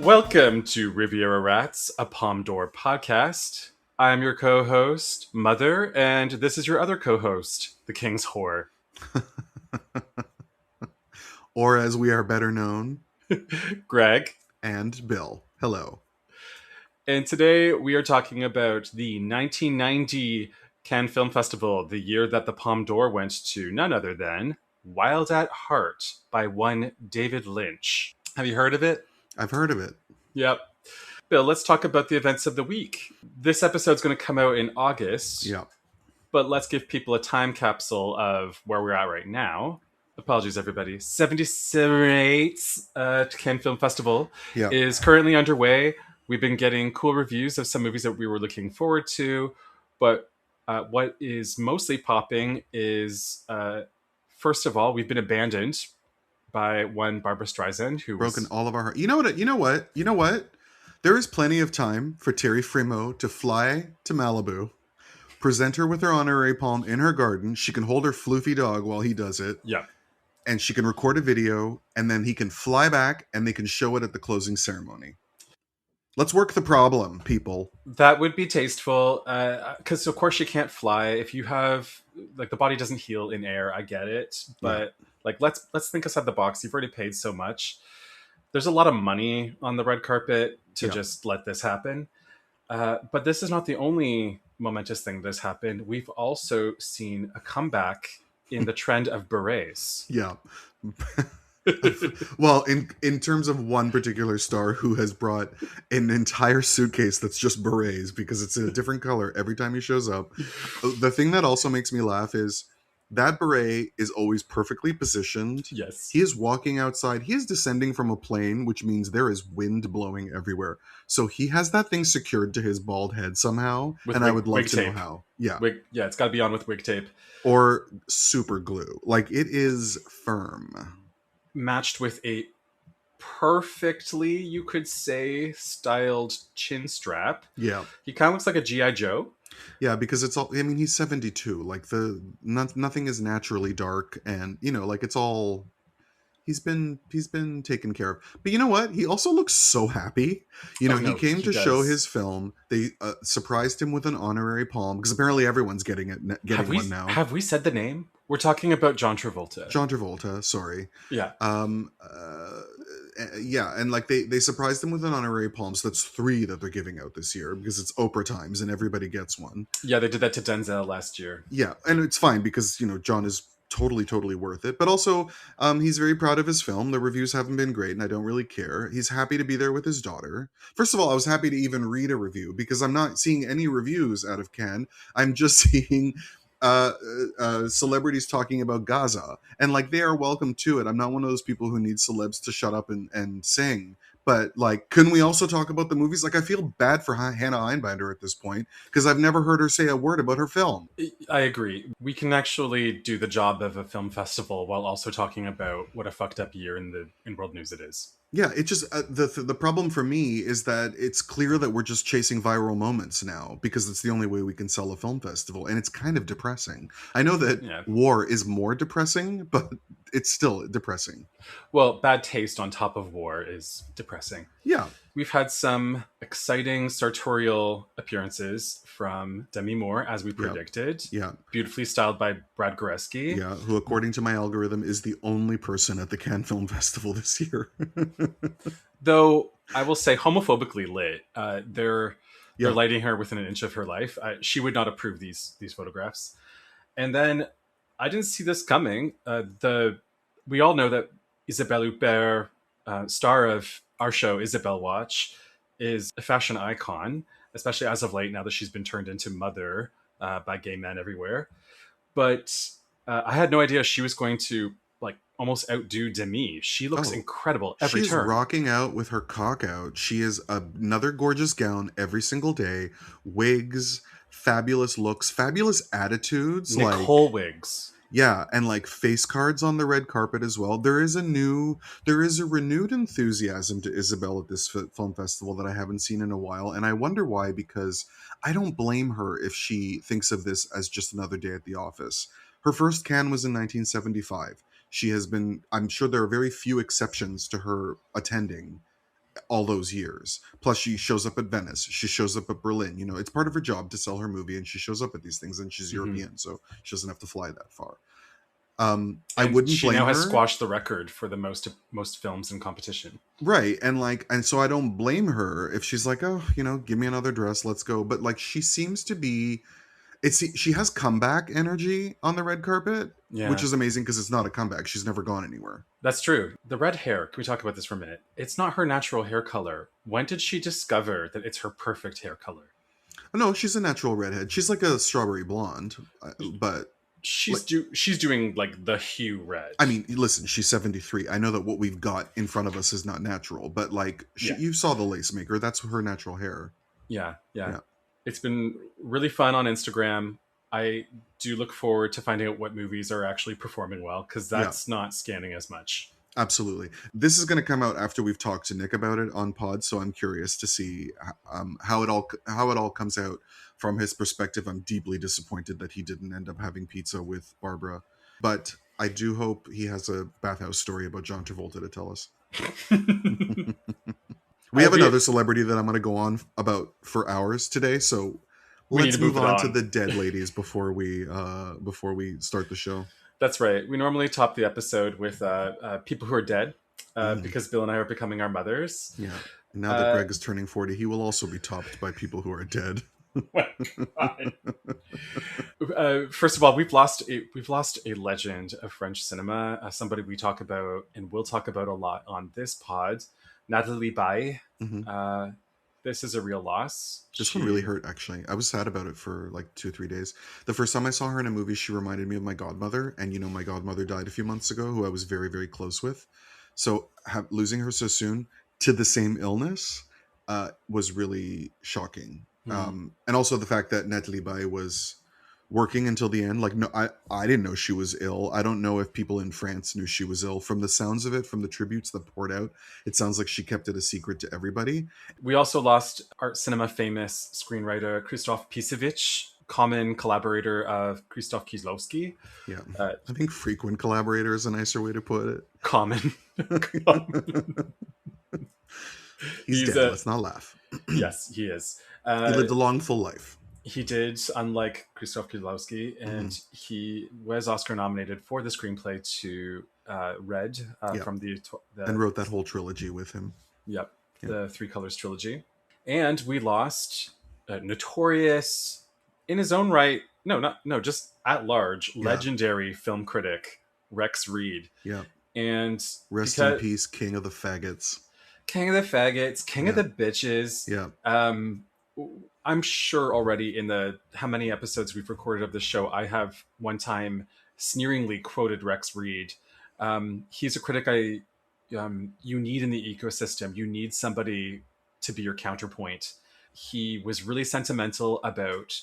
Welcome to Riviera Rats, a Palm d'Or podcast. I'm your co-host, Mother, and this is your other co-host, the King's Whore. Or as we are better known, Greg. And Bill. Hello. And today we are talking about the 1990 Cannes Film Festival, the year that the Palme d'Or went to none other than Wild at Heart by one David Lynch. Have you heard of it? I've heard of it. Yep. Bill, let's talk about the events of the week. This episode's going to come out in August. Yep. But let's give people a time capsule of where we're at right now. Apologies, everybody. 78th Cannes Film Festival is currently underway. We've been getting cool reviews of some movies that we were looking forward to. But what is mostly popping is, first of all, we've been abandoned by one Barbra Streisand who broken all of our hearts. You know what? There is plenty of time for Thierry Frémaux to fly to Malibu, present her with her honorary palm in her garden. She can hold her floofy dog while he does it. Yeah. And she can record a video, and then he can fly back and they can show it at the closing ceremony. Let's work the problem, people. That would be tasteful, because of course you can't fly. If you have, like, the body doesn't heal in air, I get it. But like, let's think outside the box. You've already paid so much. There's a lot of money on the red carpet to just let this happen. But this is not the only momentous thing that's happened. We've also seen a comeback in the trend of berets. Yeah. Well, in terms of one particular star who has brought an entire suitcase that's just berets because it's a different color every time he shows up. The thing that also makes me laugh is that beret is always perfectly positioned. Yes. He is walking outside. He is descending from a plane, which means there is wind blowing everywhere. So he has that thing secured to his bald head somehow. And I would love to know how. Yeah. It's got to be on with wig tape. Or super glue. Like, it is firm. Matched with a perfectly, you could say, styled chin strap. Yeah. He kind of looks like a G.I. Joe. Yeah, because it's all, I mean, he's 72. Like, nothing is naturally dark, and, you know, like, it's all, he's been taken care of. But you know what? He also looks so happy. You know, he came to show his film. They surprised him with an honorary palm, because apparently everyone's getting one now. Have we said the name? We're talking about John Travolta. John Travolta, sorry. Yeah. Yeah, and like they surprised him with an honorary palm, so that's 3 that they're giving out this year because it's Oprah times and everybody gets one. Yeah, they did that to Denzel last year. Yeah, and it's fine because, you know, John is totally worth it. But also, he's very proud of his film. The reviews haven't been great, and I don't really care. He's happy to be there with his daughter. First of all, I was happy to even read a review because I'm not seeing any reviews out of Cannes. I'm just seeing celebrities talking about Gaza, and like, they are welcome to it. I'm not one of those people who need celebs to shut up and sing, but like, couldn't we also talk about the movies? Like, I feel bad for Hannah Einbinder at this point because I've never heard her say a word about her film. I agree. We can actually do the job of a film festival while also talking about what a fucked up year in world news it is. Yeah, it just the problem for me is that it's clear that we're just chasing viral moments now because it's the only way we can sell a film festival, and it's kind of depressing. I know that war is more depressing, but it's still depressing. Well, bad taste on top of war is depressing. Yeah. We've had some exciting sartorial appearances from Demi Moore, as we predicted. Yeah. Beautifully styled by Brad Goreski. Yeah, who, according to my algorithm, is the only person at the Cannes Film Festival this year. Though, I will say, homophobically lit. They're lighting her within an inch of her life. She would not approve these photographs. And then, I didn't see this coming. We all know that Isabelle Huppert, star of our show, Isabelle Watch, is a fashion icon, especially as of late, now that she's been turned into mother by gay men everywhere. But I had no idea she was going to like almost outdo Demi. She looks incredible every turn. She's rocking out with her cock out. She is another gorgeous gown every single day. Wigs, fabulous looks, fabulous attitudes. Nicole wigs. Yeah, and like face cards on the red carpet as well. There is a renewed enthusiasm to Isabelle at this film festival that I haven't seen in a while, and I wonder why, because I don't blame her if she thinks of this as just another day at the office. Her first Cannes was in 1975. She has been, I'm sure there are very few exceptions to her attending all those years. Plus, she shows up at Venice. She shows up at Berlin. It's part of her job to sell her movie, and she shows up at these things. And she's European, so she doesn't have to fly that far. I And wouldn't she blame now has her. squashed the record for the most films in competition. Right. And so I don't blame her if she's like, oh, give me another dress, let's go. But like, she seems to be, she has comeback energy on the red carpet, which Yeah, is amazing because it's not a comeback. She's never gone anywhere. that's true. The red hair, can we talk about this for a minute? It's not her natural hair color. When did she discover that it's her perfect hair color? No, she's a natural redhead. She's like a strawberry blonde, but She's like, she's doing like the hue red. I mean, listen, she's 73. I know that what we've got in front of us is not natural, but like, you saw the lace maker. That's her natural hair. Yeah. It's been really fun on Instagram. I do look forward to finding out what movies are actually performing well, because that's not scanning as much. Absolutely. This is going to come out after we've talked to Nick about it on pod, so I'm curious to see how it all comes out from his perspective. I'm deeply disappointed that he didn't end up having pizza with Barbara, but I do hope he has a bathhouse story about John Travolta to tell us. We have another celebrity that I'm going to go on about for hours today, so let's move on to the dead ladies before we start the show. That's right. We normally top the episode with people who are dead, because Bill and I are becoming our mothers. Yeah. And now that Greg is turning 40, he will also be topped by people who are dead. First of all, we've lost a legend of French cinema, somebody we talk about and will talk about a lot on this pod, Nathalie Baye. This is a real loss. This one really hurt, actually. I was sad about it for like 2-3 days. The first time I saw her in a movie, she reminded me of my godmother. And my godmother died a few months ago, who I was very, very close with. So losing her so soon to the same illness was really shocking. And also the fact that Nathalie Baye was working until the end. Like, no, I didn't know she was ill. I don't know if people in France knew she was ill. From the sounds of it, from the tributes that poured out, it sounds like she kept it a secret to everybody. We also lost art cinema famous screenwriter Krzysztof Pisevich, common collaborator of Krzysztof Kieslowski. Yeah, I think frequent collaborator is a nicer way to put it. Common. He's dead. Let's not laugh. Yes, he is. He lived a long, full life. He did, unlike Krzysztof Kieslowski, and he was Oscar nominated for the screenplay to Red from the and wrote that whole trilogy with him. Yep, the Three Colors trilogy. And we lost a notorious, in his own right, just at large, legendary film critic Rex Reed. Yeah, and rest in peace, King of the Faggots. King of the Faggots, King of the Bitches. Yeah. I'm sure already in the how many episodes we've recorded of the show, I have one time sneeringly quoted Rex Reed. He's a critic you need in the ecosystem. You need somebody to be your counterpoint. He was really sentimental about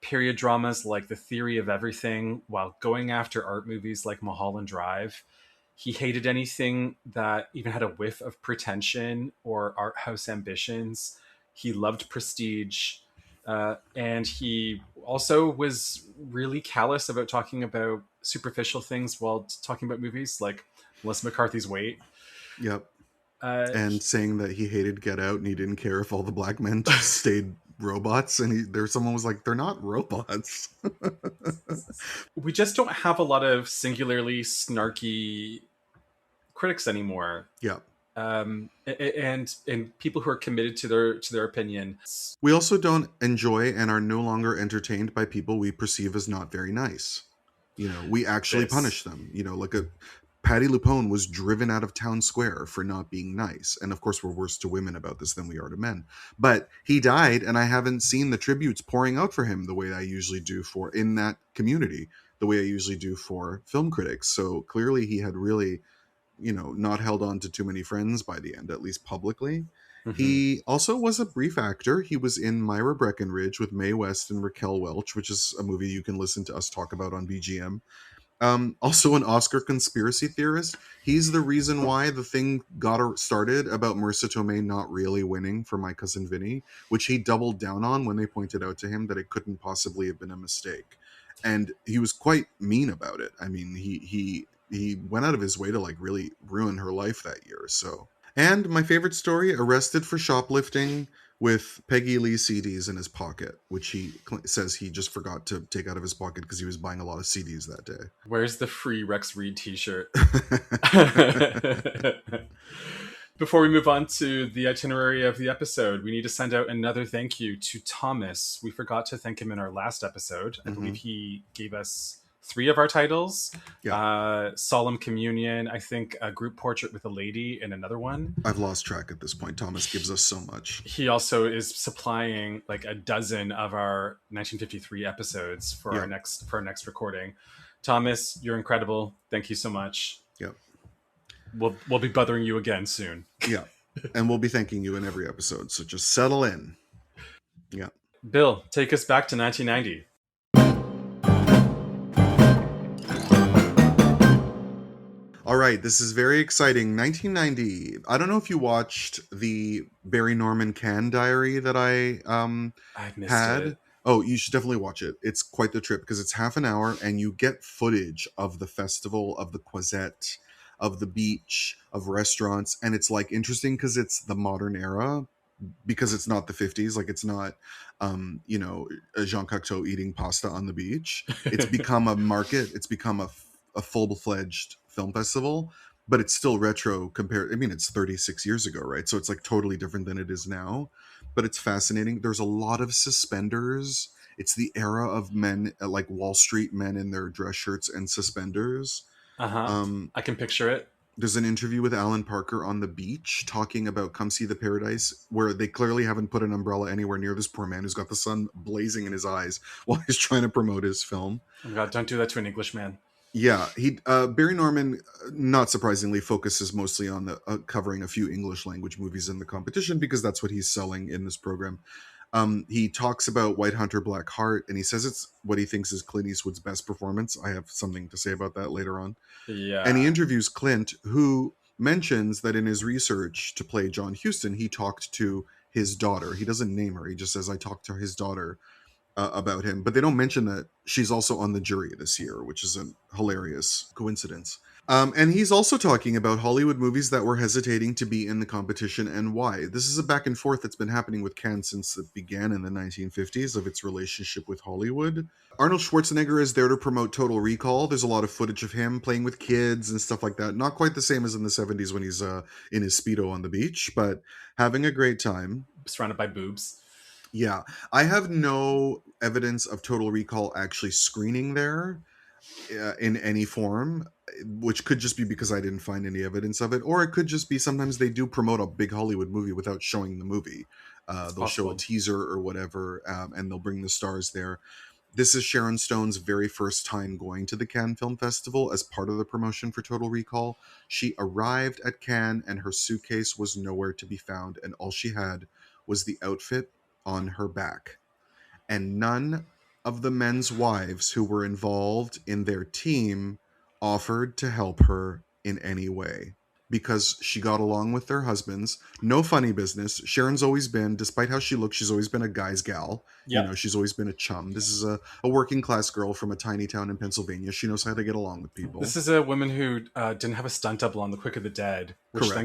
period dramas like The Theory of Everything, while going after art movies like Mulholland Drive. He hated anything that even had a whiff of pretension or art house ambitions. He loved prestige. And he also was really callous about talking about superficial things while talking about movies, like Melissa McCarthy's Wait. Yep. And saying that he hated Get Out and he didn't care if all the black men just stayed robots. And someone was like, they're not robots. We just don't have a lot of singularly snarky critics anymore. Yeah. And people who are committed to their opinion. We also don't enjoy and are no longer entertained by people we perceive as not very nice. We actually punish them. Like Patti LuPone was driven out of town square for not being nice. And of course, we're worse to women about this than we are to men. But he died, and I haven't seen the tributes pouring out for him the way I usually do in that community, the way I usually do for film critics. So clearly he had really not held on to too many friends by the end, at least publicly. Mm-hmm. He also was a brief actor. He was in Myra Breckenridge with Mae West and Raquel Welch, which is a movie you can listen to us talk about on BGM. Also an Oscar conspiracy theorist. He's the reason why the thing got started about Marissa Tomei not really winning for My Cousin Vinny, which he doubled down on when they pointed out to him that it couldn't possibly have been a mistake. And he was quite mean about it. I mean, he went out of his way to like really ruin her life that year. So And my favorite story, arrested for shoplifting with Peggy Lee CDs in his pocket, which he says he just forgot to take out of his pocket because he was buying a lot of CDs that day. Where's the free Rex Reed t-shirt? Before we move on to the itinerary of the episode, we need to send out another thank you to Thomas. We forgot to thank him in our last episode. I believe he gave us 3 of our titles. Solemn Communion, I think a Group Portrait with a Lady, and another one. I've lost track at this point. Thomas gives us so much. He also is supplying like a dozen of our 1953 episodes for our next recording. Thomas, you're incredible. Thank you so much. Yep. We'll be bothering you again soon. Yeah. And we'll be thanking you in every episode. So just settle in. Yeah. Bill, take us back to 1990. All right, this is very exciting. 1990. I don't know if you watched the Barry Norman Cannes diary that I missed had. it. Oh, you should definitely watch it. It's quite the trip because it's half an hour and you get footage of the festival, of the Croisette, of the beach, of restaurants. And it's like interesting because it's the modern era, because it's not the 50s. Like it's not, Jean Cocteau eating pasta on the beach. It's become a market. It's become a full-fledged film festival, but it's still retro compared. I mean, it's 36 years ago, right? So it's like totally different than it is now, but it's fascinating. There's a lot of suspenders. It's the era of men, like Wall Street men in their dress shirts and suspenders. I can picture it. There's an interview with Alan Parker on the beach talking about Come See the Paradise, where they clearly haven't put an umbrella anywhere near this poor man who's got the sun blazing in his eyes while he's trying to promote his film. Oh God, don't do that to an Englishman. Yeah, Barry Norman, not surprisingly, focuses mostly on the covering a few English language movies in the competition because that's what he's selling in this program. He talks about White Hunter, Black Heart, and he says it's what he thinks is Clint Eastwood's best performance. I have something to say about that later on. Yeah. And he interviews Clint, who mentions that in his research to play John Huston, he talked to his daughter. He doesn't name her. He just says, I talked to his daughter about him, but they don't mention that she's also on the jury this year, which is a hilarious coincidence. And he's also talking about Hollywood movies that were hesitating to be in the competition and why. This is a back and forth that's been happening with Cannes since it began in the 1950s of its relationship with Hollywood. Arnold Schwarzenegger is there to promote Total Recall. There's a lot of footage of him playing with kids and stuff like that. Not quite the same as in the 70s when he's in his Speedo on the beach, but having a great time. Surrounded by boobs. Yeah, I have no evidence of Total Recall actually screening there in any form, which could just be because I didn't find any evidence of it, or it could just be sometimes they do promote a big Hollywood movie without showing the movie. They'll show a teaser or whatever, and they'll bring the stars there. This is Sharon Stone's very first time going to the Cannes Film Festival as part of the promotion for Total Recall. She arrived at Cannes and her suitcase was nowhere to be found, and all she had was the outfit on her back. And none of the men's wives who were involved in their team offered to help her in any way because she got along with their husbands. No funny business. Sharon's always been, despite how she looks, she's always been a guy's gal. Yep. You know, she's always been a chum. This is a working class girl from a tiny town in Pennsylvania. She knows how to get along with people. This is a woman who didn't have a stunt double on The Quick of the Dead, which then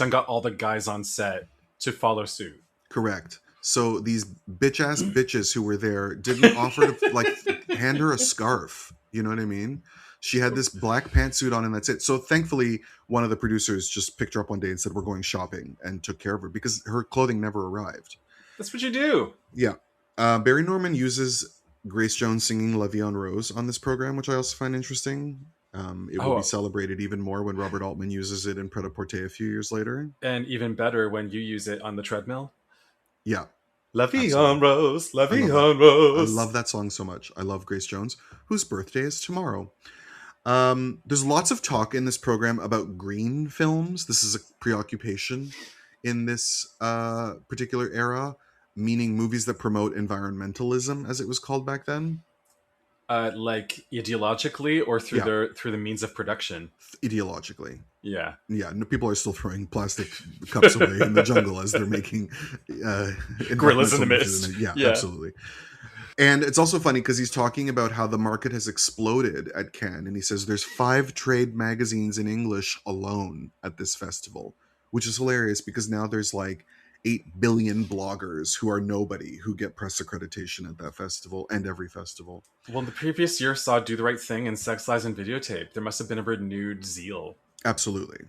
got all the guys on set to follow suit. Correct. So these bitch-ass bitches who were there didn't offer to hand her a scarf. You know what I mean? She had this black pantsuit on and that's it. So thankfully, one of the producers just picked her up one day and said, we're going shopping, and took care of her because her clothing never arrived. That's what you do. Yeah. Barry Norman uses Grace Jones singing La Vie en Rose on this program, which I also find interesting. It will be celebrated even more when Robert Altman uses it in Pret-a-Porter a few years later. And even better when you use it on the treadmill. Yeah. La Vie en Rose, La Vie en Rose. I love that song so much. I love Grace Jones, whose birthday is tomorrow. There's lots of talk in this program about green films. This is a preoccupation in this particular era, meaning movies that promote environmentalism, as it was called back then. Like ideologically or through the means of production? Ideologically. Yeah. Yeah, people are still throwing plastic cups away in the jungle as they're making Gorillas in the Mist. Yeah, absolutely. And it's also funny because he's talking about how the market has exploded at Cannes. And he says there's 5 trade magazines in English alone at this festival, which is hilarious because now there's like 8 billion bloggers who are nobody who get press accreditation at that festival and every festival. Well, the previous year saw Do the Right Thing and Sex, Lies, and Videotape. There must have been a renewed zeal. Absolutely.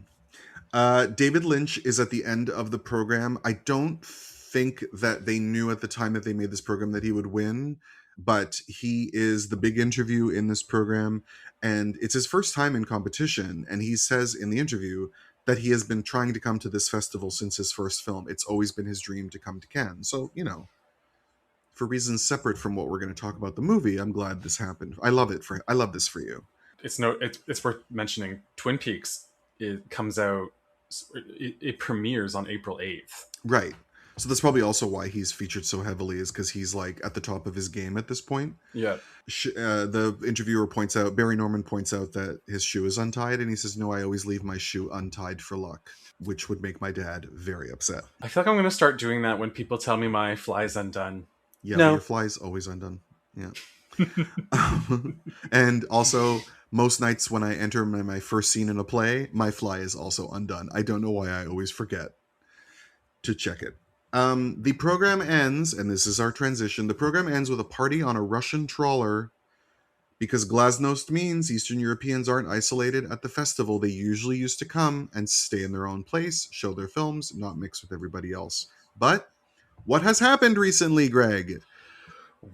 David Lynch is at the end of the program. I don't think that they knew at the time that they made this program that he would win, but he is the big interview in this program, and it's his first time in competition. And he says in the interview that he has been trying to come to this festival since his first film. It's always been his dream to come to Cannes. So, you know, for reasons separate from what we're going to talk about the movie, I'm glad this happened. I love this for you. It's worth mentioning. Twin Peaks, it comes out. It premieres on April 8th. Right. So that's probably also why he's featured so heavily, is because he's like at the top of his game at this point. Yeah. The interviewer points out, Barry Norman points out that his shoe is untied, and he says, "No, I always leave my shoe untied for luck," which would make my dad very upset. I feel like I'm going to start doing that when people tell me my fly's undone. Yeah, no. Your fly's always undone. Yeah. And also, most nights when I enter my first scene in a play, my fly is also undone. I don't know why I always forget to check it. The program ends, and this is our transition. The program ends with a party on a Russian trawler, because Glasnost means Eastern Europeans aren't isolated at the festival. They usually used to come and stay in their own place, show their films, not mix with everybody else. But what has happened recently, Greg?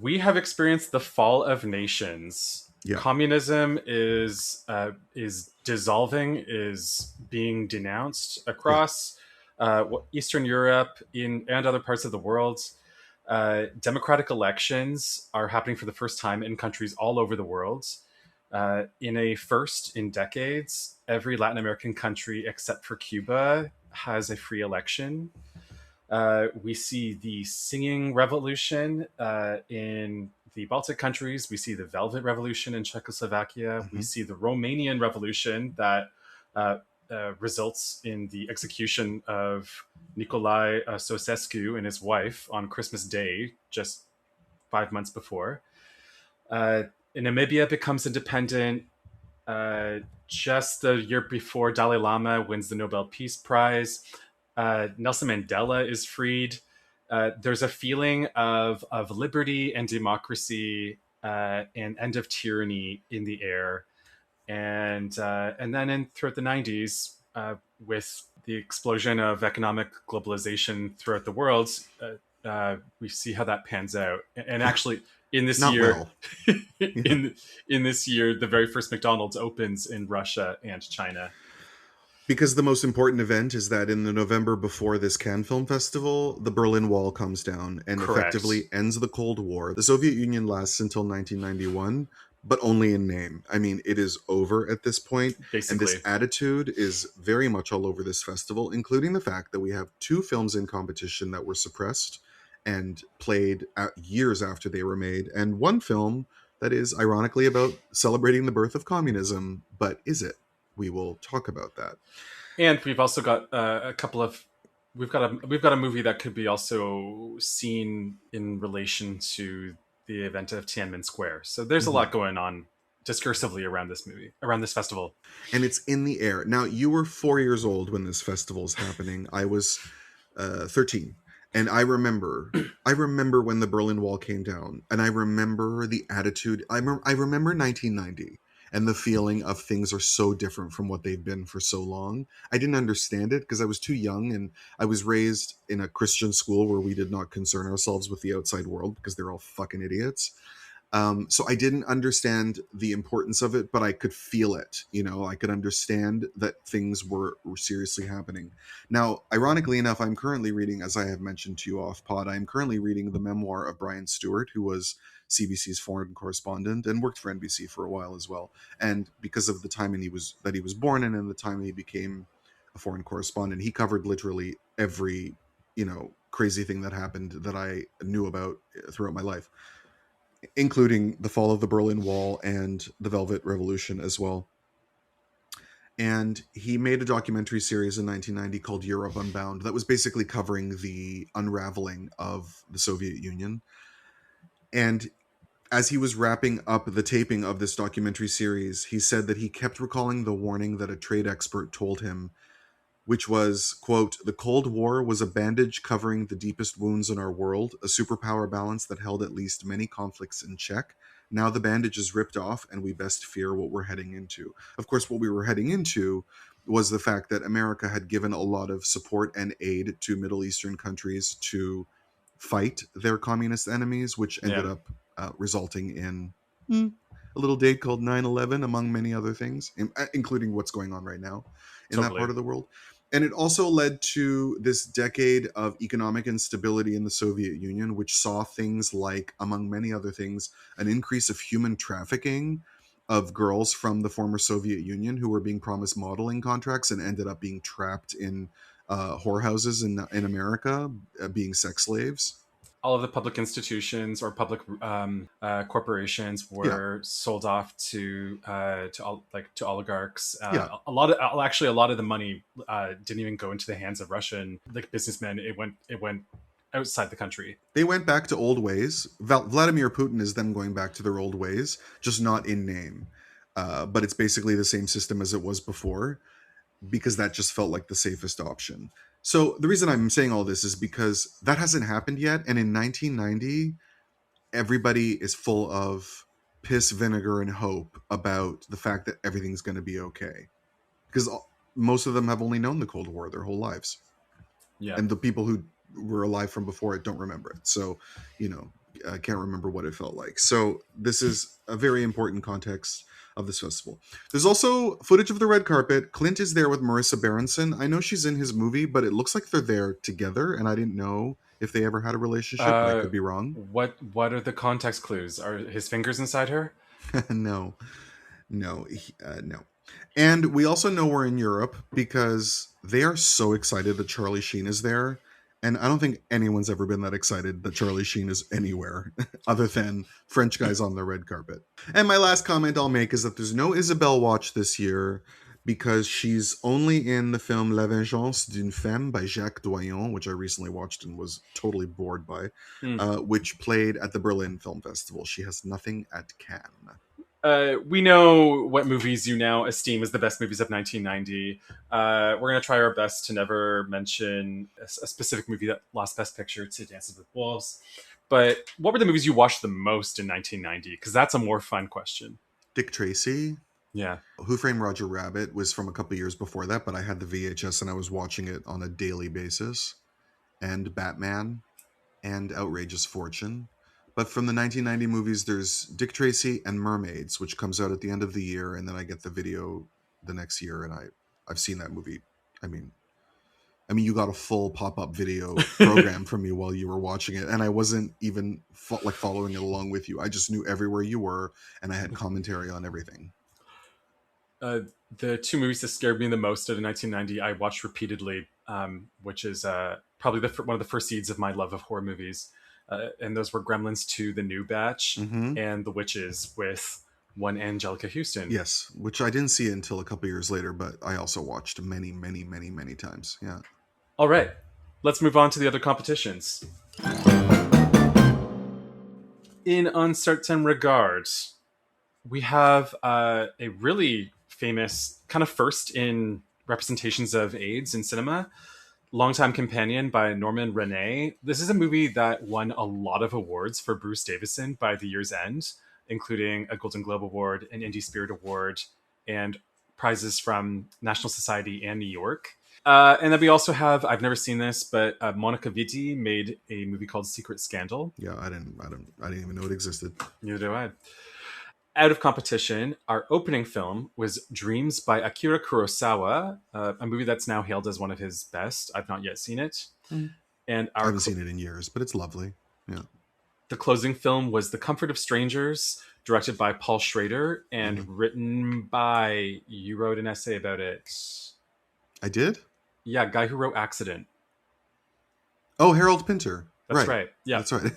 We have experienced the fall of nations. Yeah. Communism is dissolving, is being denounced across Eastern Europe and other parts of the world. Democratic elections are happening for the first time in countries all over the world. In a first in decades, every Latin American country except for Cuba has a free election. We see the singing revolution in the Baltic countries. We see the Velvet Revolution in Czechoslovakia. Mm-hmm. We see the Romanian Revolution that results in the execution of Nicolae Ceausescu and his wife on Christmas Day, just 5 months before. Namibia becomes independent just the year before Dalai Lama wins the Nobel Peace Prize. Nelson Mandela is freed. There's a feeling of liberty and democracy and end of tyranny in the air. And then throughout the 90s, with the explosion of economic globalization throughout the world, we see how that pans out. And actually, in this year, in this year, the very first McDonald's opens in Russia and China. Because the most important event is that in the November before this Cannes Film Festival, the Berlin Wall comes down and effectively ends the Cold War. The Soviet Union lasts until 1991, but only in name. I mean, it is over at this point. Basically. And this attitude is very much all over this festival, including the fact that we have 2 films in competition that were suppressed and played years after they were made, and 1 film that is ironically about celebrating the birth of communism. But is it? We will talk about that. And we've also got a couple of we've got a movie that could be also seen in relation to the event of Tiananmen Square. So there's a lot going on discursively around this festival. And it's in the air. Now, you were 4 years old when this festival is happening. I was 13. And I remember when the Berlin Wall came down, and I remember the attitude. I remember 1990. And the feeling of things are so different from what they've been for so long. I didn't understand it because I was too young, and I was raised in a Christian school where we did not concern ourselves with the outside world because they're all fucking idiots. So I didn't understand the importance of it, but I could feel it. You know, I could understand that things were seriously happening. Now, ironically enough, I'm currently reading, as I have mentioned to you off pod, I'm currently reading the memoir of Brian Stewart, who was CBC's foreign correspondent and worked for NBC for a while as well. And because of the time he was born in and the time he became a foreign correspondent, he covered literally every, crazy thing that happened that I knew about throughout my life, including the fall of the Berlin Wall and the Velvet Revolution as well. And he made a documentary series in 1990 called Europe Unbound that was basically covering the unraveling of the Soviet Union. And as he was wrapping up the taping of this documentary series, he said that he kept recalling the warning that a trade expert told him which was, quote, "The Cold War was a bandage covering the deepest wounds in our world, a superpower balance that held at least many conflicts in check. Now the bandage is ripped off and we best fear what we're heading into." Of course, what we were heading into was the fact that America had given a lot of support and aid to Middle Eastern countries to fight their communist enemies, which ended up resulting in a little date called 9/11, among many other things, including what's going on right now in that part of the world. And it also led to this decade of economic instability in the Soviet Union, which saw things like, among many other things, an increase of human trafficking of girls from the former Soviet Union who were being promised modeling contracts and ended up being trapped in whorehouses in America, being sex slaves. All of the public institutions or public corporations were sold off to oligarchs. A lot of the money didn't even go into the hands of Russian businessmen. It went outside the country. They went back to old ways. Vladimir Putin is them going back to their old ways, just not in name. But it's basically the same system as it was before, because that just felt like the safest option. So the reason I'm saying all this is because that hasn't happened yet. And in 1990, everybody is full of piss, vinegar, and hope about the fact that everything's going to be okay. Because most of them have only known the Cold War their whole lives. Yeah. And the people who were alive from before it don't remember it. So, I can't remember what it felt like. So this is a very important context of this festival. There's also footage of the red carpet. Clint is there with Marissa Berenson. I know she's in his movie, but it looks like they're there together, and I didn't know if they ever had a relationship. I could be wrong. What are the context clues? Are his fingers inside her? No. And we also know we're in Europe because they are so excited that Charlie Sheen is there. And I don't think anyone's ever been that excited that Charlie Sheen is anywhere other than French guys on the red carpet. And my last comment I'll make is that there's no Isabelle Watch this year because she's only in the film La Vengeance d'une Femme by Jacques Doyon, which I recently watched and was totally bored by, which played at the Berlin Film Festival. She has nothing at Cannes. We know what movies you now esteem as the best movies of 1990. We're going to try our best to never mention a specific movie that lost Best Picture to Dances with Wolves. But what were the movies you watched the most in 1990? Because that's a more fun question. Dick Tracy. Yeah. Who Framed Roger Rabbit was from a couple years before that, but I had the VHS and I was watching it on a daily basis. And Batman and Outrageous Fortune. But from the 1990 movies, there's Dick Tracy and Mermaids, which comes out at the end of the year, and then I get the video the next year, and I've seen that movie. I mean, you got a full pop-up video program from me while you were watching it, and I wasn't even following it along with you. I just knew everywhere you were, and I had commentary on everything. The two movies that scared me the most out of 1990, I watched repeatedly, which is probably one of the first seeds of my love of horror movies. And those were Gremlins 2, The New Batch, and The Witches with one Angelica Houston. Yes, which I didn't see until a couple years later, but I also watched many, many, many, many times. Yeah. All right. Let's move on to the other competitions. In uncertain regards, we have a really famous kind of first in representations of AIDS in cinema, Longtime Companion by Norman Rene. This is a movie that won a lot of awards for Bruce Davison by the year's end, including a Golden Globe Award, an Indie Spirit Award, and prizes from National Society and New York. And then we also have, I've never seen this, but Monica Vitti made a movie called Secret Scandal. Yeah, I didn't even know it existed. Neither do I. Out of competition, our opening film was Dreams by Akira Kurosawa, a movie that's now hailed as one of his best. I've not yet seen it. And I haven't seen it in years, but it's lovely. Yeah. The closing film was The Comfort of Strangers, directed by Paul Schrader and written by, you wrote an essay about it. I did? Yeah, guy who wrote Accident. Oh, Harold Pinter. That's right. Yeah. That's right.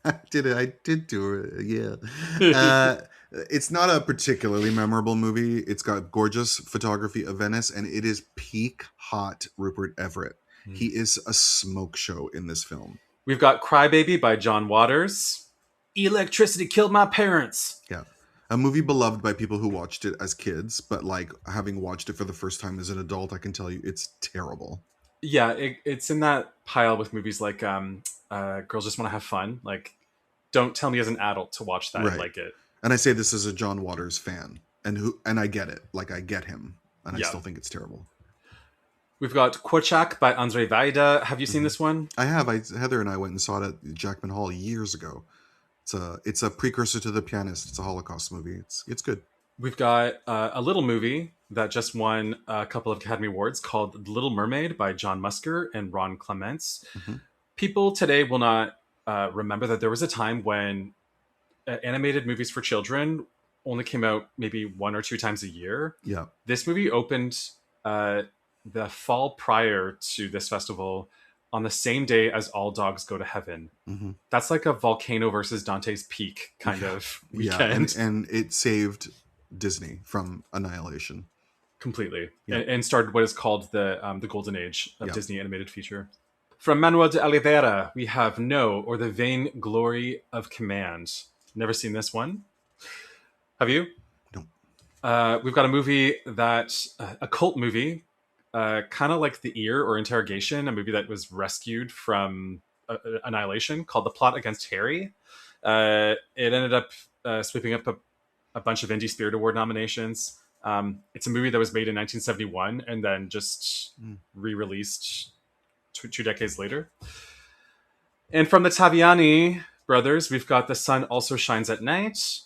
I did do it. Yeah. It's not a particularly memorable movie. It's got gorgeous photography of Venice, and it is peak hot Rupert Everett. He is a smoke show in this film. We've got Crybaby by John Waters. Electricity killed my parents. Yeah. A movie beloved by people who watched it as kids, but like having watched it for the first time as an adult, I can tell you it's terrible. Yeah, it's in that pile with movies like Girls Just Want to Have Fun. Like, don't tell me as an adult to watch that and Right. like it. And I say this as a John Waters fan, and I get it. Like I get him, and I Yeah. still think it's terrible. We've got Korczak by Andrzej Wajda. Have you seen Mhm. this one? I have. Heather and I went and saw it at Jackman Hall years ago. It's a precursor to The Pianist. It's a Holocaust movie. It's good. We've got a little movie that just won a couple of Academy Awards called The Little Mermaid by John Musker and Ron Clements. Mm-hmm. People today will not remember that there was a time when animated movies for children only came out maybe 1 or 2 times a year. Yeah. This movie opened the fall prior to this festival on the same day as All Dogs Go to Heaven. Mm-hmm. That's like a Volcano versus Dante's Peak kind of weekend. Yeah, and it saved Disney from annihilation Completely. Yeah. And started what is called the golden age of Yeah. Disney animated feature. From Manuel de Oliveira, we have No, or the Vain Glory of Command. Never seen this one. Have you? No. We've got a movie a cult movie, kind of like The Ear or Interrogation, a movie that was rescued from annihilation, called The Plot Against Harry. It ended up sweeping up a bunch of Indie Spirit Award nominations. It's a movie that was made in 1971 and then just re-released 2 decades later. And from the Taviani brothers, we've got The Sun Also Shines at Night.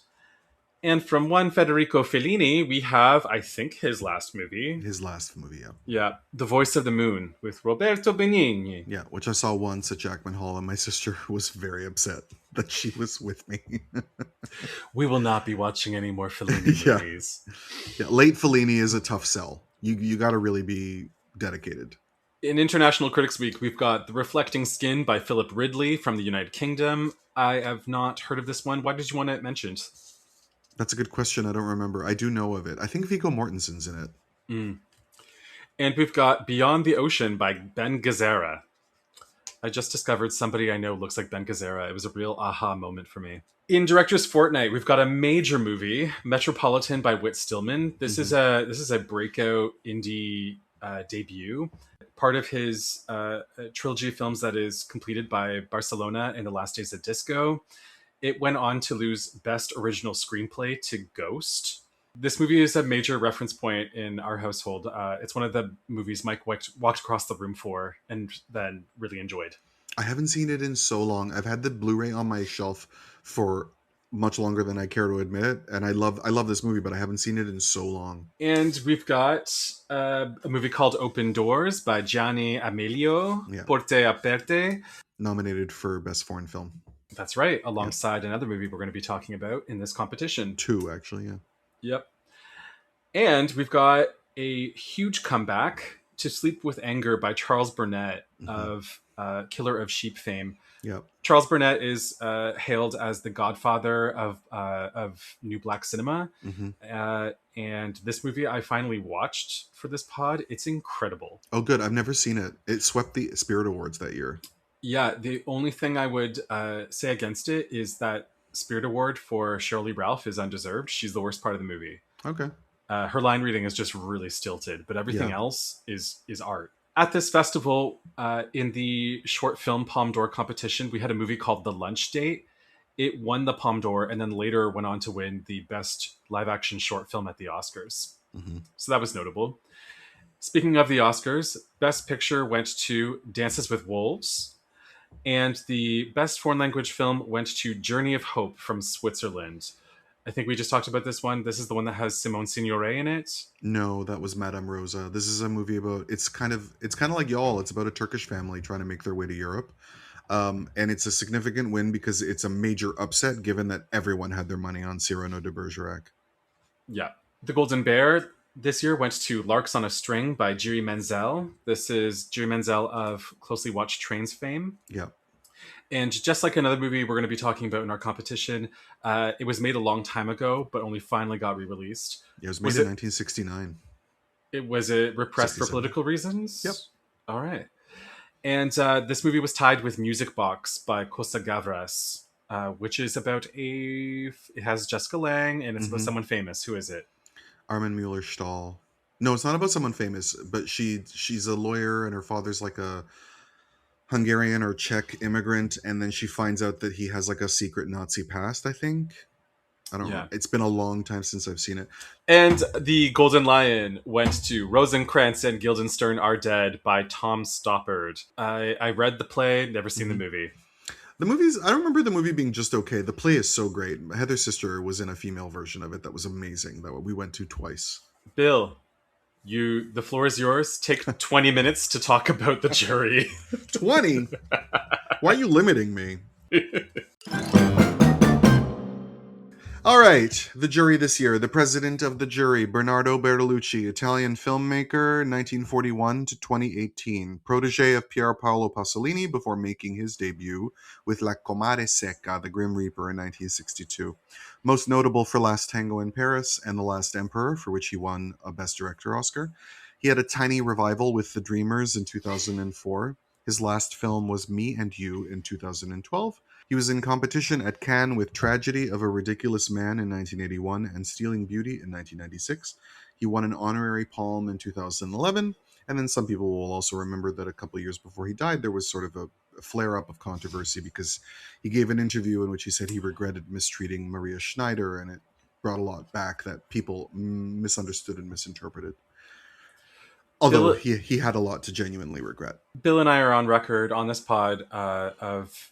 And from one Federico Fellini, we have, I think, his last movie. Yeah. Yeah, The Voice of the Moon with Roberto Benigni. Yeah, which I saw once at Jackman Hall, and my sister was very upset that she was with me. We will not be watching any more Fellini movies. Yeah, late Fellini is a tough sell. You got to really be dedicated. In International Critics Week, we've got The Reflecting Skin by Philip Ridley from the United Kingdom. I have not heard of this one. Why did you want it mentioned? That's a good question. I don't remember. I do know of it. I think Viggo Mortensen's in it. And we've got Beyond the Ocean by Ben Gazzara. I just discovered somebody I know looks like Ben Gazzara. It was a real aha moment for me. In Director's Fortnight, we've got a major movie, Metropolitan by Whit Stillman. This is a breakout indie debut. Part of his trilogy of films that is completed by Barcelona in the Last Days of Disco. It went on to lose Best Original Screenplay to Ghost. This movie is a major reference point in our household. It's one of the movies Mike walked across the room for and then really enjoyed. I haven't seen it in so long. I've had the Blu-ray on my shelf for much longer than I care to admit, and I love this movie, but I haven't seen it in so long. And we've got a movie called Open Doors by Gianni Amelio, Porte Aperte. Nominated for Best Foreign Film. That's right, alongside another movie we're going to be talking about in this competition. 2, actually, yeah. Yep. And we've got a huge comeback, To Sleep with Anger by Charles Burnett of Killer of Sheep fame. Yep. Charles Burnett is hailed as the godfather of New Black cinema. And this movie I finally watched for this pod. It's incredible. Oh, good. I've never seen it. It swept the Spirit Awards that year. Yeah, the only thing I would say against it is that Spirit Award for Shirley Ralph is undeserved. She's the worst part of the movie. Okay. Her line reading is just really stilted, but everything else is art. At this festival, in the short film Palme d'Or competition, we had a movie called The Lunch Date. It won the Palme d'Or and then later went on to win the best live-action short film at the Oscars. So that was notable. Speaking of the Oscars, Best Picture went to Dances with Wolves. And the best foreign language film went to Journey of Hope from Switzerland. I think we just talked about this one. This is the one that has Simone Signoret in it. No, that was Madame Rosa. This is a movie about it's kind of like y'all. It's about a Turkish family trying to make their way to Europe. And it's a significant win because it's a major upset given that everyone had their money on Cyrano de Bergerac. Yeah. The Golden Bear this year went to Larks on a String by Jiri Menzel. This is Jiri Menzel of Closely Watched Trains fame. Yeah. And just like another movie we're going to be talking about in our competition, it was made a long time ago, but only finally got re-released. Yeah, it was made in 1969. Was it repressed 67. for political reasons? Yep. All right. And this movie was tied with Music Box by Costa Gavras. which is about it has Jessica Lange, and it's about someone famous. Who is it? Armin Mueller-Stahl. No, it's not about someone famous, but she's a lawyer, and her father's like a Hungarian or Czech immigrant, and then she finds out that he has like a secret Nazi past, I think. I don't know. It's been a long time since I've seen it. And the Golden Lion went to Rosencrantz and Guildenstern Are Dead by Tom Stoppard. I read the play, never seen the movie. The movies, I remember the movie being just okay. The play is so great. Heather's sister was in a female version of it that was amazing, that we went to twice. Bill, the floor is yours. Take 20 minutes to talk about the jury. 20? Why are you limiting me? All right, the jury this year. The president of the jury, Bernardo Bertolucci, Italian filmmaker, 1941 to 2018. Protege of Pier Paolo Pasolini before making his debut with La Comare Secca, The Grim Reaper, in 1962. Most notable for Last Tango in Paris and The Last Emperor, for which he won a Best Director Oscar. He had a tiny revival with The Dreamers in 2004. His last film was Me and You in 2012. He was in competition at Cannes with Tragedy of a Ridiculous Man in 1981 and Stealing Beauty in 1996. He won an honorary Palm in 2011. And then some people will also remember that a couple years before he died, there was sort of a flare-up of controversy because he gave an interview in which he said he regretted mistreating Maria Schneider, and it brought a lot back that people misunderstood and misinterpreted. Although he had a lot to genuinely regret. Bill and I are on record on this pod of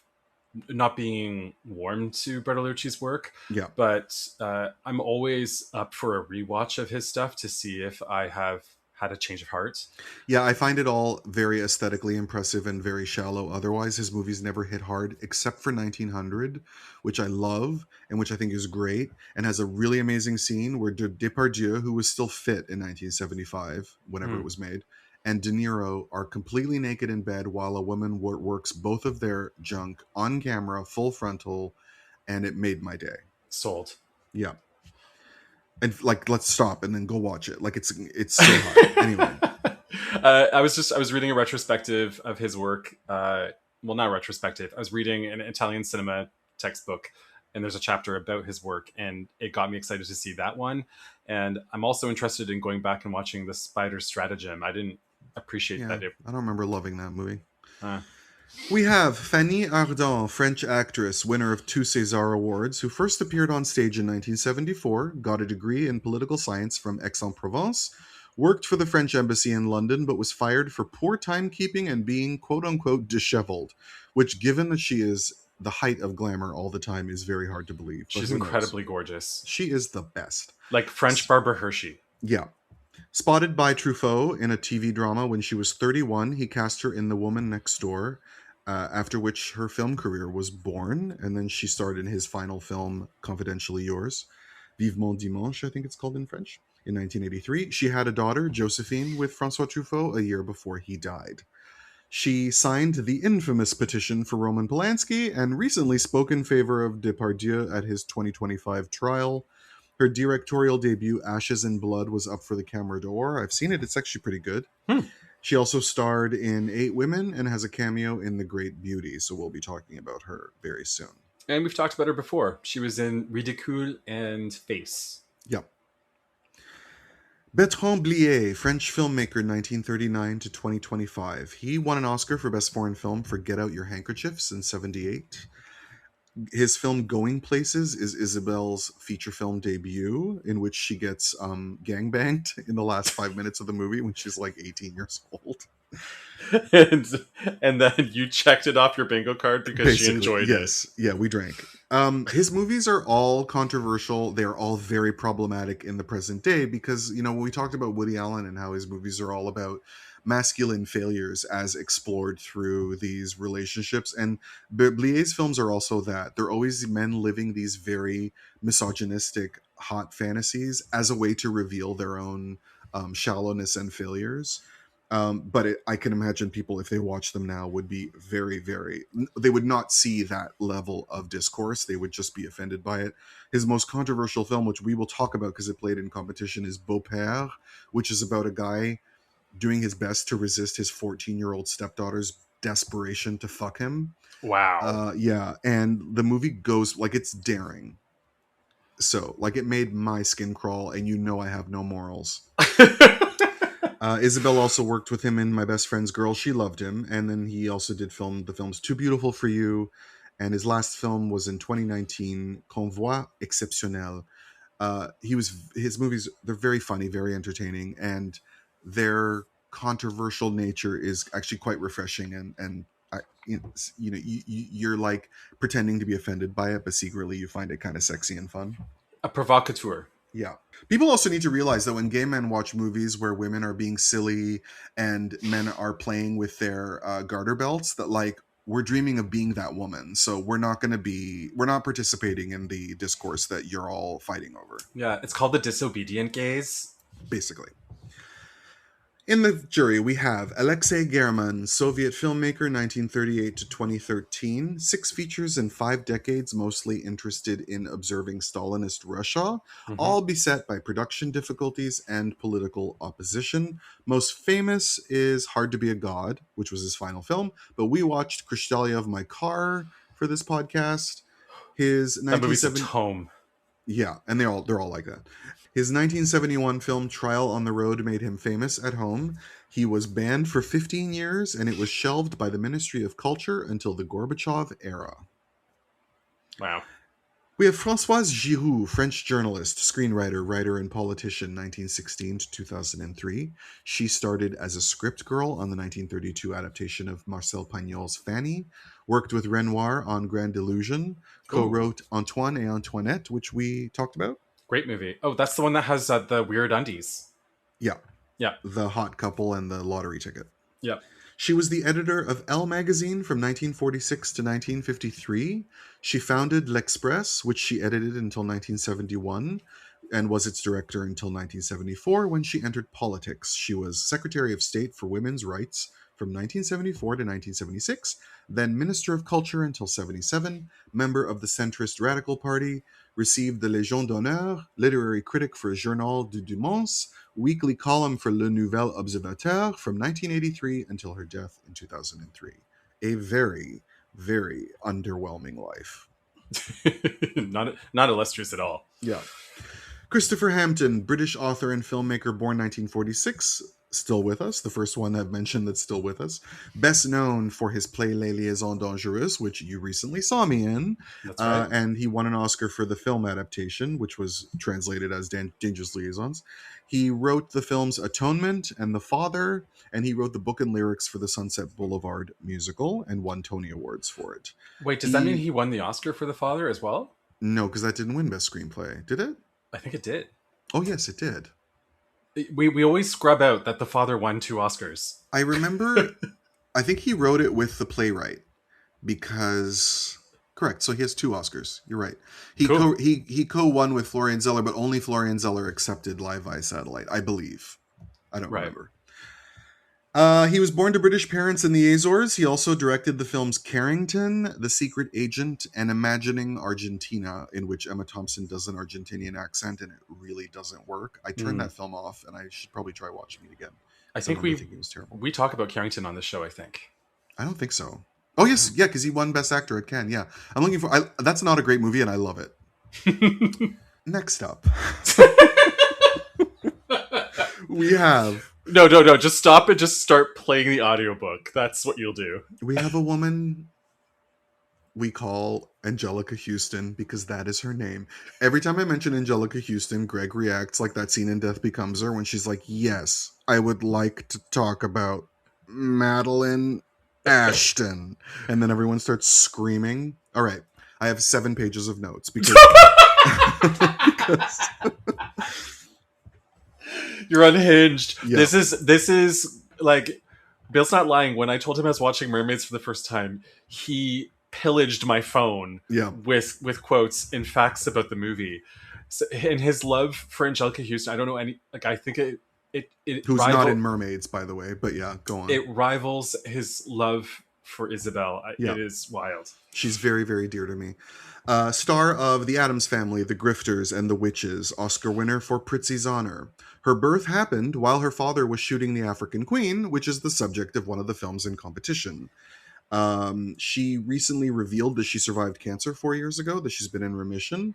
not being warm to Bertolucci's work. Yeah. But I'm always up for a rewatch of his stuff to see if I have had a change of heart. Yeah, I find it all very aesthetically impressive and very shallow. Otherwise, his movies never hit hard, except for 1900, which I love and which I think is great and has a really amazing scene where Depardieu, who was still fit in 1975, whenever it was made, and De Niro are completely naked in bed while a woman works both of their junk on camera, full frontal, and it made my day. Sold. Yeah. And like, let's stop and then go watch it. Like, it's so hot. Anyway. I was reading a retrospective of his work. Well, not retrospective. I was reading an Italian cinema textbook, and there's a chapter about his work, and it got me excited to see that one. And I'm also interested in going back and watching The Spider Stratagem. I didn't appreciate that. I don't remember loving that movie. We have Fanny Ardant, French actress, winner of 2 César Awards, who first appeared on stage in 1974, got a degree in political science from Aix-en-Provence, worked for the French embassy in London, but was fired for poor timekeeping and being quote-unquote disheveled, which, given that she is the height of glamour all the time, is very hard to believe. She's incredibly gorgeous. She is the best. Like French Barbara Hershey. Yeah. Spotted by Truffaut in a TV drama when she was 31, he cast her in The Woman Next Door, after which her film career was born, and then she starred in his final film, Confidentially Yours, Vivement Dimanche, I think it's called in French, in 1983. She had a daughter, Josephine, with François Truffaut a year before he died. She signed the infamous petition for Roman Polanski and recently spoke in favor of Depardieu at his 2025 trial. Her directorial debut, Ashes and Blood, was up for the Camera d'Or. I've seen it. It's actually pretty good. She also starred in 8 Women and has a cameo in The Great Beauty, so we'll be talking about her very soon. And we've talked about her before. She was in Ridicule and Face. Yep. Bertrand Blier, French filmmaker, 1939 to 2025. He won an Oscar for Best Foreign Film for Get Out Your Handkerchiefs in 78. His film Going Places is Isabel's feature film debut, in which she gets gangbanged in the last 5 minutes of the movie when she's like 18 years old. and then you checked it off your bingo card because Basically, she enjoyed it. Yeah, we drank. His movies are all controversial. They're all very problematic in the present day because, you know, when we talked about Woody Allen and how his movies are all about masculine failures as explored through these relationships, and Blier's films are also that. They're always men living these very misogynistic hot fantasies as a way to reveal their own shallowness and failures. But I can imagine people, if they watch them now, would be very, very... They would not see that level of discourse. They would just be offended by it. His most controversial film, which we will talk about because it played in competition, is Beau-Père, which is about a guy doing his best to resist his 14-year-old stepdaughter's desperation to fuck him. Wow. Yeah, and the movie goes like it's daring. So like it made my skin crawl, and you know I have no morals. Isabel also worked with him in My Best Friend's Girl. She loved him, and then he also did the films Too Beautiful for You, and his last film was in 2019, Convoi Exceptionnel. His movies, they're very funny, very entertaining, and their controversial nature is actually quite refreshing, and you're like pretending to be offended by it, but secretly you find it kind of sexy and fun. A provocateur. Yeah. People also need to realize that when gay men watch movies where women are being silly and men are playing with their garter belts, that like we're dreaming of being that woman. So we're not participating in the discourse that you're all fighting over. Yeah, it's called the disobedient gaze. Basically. In the jury, we have Alexei German, Soviet filmmaker, 1938 to 2013. 6 features in 5 decades, mostly interested in observing Stalinist Russia, all beset by production difficulties and political opposition. Most famous is Hard to Be a God, which was his final film, but we watched Krystalia of My Car for this podcast. That movie's a tome. Yeah, and they're all like that. His 1971 film Trial on the Road made him famous at home. He was banned for 15 years, and it was shelved by the Ministry of Culture until the Gorbachev era. Wow. We have Françoise Giroud, French journalist, screenwriter, writer, and politician, 1916 to 2003. She started as a script girl on the 1932 adaptation of Marcel Pagnol's Fanny, worked with Renoir on Grand Illusion, co-wrote Antoine et Antoinette, which we talked about. Great movie. Oh, that's the one that has the weird undies. Yeah. Yeah. The hot couple and the lottery ticket. Yeah. She was the editor of Elle magazine from 1946 to 1953. She founded L'Express, which she edited until 1971, and was its director until 1974 when she entered politics. She was Secretary of State for Women's Rights from 1974 to 1976, then Minister of Culture until 77, member of the centrist Radical Party, received the Légion d'honneur, literary critic for Journal du Dimanche, weekly column for Le Nouvel Observateur from 1983 until her death in 2003. A very, very underwhelming life. Not illustrious at all. Yeah. Christopher Hampton, British author and filmmaker, born 1946, still with us. The first one I've mentioned that's still with us. Best known for his play Les Liaisons Dangereuses, which you recently saw me in. That's right. And he won an Oscar for the film adaptation, which was translated as Dangerous Liaisons. He wrote the films Atonement and The Father, and he wrote the book and lyrics for the Sunset Boulevard musical and won Tony Awards for it. Wait, does that mean he won the Oscar for The Father as well? No, because that didn't win Best Screenplay. Did it? I think it did. Oh, yes, it did. We always scrub out that The Father won 2 Oscars. I remember, I think he wrote it with the playwright because, correct, so he has 2 Oscars. You're right. He co-won with Florian Zeller, but only Florian Zeller accepted Live via Satellite, I believe. I don't remember. He was born to British parents in the Azores. He also directed the films Carrington, The Secret Agent, and Imagining Argentina, in which Emma Thompson does an Argentinian accent, and it really doesn't work. I turned that film off, and I should probably try watching it again. I think it was terrible. We talk about Carrington on this show, I think. I don't think so. Oh, yes. Yeah, because he won Best Actor at Cannes. Yeah. I'm looking for... that's not a great movie, and I love it. Next up. We have... No. Just stop and just start playing the audiobook. That's what you'll do. We have a woman we call Angelica Houston because that is her name. Every time I mention Angelica Houston, Greg reacts like that scene in Death Becomes Her when she's like, yes, I would like to talk about Madeline Ashton. And then everyone starts screaming. All right. I have 7 pages of notes because... You're unhinged. Yeah. This is like, Bill's not lying. When I told him I was watching Mermaids for the first time, he pillaged my phone with quotes and facts about the movie. So, and his love for Angelica Houston, I don't know any, like, I think it who's not in Mermaids, by the way, but yeah, go on. It rivals his love for Isabel. Yeah. It is wild. She's very, very dear to me. Star of The Addams Family, The Grifters, and The Witches, Oscar winner for Prizzi's Honor. Her birth happened while her father was shooting The African Queen, which is the subject of one of the films in competition. She recently revealed that she survived cancer 4 years ago, that she's been in remission.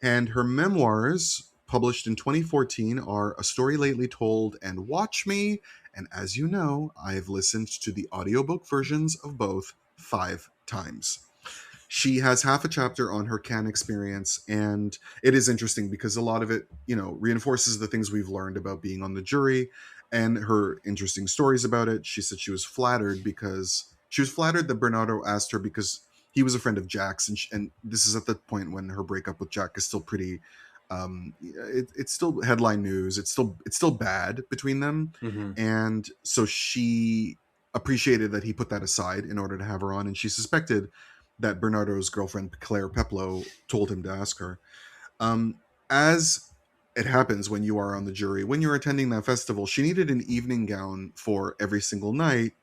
And her memoirs, published in 2014, are A Story Lately Told and Watch Me. And as you know, I have listened to the audiobook versions of both 5 times. She has half a chapter on her Cannes experience, and it is interesting because a lot of it, reinforces the things we've learned about being on the jury and her interesting stories about it. She said she was flattered that Bernardo asked her because he was a friend of Jack's, and this is at the point when her breakup with Jack is still pretty. It's still headline news. It's still bad between them, and so she appreciated that he put that aside in order to have her on, and she suspected that Bernardo's girlfriend Claire Peplow told him to ask her. As it happens when you are on the jury, when you're attending that festival, she needed an evening gown for every single night,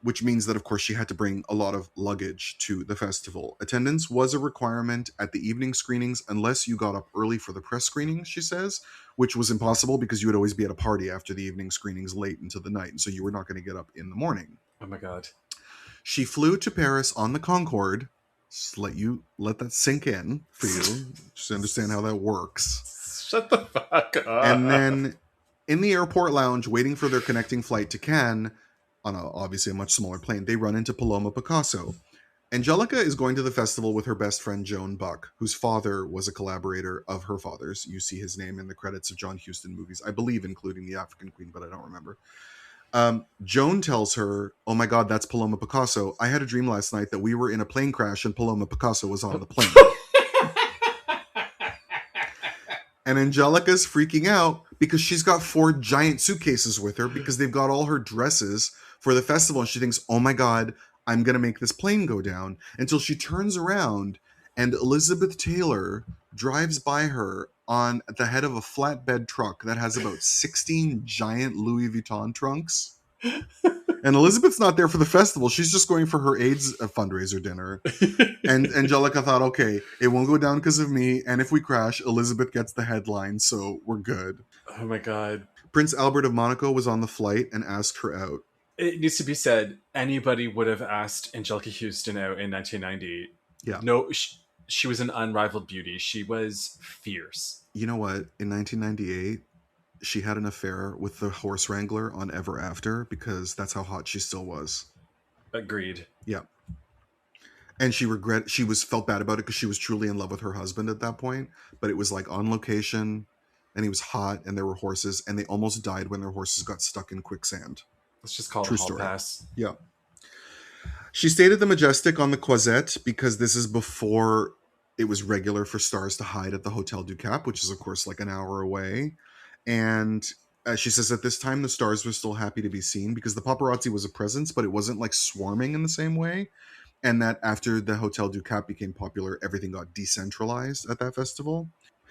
which means that, of course, she had to bring a lot of luggage to the festival. Attendance was a requirement at the evening screenings unless you got up early for the press screenings, she says, which was impossible because you would always be at a party after the evening screenings late into the night, and so you were not going to get up in the morning. Oh my God. She flew to Paris on the Concorde. Just let that sink in for you. Just understand how that works. Shut the fuck up. And then in the airport lounge, waiting for their connecting flight to Cannes, on obviously a much smaller plane, they run into Paloma Picasso. Angelica is going to the festival with her best friend Joan Buck, whose father was a collaborator of her father's. You see his name in the credits of John Huston movies, I believe, including The African Queen, but I don't remember. Joan tells her, "Oh my God, that's Paloma Picasso. I had a dream last night that we were in a plane crash and Paloma Picasso was on the plane." And Angelica's freaking out because she's got 4 giant suitcases with her because they've got all her dresses for the festival. And she thinks, "Oh my God, I'm going to make this plane go down," until she turns around and Elizabeth Taylor drives by her on the head of a flatbed truck that has about 16 giant Louis Vuitton trunks. And Elizabeth's not there for the festival. She's just going for her AIDS fundraiser dinner. And Angelica thought, okay, it won't go down because of me. And if we crash, Elizabeth gets the headline, so we're good. Oh my God. Prince Albert of Monaco was on the flight and asked her out. It needs to be said, anybody would have asked Angelica Houston out in 1990. Yeah. No, she was an unrivaled beauty. She was fierce. You know what? In 1998, she had an affair with the horse wrangler on Ever After because that's how hot she still was. Agreed. Yeah. And she felt bad about it because she was truly in love with her husband at that point. But it was like on location and he was hot and there were horses and they almost died when their horses got stuck in quicksand. Let's just call it True a hall story. pass. Yeah. She stayed at the Majestic on the Croisette because this is before it was regular for stars to hide at the Hotel du Cap, which is, of course, like an hour away. And she says at this time, the stars were still happy to be seen because the paparazzi was a presence, but it wasn't like swarming in the same way. And that after the Hotel du Cap became popular, everything got decentralized at that festival.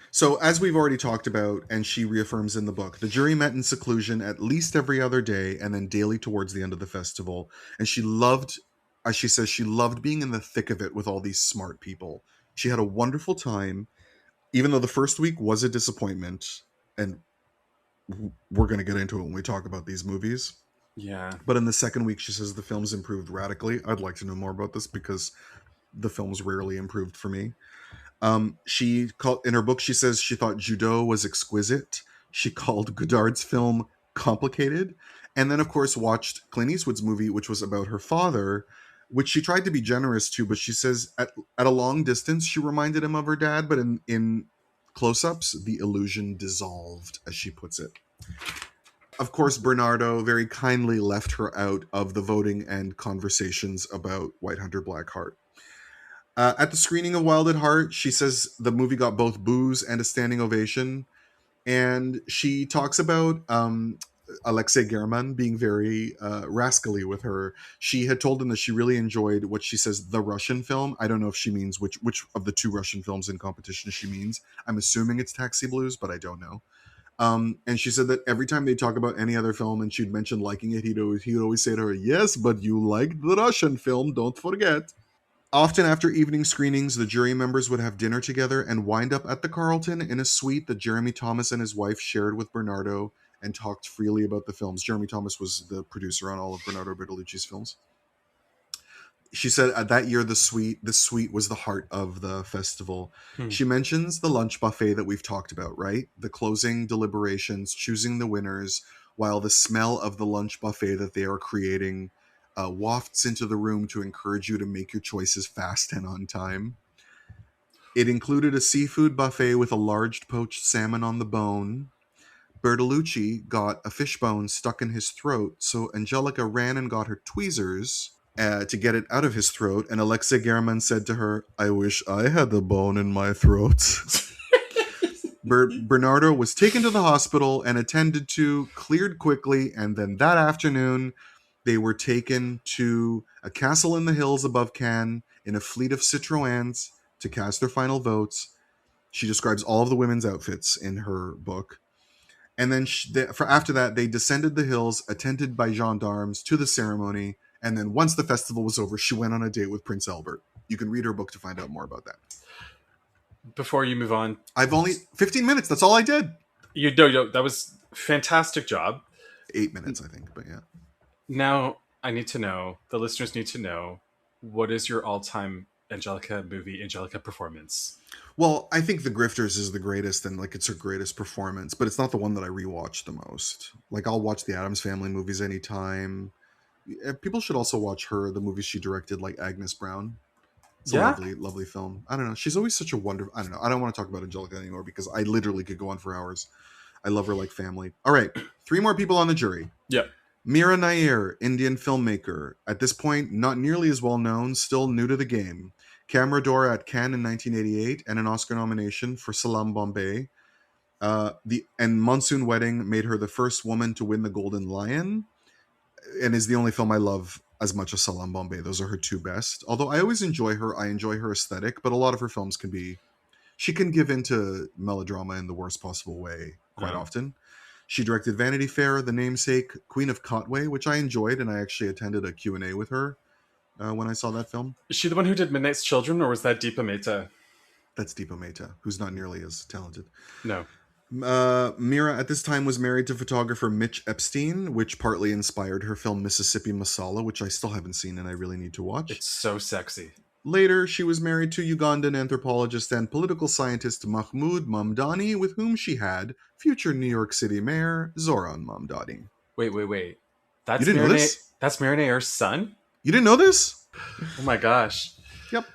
So as we've already talked about, and she reaffirms in the book, the jury met in seclusion at least every other day and then daily towards the end of the festival. And she loved, as she says, she loved being in the thick of it with all these smart people. She had a wonderful time, even though the first week was a disappointment. And we're going to get into it when we talk about these movies. Yeah. But in the second week, she says the films improved radically. I'd like to know more about this because the films rarely improved for me. She called in her book, she says she thought Judo was exquisite. She called Godard's film complicated. And then, of course, watched Clint Eastwood's movie, which was about her father, which she tried to be generous to. But she says at a long distance, she reminded him of her dad. But in close-ups, the illusion dissolved, as she puts it. Of course, Bernardo very kindly left her out of the voting and conversations about White Hunter Black Heart. At the screening of Wild at Heart, she says the movie got both boos and a standing ovation. And she talks about Alexei German being very rascally with her. She had told him that she really enjoyed what she says, the Russian film. I don't know if she means which of the 2 Russian films in competition she means. I'm assuming it's Taxi Blues, but I don't know. And she said that every time they talk about any other film and she'd mention liking it, he would always say to her, "Yes, but you liked the Russian film, don't forget." Often after evening screenings, the jury members would have dinner together and wind up at the Carlton in a suite that Jeremy Thomas and his wife shared with Bernardo, and talked freely about the films. Jeremy Thomas was the producer on all of Bernardo Bertolucci's films. She said that year the suite was the heart of the festival. She mentions the lunch buffet that we've talked about, right? The closing deliberations, choosing the winners, while the smell of the lunch buffet that they are creating wafts into the room to encourage you to make your choices fast and on time. It included a seafood buffet with a large poached salmon on the bone. Bertolucci got a fishbone stuck in his throat, so Angelica ran and got her tweezers to get it out of his throat, and Alexei German said to her, "I wish I had the bone in my throat." Bernardo was taken to the hospital and attended to, cleared quickly, and then that afternoon they were taken to a castle in the hills above Cannes in a fleet of Citroëns to cast their final votes. She describes all of the women's outfits in her book. And then after that, they descended the hills, attended by gendarmes, to the ceremony. And then once the festival was over, she went on a date with Prince Albert. You can read her book to find out more about that. Before you move on, I've only 15 minutes. That's all I did. That was fantastic job. 8 minutes, I think, but yeah. Now I need to know, the listeners need to know, what is your all-time Angelica performance? Well, I think The Grifters is the greatest, and like it's her greatest performance, but it's not the one that I rewatch the most. Like I'll watch the Addams Family movies anytime. People should also watch the movies she directed, like Agnes Brown. It's a lovely, lovely film. I don't know. She's always such a wonderful. I don't know. I don't want to talk about Angelica anymore because I literally could go on for hours. I love her like family. All right, 3 more people on the jury. Yeah. Meera Nair, Indian filmmaker. At this point, not nearly as well known, still new to the game. Camera d'Or at Cannes in 1988 and an Oscar nomination for Salam Bombay. And Monsoon Wedding made her the first woman to win the Golden Lion, and is the only film I love as much as Salam Bombay. Those are her 2 best. Although I always enjoy her. I enjoy her aesthetic, but a lot of her films she can give into melodrama in the worst possible way quite often. She directed Vanity Fair, The Namesake, Queen of Kotway, which I enjoyed, and I actually attended a Q&A with her when I saw that film. Is she the one who did Midnight's Children, or was that Deepa Mehta? That's Deepa Mehta, who's not nearly as talented. No. Meera at this time was married to photographer Mitch Epstein, which partly inspired her film Mississippi Masala, which I still haven't seen and I really need to watch. It's so sexy. Later, she was married to Ugandan anthropologist and political scientist Mahmoud Mamdani, with whom she had future New York City Mayor Zoran Mamdani. Wait. You didn't know this? That's Meera Nair's son? You didn't know this? Oh my gosh. Yep.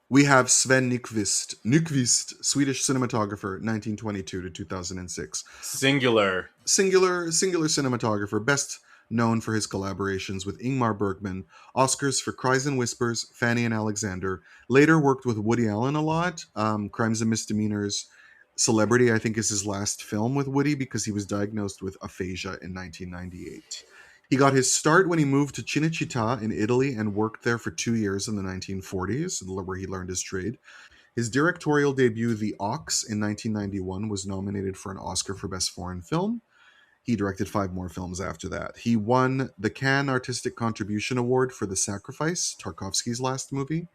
We have Sven Nykvist, Swedish cinematographer, 1922 to 2006. Singular cinematographer, best known for his collaborations with Ingmar Bergman, Oscars for Cries and Whispers, Fanny and Alexander. Later worked with Woody Allen a lot, Crimes and Misdemeanors. Celebrity, I think, is his last film with Woody because he was diagnosed with aphasia in 1998. He got his start when he moved to Cinecittà in Italy and worked there for 2 years in the 1940s, where he learned his trade. His directorial debut, The Ox, in 1991, was nominated for an Oscar for Best Foreign Film. He directed 5 more films after that. He won the Cannes Artistic Contribution Award for The Sacrifice, Tarkovsky's last movie.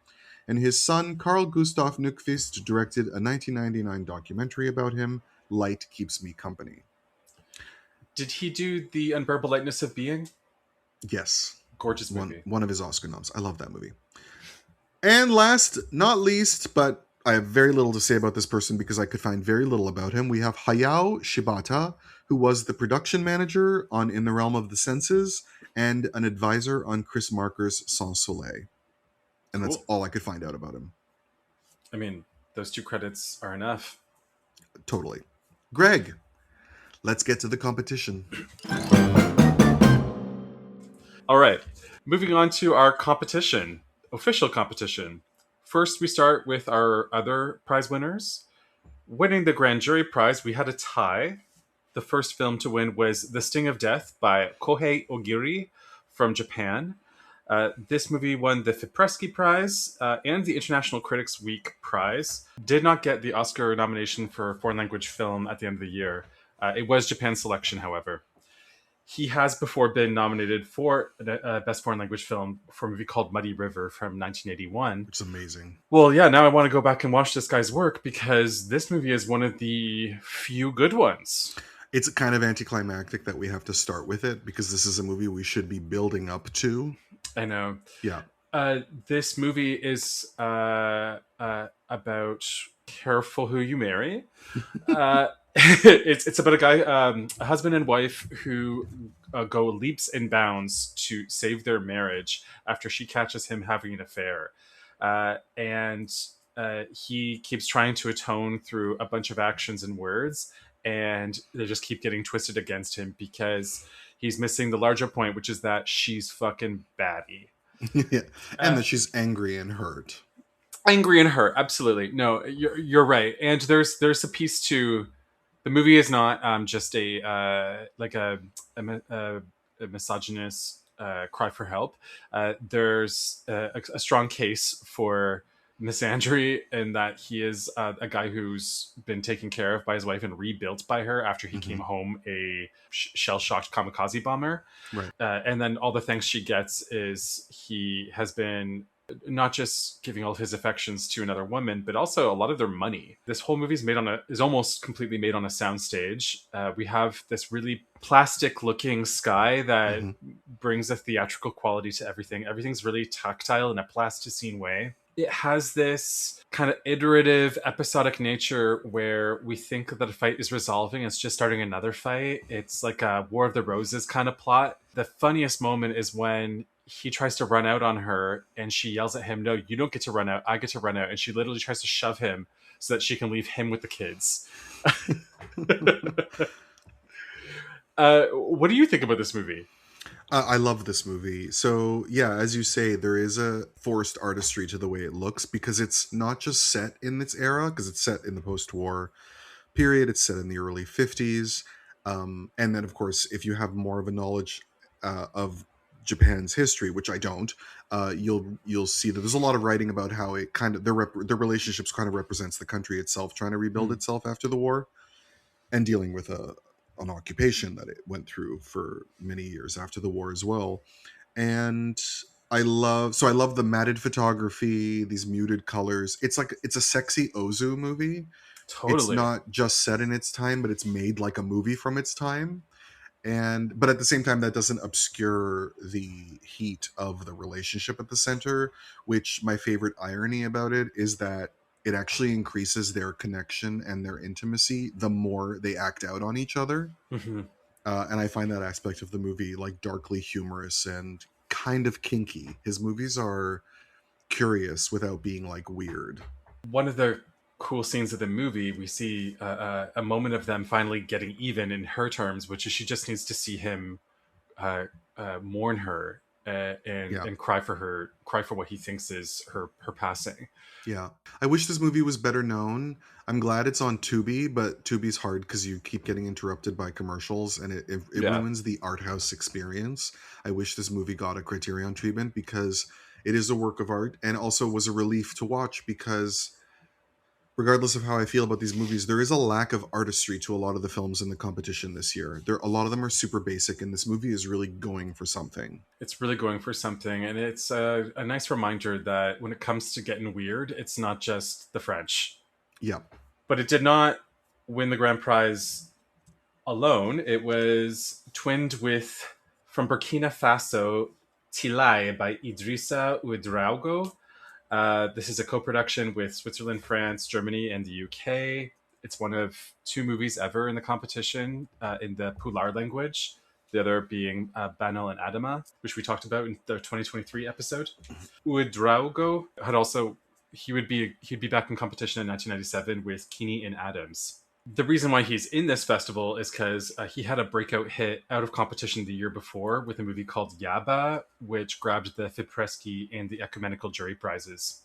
And his son, Carl Gustav Nykvist, directed a 1999 documentary about him, Light Keeps Me Company. Did he do The Unbearable Lightness of Being? Yes. Gorgeous movie. One of his Oscar noms. I love that movie. And last, not least, but I have very little to say about this person because I could find very little about him. We have Hayao Shibata, who was the production manager on In the Realm of the Senses and an advisor on Chris Marker's Sans Soleil. And that's all I could find out about him. I mean, those 2 credits are enough. Totally. Greg, let's get to the competition. All right. Moving on to our competition, official competition. First, we start with our other prize winners. Winning the grand jury prize, we had a tie. The first film to win was The Sting of Death by Kohei Ogiri from Japan. This movie won the Fipresci Prize and the International Critics Week Prize. Did not get the Oscar nomination for foreign language film at the end of the year. It was Japan's selection, however. He has before been nominated for Best Foreign Language Film for a movie called Muddy River from 1981. It's amazing. Well, yeah, now I want to go back and watch this guy's work because this movie is one of the few good ones. It's kind of anticlimactic that we have to start with it because this is a movie we should be building up to. I know. Yeah. This movie is about careful who you marry. It's about a guy, a husband and wife who go leaps and bounds to save their marriage after she catches him having an affair. And he keeps trying to atone through a bunch of actions and words, and they just keep getting twisted against him because he's missing the larger point, which is that she's fucking batty. Yeah. And that she's angry and hurt. Angry and hurt, absolutely. No, you're right. And there's a piece to the movie is not just a misogynist cry for help. There's a strong case for misandry in that he is a guy who's been taken care of by his wife and rebuilt by her after he came home a shell-shocked kamikaze bomber. Right. And then all the thanks she gets is he has been not just giving all of his affections to another woman, but also a lot of their money. This whole movie is almost completely made on a soundstage. We have this really plastic looking sky that brings a theatrical quality to everything. Everything's really tactile in a plasticine way. It has this kind of iterative, episodic nature where we think that a fight is resolving. It's just starting another fight. It's like a War of the Roses kind of plot. The funniest moment is when he tries to run out on her and she yells at him, "No, you don't get to run out. I get to run out." And she literally tries to shove him so that she can leave him with the kids. What do you think about this movie? I love this movie. So, yeah, as you say, there is a forced artistry to the way it looks because it's not just set in its era, because it's set in the post-war period. It's set in the early 50s. And then, of course, if you have more of a knowledge of Japan's history, which I don't, you'll see that there's a lot of writing about how it kind of their relationships kind of represents the country itself trying to rebuild itself after the war and dealing with an occupation that it went through for many years after the war as well. And I love the matted photography, these muted colors. It's a sexy Ozu movie. Totally. It's not just set in its time, but it's made like a movie from its time. But at the same time, that doesn't obscure the heat of the relationship at the center, which my favorite irony about it is that it actually increases their connection and their intimacy the more they act out on each other. And I find that aspect of the movie like darkly humorous and kind of kinky. His movies are curious without being like weird. One of the cool scenes of the movie, we see a moment of them finally getting even in her terms, which is she just needs to see him mourn her and cry for what he thinks is her passing. Yeah. I wish this movie was better known. I'm glad it's on Tubi, but Tubi's hard because you keep getting interrupted by commercials and it ruins the art house experience. I wish this movie got a Criterion treatment because it is a work of art and also was a relief to watch because regardless of how I feel about these movies, there is a lack of artistry to a lot of the films in the competition this year. A lot of them are super basic, and this movie is really going for something. It's really going for something, and it's a nice reminder that when it comes to getting weird, it's not just the French. Yeah. But it did not win the grand prize alone. It was twinned with, from Burkina Faso, Tilai by Idrissa Ouedraogo. This is a co-production with Switzerland, France, Germany, and the UK. It's one of 2 movies ever in the competition in the Pular language. The other being Banal and Adama, which we talked about in the 2023 episode. Ouedraogo he'd be back in competition in 1997 with Keeney and Adams. The reason why he's in this festival is because he had a breakout hit out of competition the year before with a movie called Yaba, which grabbed the Fipresci and the Ecumenical Jury Prizes.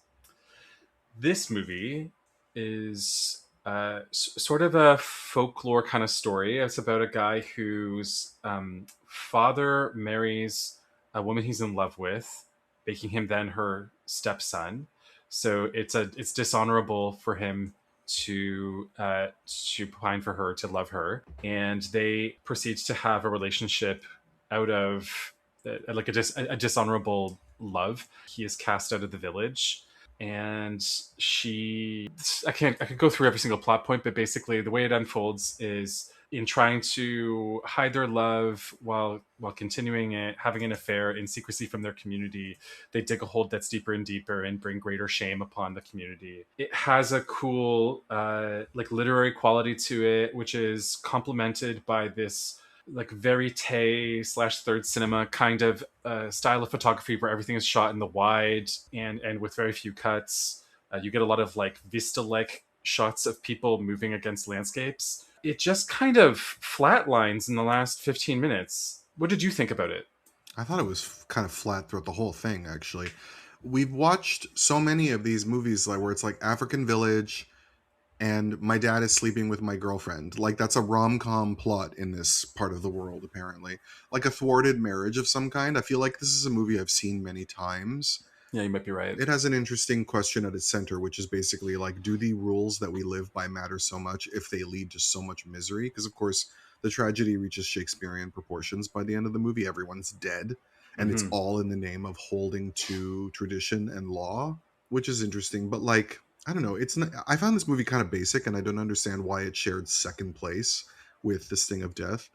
This movie is sort of a folklore kind of story. It's about a guy whose father marries a woman he's in love with, making him then her stepson. So it's dishonorable for him to pine for her, to love her, and they proceed to have a relationship out of like a dishonorable love. He is cast out of the village, and I could go through every single plot point, but basically the way it unfolds is in trying to hide their love while continuing it, having an affair in secrecy from their community, they dig a hole that's deeper and deeper and bring greater shame upon the community. It has a cool like literary quality to it, which is complemented by this like verite / third cinema kind of style of photography where everything is shot in the wide and with very few cuts. You get a lot of like vista-like shots of people moving against landscapes. It just kind of flatlines in the last 15 minutes. What did you think about it? I thought it was kind of flat throughout the whole thing, actually. We've watched so many of these movies like where it's like African village and my dad is sleeping with my girlfriend. Like that's a rom-com plot in this part of the world, apparently. Like a thwarted marriage of some kind. I feel like this is a movie I've seen many times. Yeah, you might be right. It has an interesting question at its center, which is basically like, do the rules that we live by matter so much if they lead to so much misery? Because of course, the tragedy reaches Shakespearean proportions by the end of the movie. Everyone's dead, and it's all in the name of holding to tradition and law, which is interesting. But like, I don't know. It's not, I found this movie kind of basic, and I don't understand why it shared second place with The Sting of Death.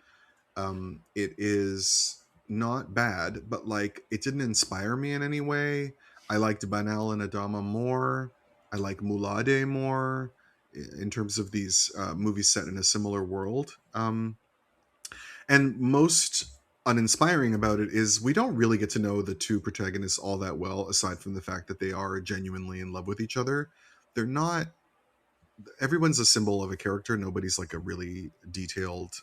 It is not bad, but like, it didn't inspire me in any way. I liked Banal and Adama more. I like Mulade more in terms of these movies set in a similar world. And most uninspiring about it is we don't really get to know the two protagonists all that well, aside from the fact that they are genuinely in love with each other. They're not... Everyone's a symbol of a character. Nobody's like a really detailed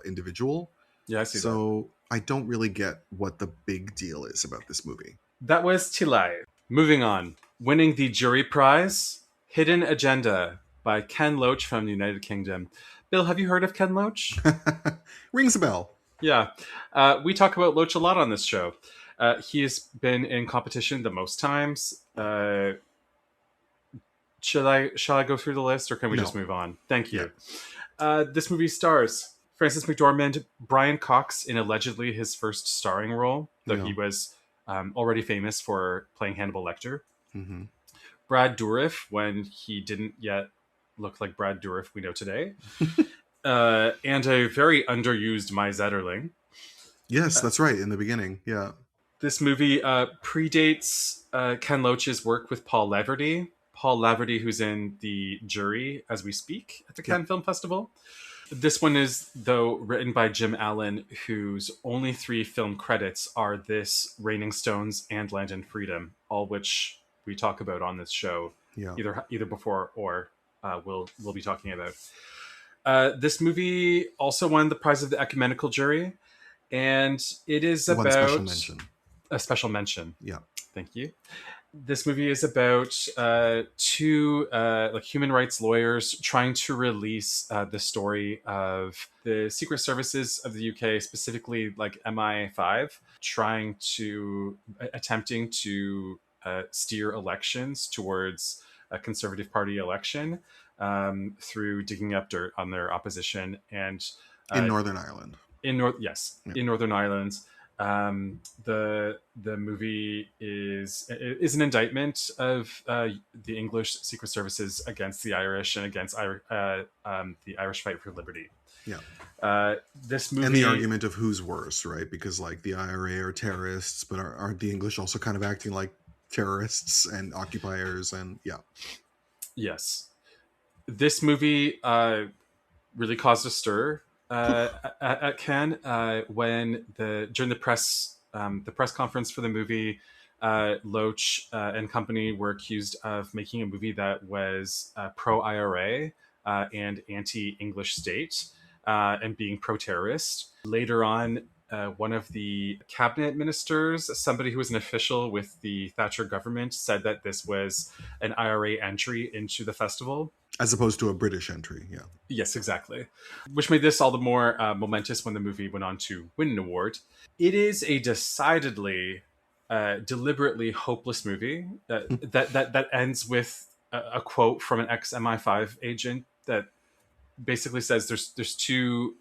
individual. Yeah, I see that. So I don't really get what the big deal is about this movie. That was Tilai. Moving on. Winning the jury prize, Hidden Agenda by Ken Loach from the United Kingdom. Bill, have you heard of Ken Loach? Rings a bell. Yeah. We talk about Loach a lot on this show. He has been in competition the most times. Shall I go through the list, or can we just move on? Thank you. Yeah. This movie stars Frances McDormand, Brian Cox in allegedly his first starring role, though he was already famous for playing Hannibal Lecter. Mm-hmm. Brad Dourif, when he didn't yet look like Brad Dourif we know today. And a very underused Mai Zetterling. Yes, that's right, in the beginning, yeah. This movie predates Ken Loach's work with Paul Laverty. Paul Laverty, who's in the jury as we speak at the Cannes Film Festival. This one is, though, written by Jim Allen, whose only 3 film credits are this, Raining Stones, and Land and Freedom, all which we talk about on this show, either before or we'll be talking about. This movie also won the prize of the ecumenical jury, and it is about... One special mention. A special mention. Yeah. Thank you. This movie is about 2 like human rights lawyers trying to release the story of the secret services of the UK, specifically like MI5, attempting to steer elections towards a Conservative Party election through digging up dirt on their opposition and in Northern Ireland. In Northern Ireland. The movie is an indictment of the English secret services against the Irish and against the Irish fight for liberty. Yeah. This movie, and the argument of who's worse, right? Because like the IRA are terrorists, but aren't the English also kind of acting like terrorists and occupiers? And yes, this movie really caused a stir at Cannes when during the press conference for the movie, Loach and company were accused of making a movie that was pro-IRA and anti-English state and being pro-terrorist. Later on, one of the cabinet ministers, somebody who was an official with the Thatcher government, said that this was an IRA entry into the festival. As opposed to a British entry, yeah. Yes, exactly. Which made this all the more momentous when the movie went on to win an award. It is a decidedly, deliberately hopeless movie that ends with a quote from an ex MI5 agent that basically says there's two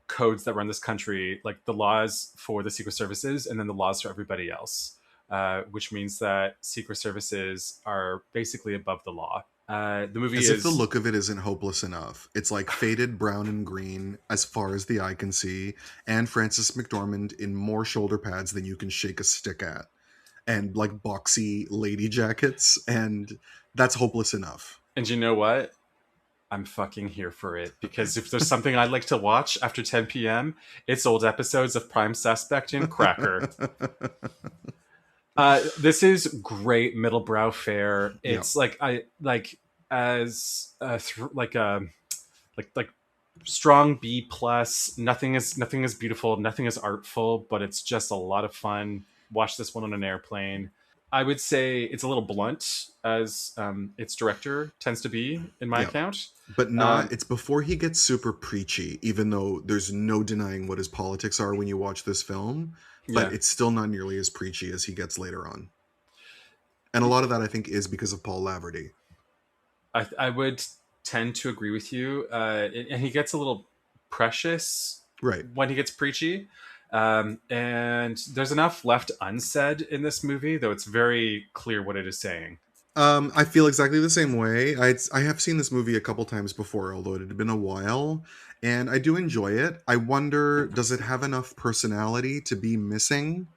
codes that run this country, like the laws for the secret services and then the laws for everybody else, which means that secret services are basically above the law. The movie As is if the look of it isn't hopeless enough. It's like faded brown and green as far as the eye can see, and Frances McDormand in more shoulder pads than you can shake a stick at, and like boxy lady jackets, and that's hopeless enough. And you know what? I'm fucking here for it, because if there's something I'd like to watch after 10 p.m., it's old episodes of Prime Suspect and Cracker. This is great middlebrow fare. It's like strong B plus. Nothing is beautiful, nothing is artful, but it's just a lot of fun. Watch this one on an airplane. I would say it's a little blunt, as its director tends to be, in my account. But not, it's before he gets super preachy, even though there's no denying what his politics are when you watch this film. But it's still not nearly as preachy as he gets later on. And a lot of that, I think, is because of Paul Laverty. I would tend to agree with you. And he gets a little precious when he gets preachy. And there's enough left unsaid in this movie, though it's very clear what it is saying. I feel exactly the same way. I have seen this movie a couple times before, although it had been a while, and I do enjoy it. I wonder, does it have enough personality to be missing?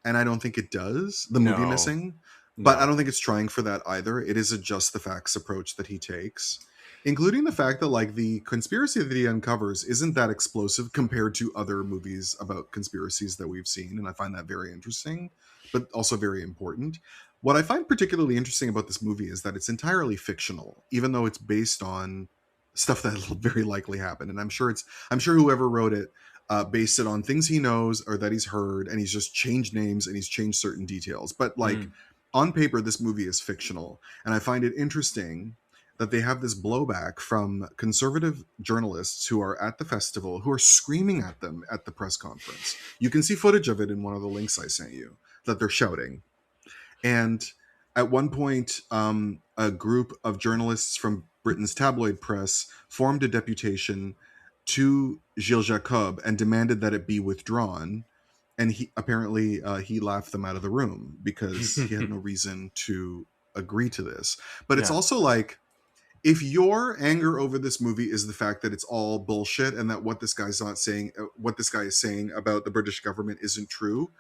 And I don't think it does, the movie missing. But I don't think it's trying for that either. It is a just the facts approach that he takes, including the fact that like the conspiracy that he uncovers isn't that explosive compared to other movies about conspiracies that we've seen. And I find that very interesting, but also very important. What I find particularly interesting about this movie is that it's entirely fictional, even though it's based on stuff that very likely happened. And I'm sure whoever wrote it based it on things he knows or that he's heard, and he's just changed names and he's changed certain details. But like on paper, this movie is fictional. And I find it interesting that they have this blowback from conservative journalists who are at the festival, who are screaming at them at the press conference. You can see footage of it in one of the links I sent you, that they're shouting. And at one point, a group of journalists from Britain's tabloid press formed a deputation to Gilles Jacob and demanded that it be withdrawn. And he apparently he laughed them out of the room because he had no reason to agree to this. But it's also like, if your anger over this movie is the fact that it's all bullshit and that what this guy's not saying, what this guy is saying about the British government isn't true,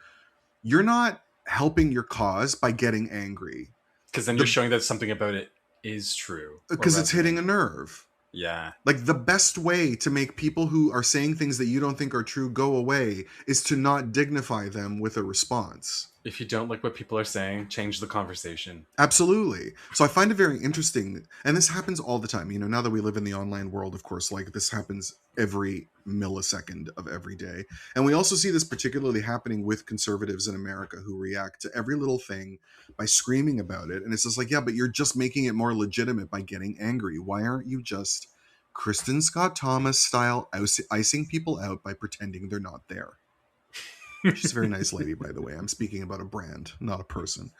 you're not helping your cause by getting angry. Because then you're showing that something about it is true. Because it's hitting a nerve. Yeah. Like the best way to make people who are saying things that you don't think are true go away is to not dignify them with a response. If you don't like what people are saying, change the conversation. Absolutely. So I find it very interesting. And this happens all the time. You know, now that we live in the online world, of course, like this happens every millisecond of every day. And we also see this particularly happening with conservatives in America who react to every little thing by screaming about it. And it's just like, yeah, but you're just making it more legitimate by getting angry. Why aren't you just Kristen Scott Thomas style icing people out by pretending they're not there? She's a very nice lady, by the way. I'm speaking about a brand, not a person.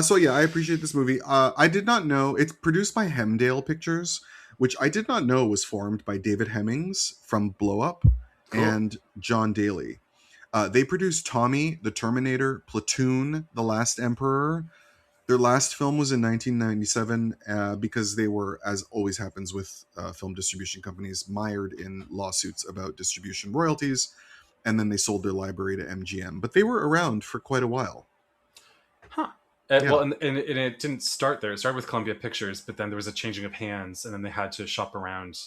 So yeah, I appreciate this movie. I did not know it's produced by Hemdale Pictures, which I did not know was formed by David Hemmings from Blow Up and John Daly. They produced Tommy, The Terminator, Platoon, The Last Emperor. Their last film was in 1997 because they were, as always happens with film distribution companies, mired in lawsuits about distribution royalties. And then they sold their library to MGM. But they were around for quite a while. Huh. Well, and it didn't start there. It started with Columbia Pictures, but then there was a changing of hands, and then they had to shop around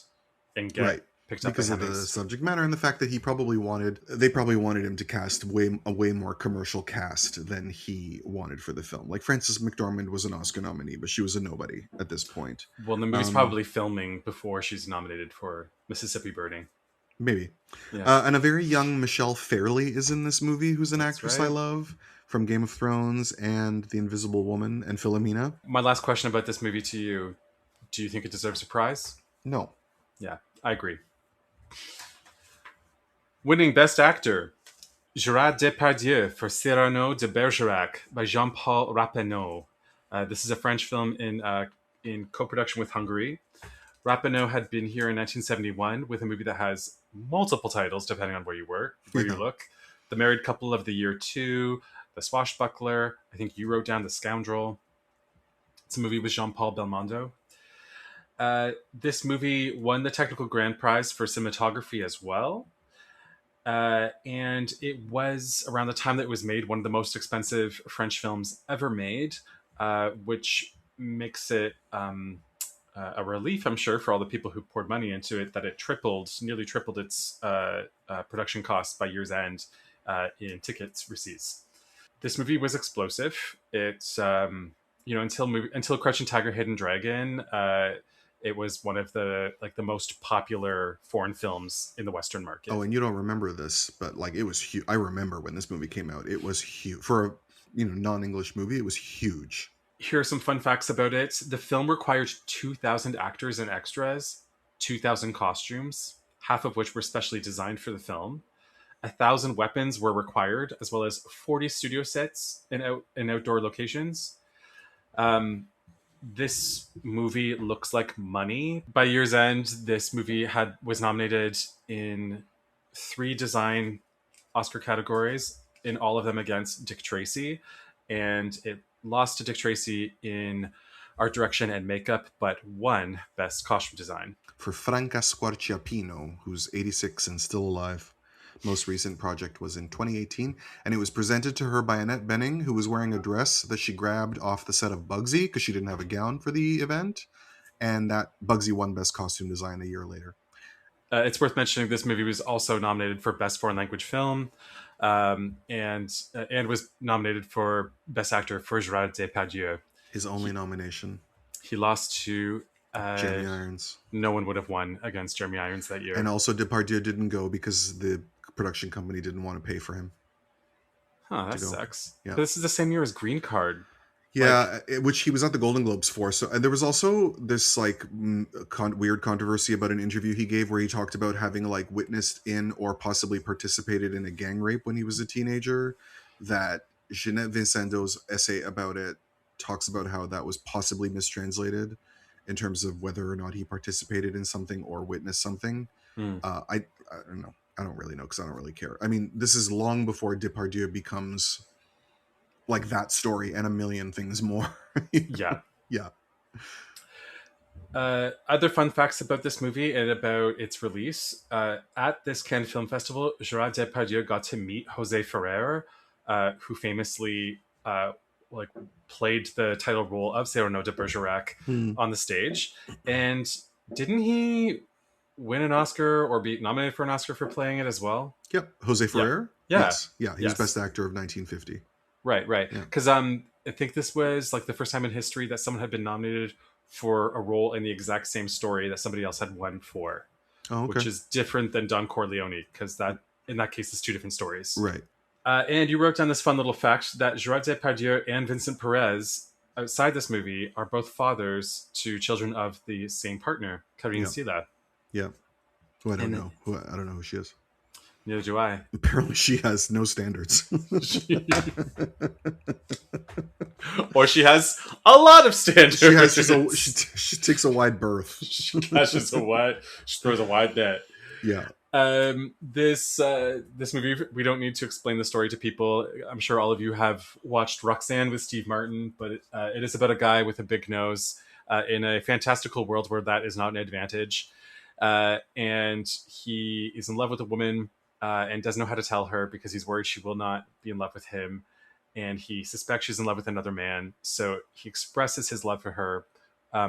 and get picked up because of the subject matter and the fact that they probably wanted him to cast a way more commercial cast than he wanted for the film. Like Frances McDormand was an Oscar nominee, but she was a nobody at this point. Well, the movie's probably filming before she's nominated for Mississippi Burning. Maybe. Yeah. And a very young Michelle Fairley is in this movie, who's an actress I love from Game of Thrones and The Invisible Woman and Philomena. My last question about this movie to you, do you think it deserves a prize? No. Yeah, I agree. Winning Best Actor, Gerard Depardieu for Cyrano de Bergerac by Jean-Paul Rappeneau. This is a French film in co-production with Hungary. Rappeneau had been here in 1971 with a movie that has multiple titles depending on where you Yeah. look. The Married Couple of the Year 2, The Swashbuckler. I think you wrote down The Scoundrel. It's a movie with Jean-Paul Belmondo. This movie won the Technical Grand Prize for cinematography as well. And it was around the time that it was made one of the most expensive French films ever made, which makes it a relief, I'm sure, for all the people who poured money into it, that it nearly tripled its production costs by year's end in tickets receipts. This movie was explosive. It's until Crouching Tiger, Hidden Dragon, it was one of the most popular foreign films in the Western market. Oh, and you don't remember this, but like it was huge. I remember when this movie came out. It was huge for a non-English movie. It was huge. Here are some fun facts about it. The film required 2,000 actors and extras, 2,000 costumes, half of which were specially designed for the film. 1,000 weapons were required, as well as 40 studio sets in outdoor locations. This movie looks like money. By year's end, this movie was nominated in 3 design Oscar categories, in all of them against Dick Tracy, and it lost to Dick Tracy in art direction and makeup, but won Best Costume Design. For Franca Squarciapino, who's 86 and still alive. Most recent project was in 2018, and it was presented to her by Annette Bening, who was wearing a dress that she grabbed off the set of Bugsy because she didn't have a gown for the event, and that Bugsy won Best Costume Design a year later. It's worth mentioning this movie was also nominated for Best Foreign Language Film, and was nominated for Best Actor for Gerard Depardieu. His only nomination. He lost to Jeremy Irons. No one would have won against Jeremy Irons that year. And also Depardieu didn't go because the production company didn't want to pay for him. Huh, that sucks. Yeah. But this is the same year as Green Card. Yeah, which he was at the Golden Globes for. So, and there was also this like weird controversy about an interview he gave where he talked about having like witnessed in or possibly participated in a gang rape when he was a teenager. That Jeanette Vincendo's essay about it talks about how that was possibly mistranslated in terms of whether or not he participated in something or witnessed something. I don't know. I don't really know because I don't really care. I mean, this is long before Depardieu becomes like that story and a million things more. Yeah. Other fun facts about this movie and about its release. At this Cannes Film Festival, Gerard Depardieu got to meet Jose Ferrer, who famously played the title role of Cyrano de Bergerac on the stage. And didn't he win an Oscar or be nominated for an Oscar for playing it as well? Yep. Jose Ferrer? Yeah. Yes. Yeah, he was Best Actor of 1950. Right. Because I think this was like the first time in history that someone had been nominated for a role in the exact same story that somebody else had won for. Oh, okay. Which is different than Don Corleone, because that in that case it's 2 different stories. Right. And you wrote down this fun little fact that Gerard Depardieu and Vincent Perez, outside this movie, are both fathers to children of the same partner, Karine Silla. Yeah. Who I don't know. I don't know who she is. Neither do I. Apparently she has no standards. Or she has a lot of standards. She takes a wide berth. She throws a wide net. Yeah. This movie, we don't need to explain the story to people. I'm sure all of you have watched Roxanne with Steve Martin, but it is about a guy with a big nose in a fantastical world where that is not an advantage. And he is in love with a woman and doesn't know how to tell her because he's worried she will not be in love with him. And he suspects she's in love with another man. So he expresses his love for her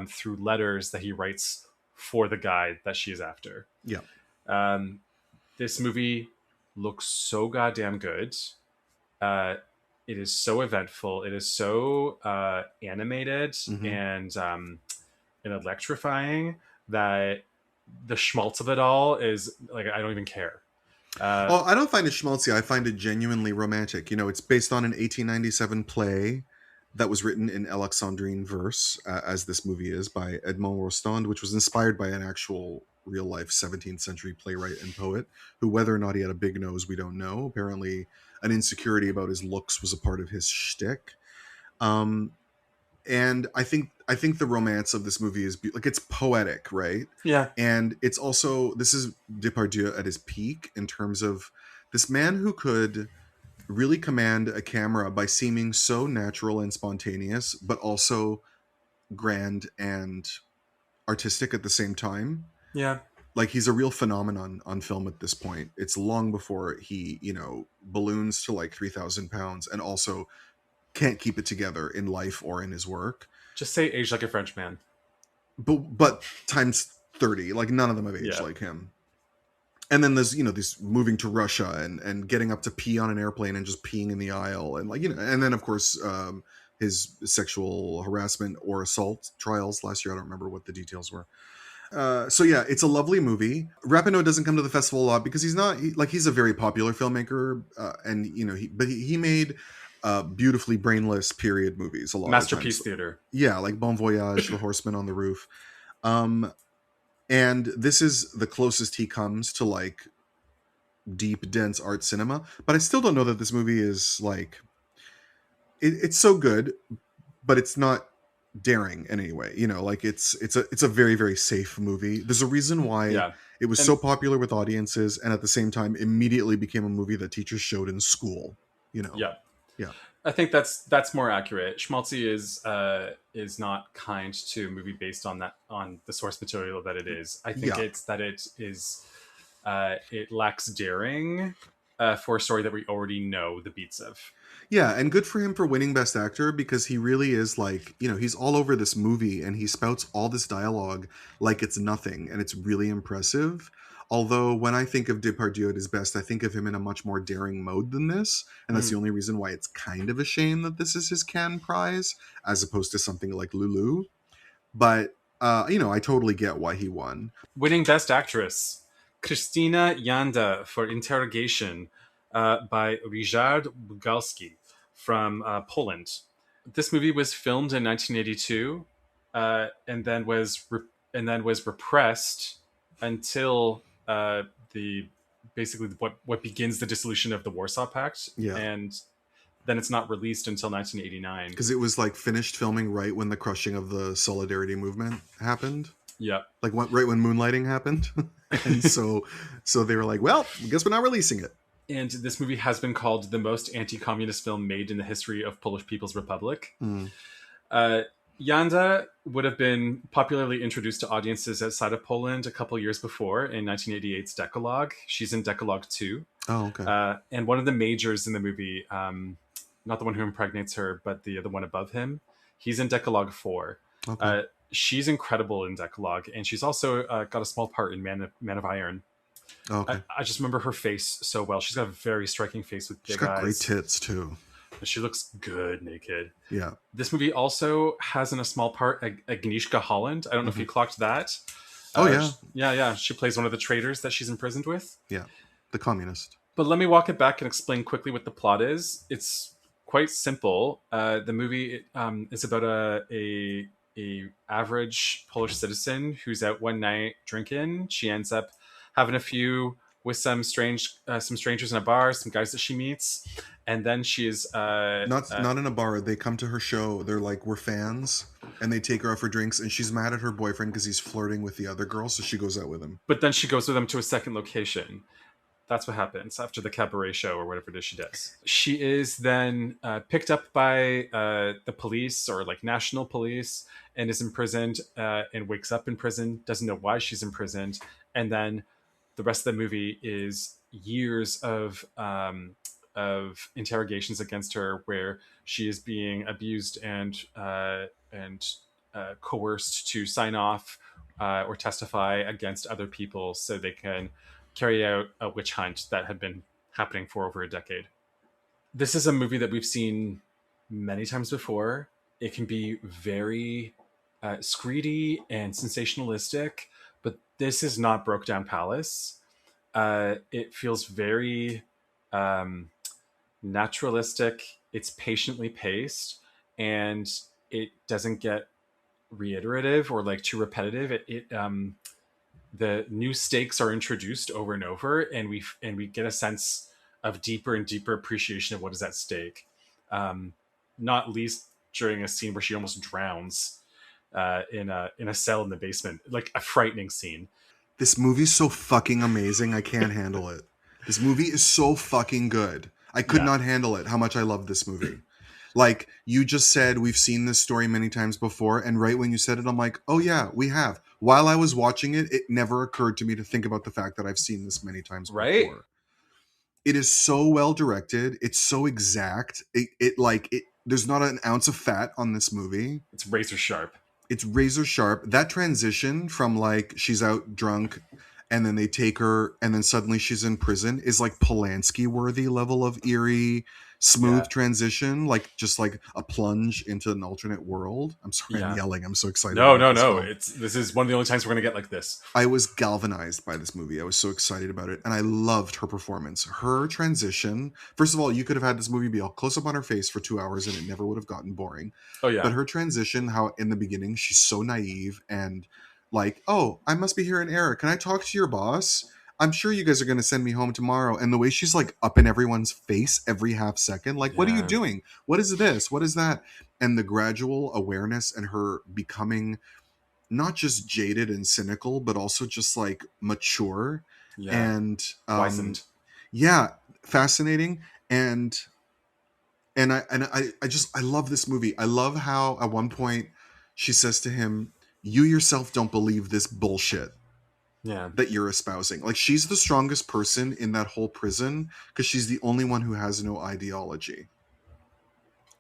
through letters that he writes for the guy that she is after. Yeah. This movie looks so goddamn good. It is so eventful. It is so animated and electrifying that the schmaltz of it all is like, I don't even care. I don't find it schmaltzy. I find it genuinely romantic. It's based on an 1897 play that was written in Alexandrine verse, as this movie is, by Edmond Rostand, which was inspired by an actual real-life 17th century playwright and poet, who, whether or not he had a big nose, we don't know. Apparently, an insecurity about his looks was a part of his shtick. And I think the romance of this movie is like, it's poetic, right? Yeah. And it's also, this is Depardieu at his peak in terms of this man who could really command a camera by seeming so natural and spontaneous, but also grand and artistic at the same time. Yeah. Like, he's a real phenomenon on film at this point. It's long before he, balloons to like 3,000 pounds and also can't keep it together in life or in his work. Just say age like a French man. But times 30, like none of them have aged like him. And then there's, this moving to Russia and getting up to pee on an airplane and just peeing in the aisle. And like, and then of course, his sexual harassment or assault trials last year. I don't remember what the details were. So yeah, it's a lovely movie. Rappeneau doesn't come to the festival a lot because he's not he's a very popular filmmaker, and he made beautifully brainless period movies a lot Masterpiece of times. theater. Yeah, like Bon Voyage, The Horseman on the Roof. And this is the closest he comes to like deep, dense art cinema. But I still don't know that this movie is like it's so good, but it's not daring in any way. Like it's a very, very safe movie. There's a reason why it was so popular with audiences, and at the same time immediately became a movie that teachers showed in school. Yeah. I think that's more accurate. Schmaltzy is not kind to a movie based on the source material that it is. I think it's that it is it lacks daring for a story that we already know the beats of. Yeah, and good for him for winning Best Actor, because he really is like, he's all over this movie and he spouts all this dialogue like it's nothing, and it's really impressive. Although when I think of Depardieu at his best, I think of him in a much more daring mode than this. And that's the only reason why it's kind of a shame that this is his Cannes prize, as opposed to something like Lulu. But, I totally get why he won. Winning Best Actress, Krystyna Janda for Interrogation, by Ryszard Bugajski from Poland. This movie was filmed in 1982, and then was repressed until basically what begins the dissolution of the Warsaw Pact, and then it's not released until 1989 because it was like finished filming right when the crushing of the Solidarity movement happened. Yeah, like right when Moonlighting happened, and so they were like, well, I guess we're not releasing it. And this movie has been called the most anti-communist film made in the history of Polish People's Republic. Janda would have been popularly introduced to audiences outside of Poland a couple years before in 1988's Decalogue. She's in Decalogue 2. Oh, okay. And one of the majors in the movie, not the one who impregnates her, but the one above him, he's in Decalogue 4. Okay. She's incredible in Decalogue, and she's also got a small part in Man of Iron. Okay. I just remember her face so well. She's got a very striking face with big eyes. She's got great tits too. She looks good naked. Yeah. This movie also has in a small part Agnieszka Holland. I don't know if you clocked that. Oh, yeah. Yeah. She plays one of the traitors that she's imprisoned with. Yeah. The communist. But let me walk it back and explain quickly what the plot is. It's quite simple. The movie is about a average Polish citizen who's out one night drinking. She ends up having a few with some strangers in a bar, some guys that she meets, and then she is not in a bar. They come to her show. They're like, we're fans, and they take her out for drinks. And she's mad at her boyfriend because he's flirting with the other girl, so she goes out with him. But then she goes with him to a second location. That's what happens after the cabaret show or whatever it is she does. She is then picked up by the police or like national police and is imprisoned and wakes up in prison, doesn't know why she's imprisoned. And then the rest of the movie is years of interrogations against her where she is being abused and coerced to sign off or testify against other people so they can carry out a witch hunt that had been happening for over a decade. This is a movie that we've seen many times before. It can be very screedy and sensationalistic, but this is not Broke Down Palace. It feels very naturalistic. It's patiently paced, and it doesn't get reiterative or like too repetitive. The new stakes are introduced over and over, and we get a sense of deeper and deeper appreciation of what is at stake. Not least during a scene where she almost drowns in a cell in the basement, like a frightening scene. This movie's so fucking amazing. I can't handle it. This movie is so fucking good. I could not handle it. How much I love this movie. Like, you just said, we've seen this story many times before. And right when you said it, I'm like, oh yeah, we have. While I was watching it, it never occurred to me to think about the fact that I've seen this many times before. It is so well directed. It's so exact. There's not an ounce of fat on this movie. It's razor sharp. It's razor sharp. That transition from like she's out drunk and then they take her and then suddenly she's in prison is like Polanski worthy level of eerie, smooth transition, like just like a plunge into an alternate world. I'm sorry, I'm yelling. I'm so excited. No. This is one of the only times we're going to get like this. I was galvanized by this movie. I was so excited about it. And I loved her performance. Her transition. First of all, you could have had this movie be all close up on her face for 2 hours and it never would have gotten boring. Oh, yeah. But her transition, how in the beginning, she's so naive and like, oh, I must be here in error. Can I talk to your boss? I'm sure you guys are going to send me home tomorrow. And the way she's like up in everyone's face every half second, like, what are you doing? What is this? What is that? And the gradual awareness and her becoming not just jaded and cynical, but also just like mature and wizened. Yeah, fascinating. And I love this movie. I love how at one point she says to him, you yourself don't believe this bullshit that you're espousing. Like, she's the strongest person in that whole prison because she's the only one who has no ideology.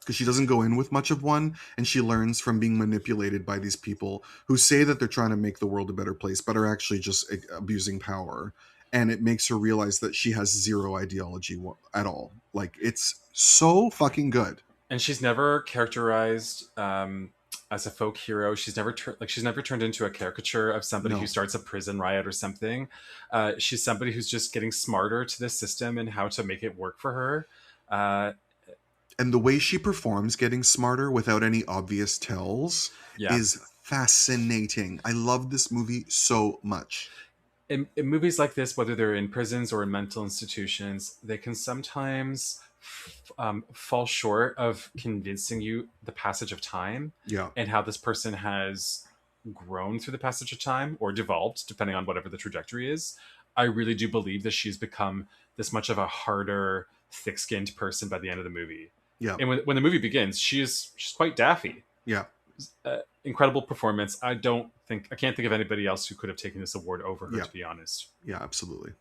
Because she doesn't go in with much of one, and she learns from being manipulated by these people who say that they're trying to make the world a better place, but are actually just abusing power. And it makes her realize that she has zero ideology at all. Like, it's so fucking good. And she's never characterized as a folk hero. She's never turned into a caricature of somebody who starts a prison riot or something. She's somebody who's just getting smarter to this system and how to make it work for her. And the way she performs getting smarter without any obvious tells is fascinating. I love this movie so much. In movies like this, whether they're in prisons or in mental institutions, they can sometimes fall short of convincing you the passage of time and how this person has grown through the passage of time or devolved, depending on whatever the trajectory is. I really do believe that she's become this much of a harder, thick-skinned person by the end of the movie. Yeah. And when the movie begins, she's quite daffy. Yeah. Incredible performance. I can't think of anybody else who could have taken this award over her, to be honest. Yeah, absolutely.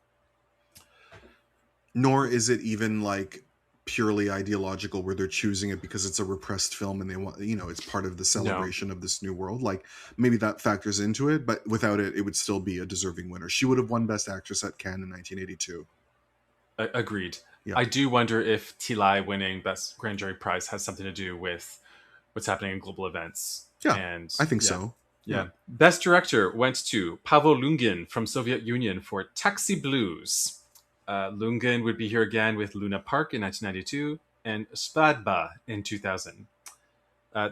Nor is it even like purely ideological where they're choosing it because it's a repressed film and they want, it's part of the celebration of this new world. Like, maybe that factors into it, but without it, it would still be a deserving winner. She would have won Best Actress at Cannes in 1982. Agreed. Yeah. I do wonder if Tilai winning Best Grand Jury Prize has something to do with what's happening in global events. Yeah, and I think so. Yeah. Best Director went to Paavo Lungin from Soviet Union for Taxi Blues. Lungin would be here again with Luna Park in 1992 and Svadba in 2000.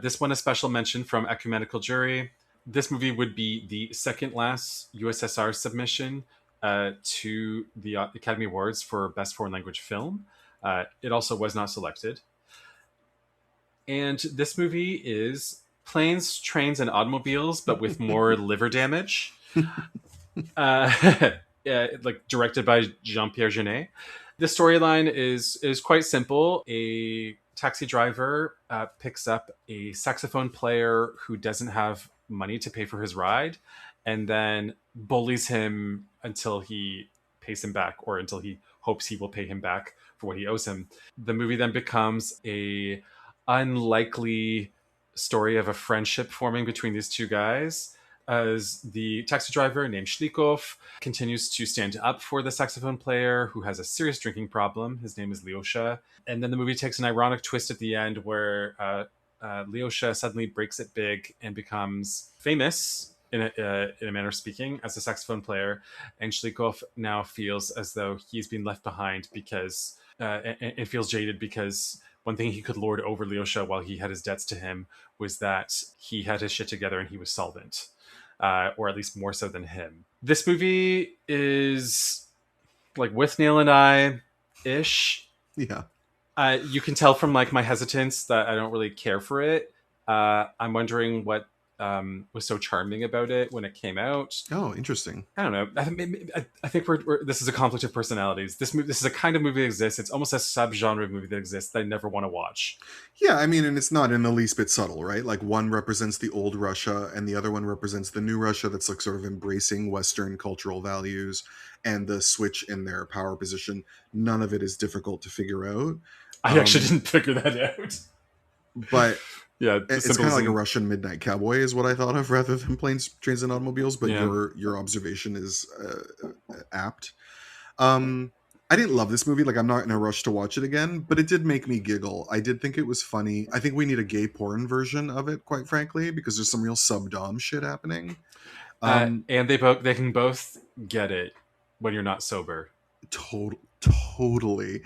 This won a special mention from Ecumenical Jury. This movie would be the second last USSR submission to the Academy Awards for Best Foreign Language Film. It also was not selected. And this movie is planes, trains, and automobiles, but with more liver damage. Like directed by Jean-Pierre Jeunet. The storyline is quite simple. A taxi driver picks up a saxophone player who doesn't have money to pay for his ride, and then bullies him until he pays him back, or until he hopes he will pay him back for what he owes him. The movie then becomes a unlikely story of a friendship forming between these two guys, as the taxi driver named Shlikov continues to stand up for the saxophone player who has a serious drinking problem. His name is Lyosha. And then the movie takes an ironic twist at the end where Lyosha suddenly breaks it big and becomes famous, in a manner of speaking, as a saxophone player. And Shlikov now feels as though he's been left behind because and feels jaded because one thing he could lord over Lyosha while he had his debts to him was that he had his shit together and he was solvent. Or at least more so than him. This movie is like with Neil and I-ish. Yeah. You can tell from like my hesitance that I don't really care for it. I'm wondering what was so charming about it when it came out. Oh, interesting. I don't know. I think this is a conflict of personalities. This is a kind of movie that exists. It's almost a subgenre of movie that exists that I never want to watch. Yeah, I mean, and it's not in the least bit subtle, right? Like one represents the old Russia and the other one represents the new Russia that's like sort of embracing Western cultural values and the switch in their power position. None of it is difficult to figure out. I actually didn't figure that out. But yeah, it's kind of like a Russian Midnight Cowboy is what I thought of rather than Planes, Trains, and Automobiles. But your observation is apt. I didn't love this movie. Like, I'm not in a rush to watch it again, but it did make me giggle. I did think it was funny. I think we need a gay porn version of it, quite frankly, because there's some real subdom shit happening. And they can both get it when you're not sober. Totally.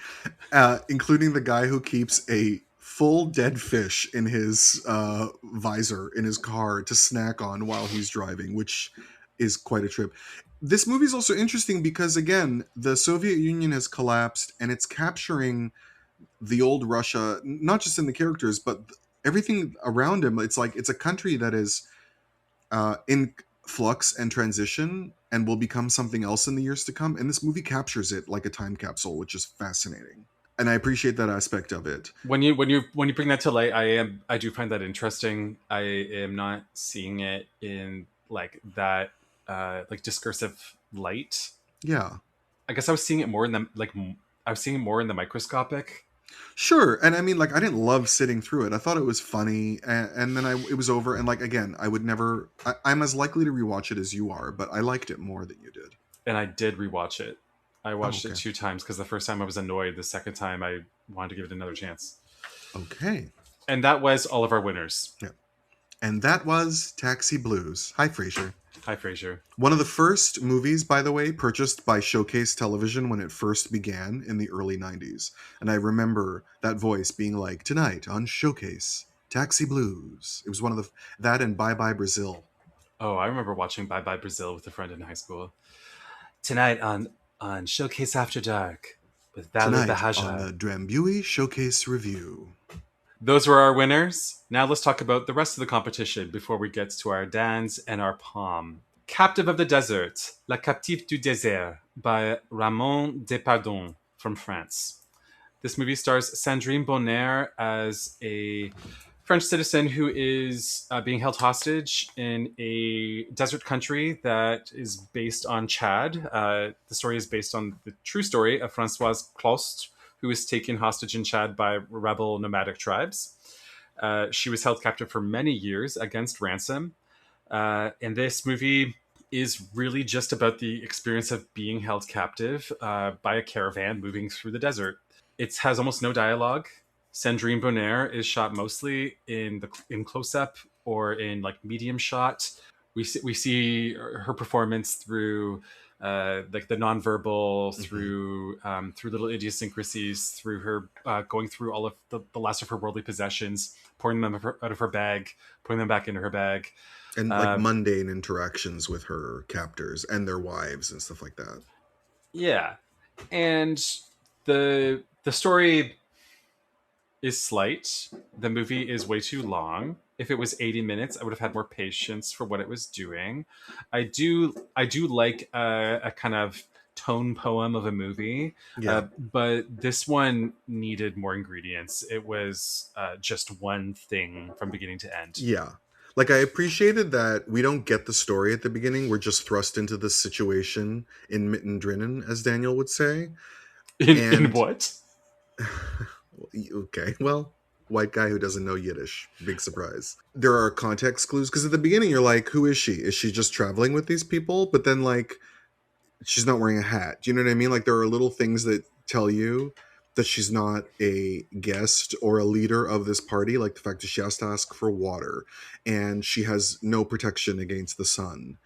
Including the guy who keeps a full dead fish in his visor in his car to snack on while he's driving, which is quite a trip. This movie is also interesting because, again, the Soviet Union has collapsed and it's capturing the old Russia, not just in the characters, but everything around him. It's like it's a country that is in flux and transition and will become something else in the years to come. And this movie captures it like a time capsule, which is fascinating. And I appreciate that aspect of it. When you bring that to light, I do find that interesting. I am not seeing it in like that like discursive light. Yeah. I guess I was seeing it more in the microscopic. Sure. And I mean, like, I didn't love sitting through it. I thought it was funny. And then it was over. And like, again, I would never, I'm as likely to rewatch it as you are, but I liked it more than you did. And I did rewatch it. I watched it 2 times because the first time I was annoyed. The second time I wanted to give it another chance. Okay. And that was all of our winners. Yeah. And that was Taxi Blues. Hi, Frasier. Hi, Frasier. One of the first movies, by the way, purchased by Showcase Television when it first began in the early 90s. And I remember that voice being like, tonight on Showcase, Taxi Blues. It was one of that and Bye Bye Brazil. Oh, I remember watching Bye Bye Brazil with a friend in high school. Tonight on Showcase After Dark with Valley Bahaja. On the Drambuie Showcase Review. Those were our winners. Now let's talk about the rest of the competition before we get to our dans and our palm. Captive of the Desert, La Captive du Désert by Raymond Depardon from France. This movie stars Sandrine Bonnaire as a French citizen who is being held hostage in a desert country that is based on Chad. The story is based on the true story of Françoise Clost, who was taken hostage in Chad by rebel nomadic tribes. She was held captive for many years against ransom. And this movie is really just about the experience of being held captive by a caravan moving through the desert. It has almost no dialogue. Sandrine Bonnaire is shot mostly in close-up or in like medium shot. We see her performance through like the nonverbal, through little idiosyncrasies, through her going through all of the last of her worldly possessions, pouring them out of her bag, putting them back into her bag, and like mundane interactions with her captors and their wives and stuff like that. Yeah, and the story is slight. The movie is way too long. If it was 80 minutes, I would have had more patience for what it was doing. I do like a kind of tone poem of a movie, but this one needed more ingredients. It was just one thing from beginning to end. Yeah. Like, I appreciated that we don't get the story at the beginning. We're just thrust into this situation in mittendrinnen, as Daniel would say. In what? Okay, well, white guy who doesn't know Yiddish. Big surprise. There are context clues, because at the beginning you're like, who is she? Is she just traveling with these people? But then, like, she's not wearing a hat. Do you know what I mean? Like, there are little things that tell you that she's not a guest or a leader of this party, like the fact that she has to ask for water, and she has no protection against the sun.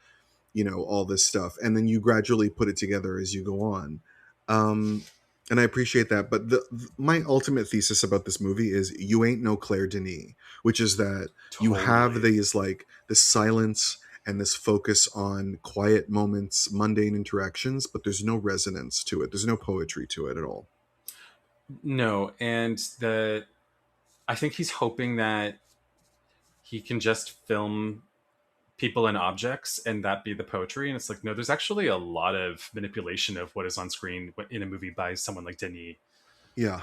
You know, all this stuff. And then you gradually put it together as you go on. And I appreciate that. But my ultimate thesis about this movie is you ain't no Claire Denis, which is that you have these like this silence and this focus on quiet moments, mundane interactions, but there's no resonance to it. There's no poetry to it at all. No. And I think he's hoping that he can just film people and objects and that be the poetry. And it's like, no, there's actually a lot of manipulation of what is on screen in a movie by someone like Denis. Yeah.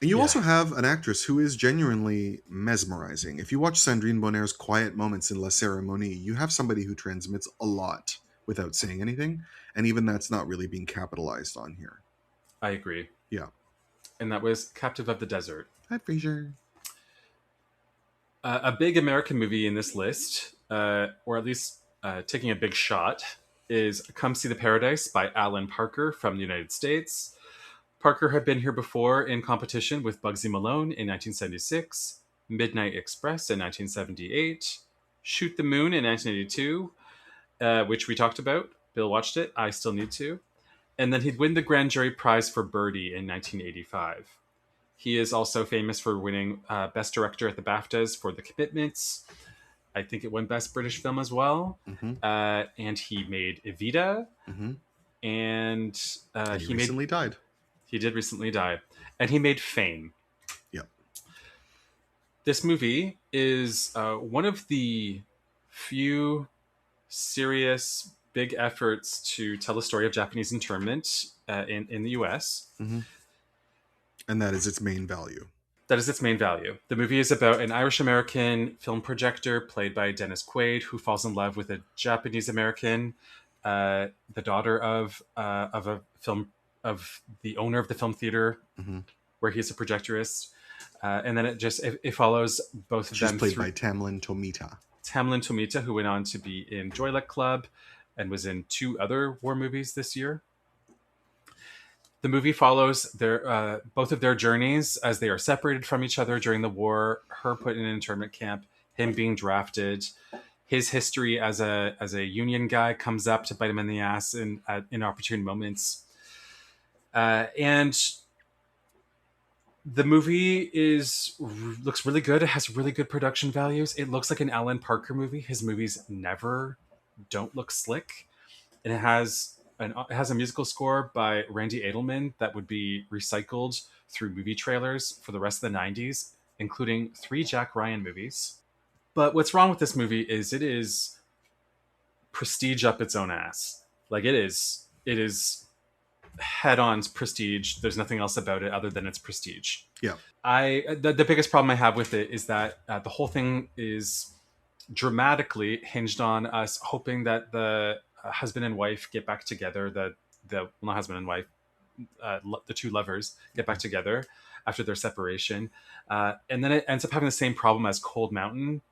And you Yeah. also have an actress who is genuinely mesmerizing. If you watch Sandrine Bonnier's quiet moments in La Cérémonie, you have somebody who transmits a lot without saying anything. And even that's not really being capitalized on here. I agree. Yeah. And that was Captive of the Desert. Hi, Fraser. A big American movie in this list, or at least taking a big shot, is Come See the Paradise by Alan Parker from the United States. Parker had been here before in competition with Bugsy Malone in 1976, Midnight Express in 1978, Shoot the Moon in 1982, which we talked about. Bill watched it. I still need to. And then he'd win the Grand Jury Prize for Birdie in 1985. He is also famous for winning Best Director at the BAFTAs for The Commitments. I think it won Best British Film as well. Mm-hmm. And he made Evita. Mm-hmm. And he recently died. He did recently die. And he made Fame. Yep. This movie is one of the few serious, big efforts to tell a story of Japanese internment in the US. Mm-hmm. And that is its main value. That is its main value. The movie is about an Irish-American film projector played by Dennis Quaid who falls in love with a Japanese-American, the daughter of the owner of the film theater, mm-hmm. where he's a projectorist. And then it follows both of them. She's played by Tamlin Tomita. Tamlin Tomita, who went on to be in Joy Luck Club and was in 2 other war movies this year. The movie follows both of their journeys as they are separated from each other during the war, her put in an internment camp, him being drafted. His history as a Union guy comes up to bite him in the ass in opportune moments. And the movie looks really good. It has really good production values. It looks like an Alan Parker movie. His movies never don't look slick. And it has a musical score by Randy Edelman that would be recycled through movie trailers for the rest of the 90s, including 3 Jack Ryan movies. But what's wrong with this movie is it is prestige up its own ass. Like it is head-on prestige. There's nothing else about it other than its prestige. Yeah. The biggest problem I have with it is that the whole thing is dramatically hinged on us hoping that the husband and wife get back together. Not husband and wife, the 2 lovers get back together after their separation, and then it ends up having the same problem as Cold Mountain.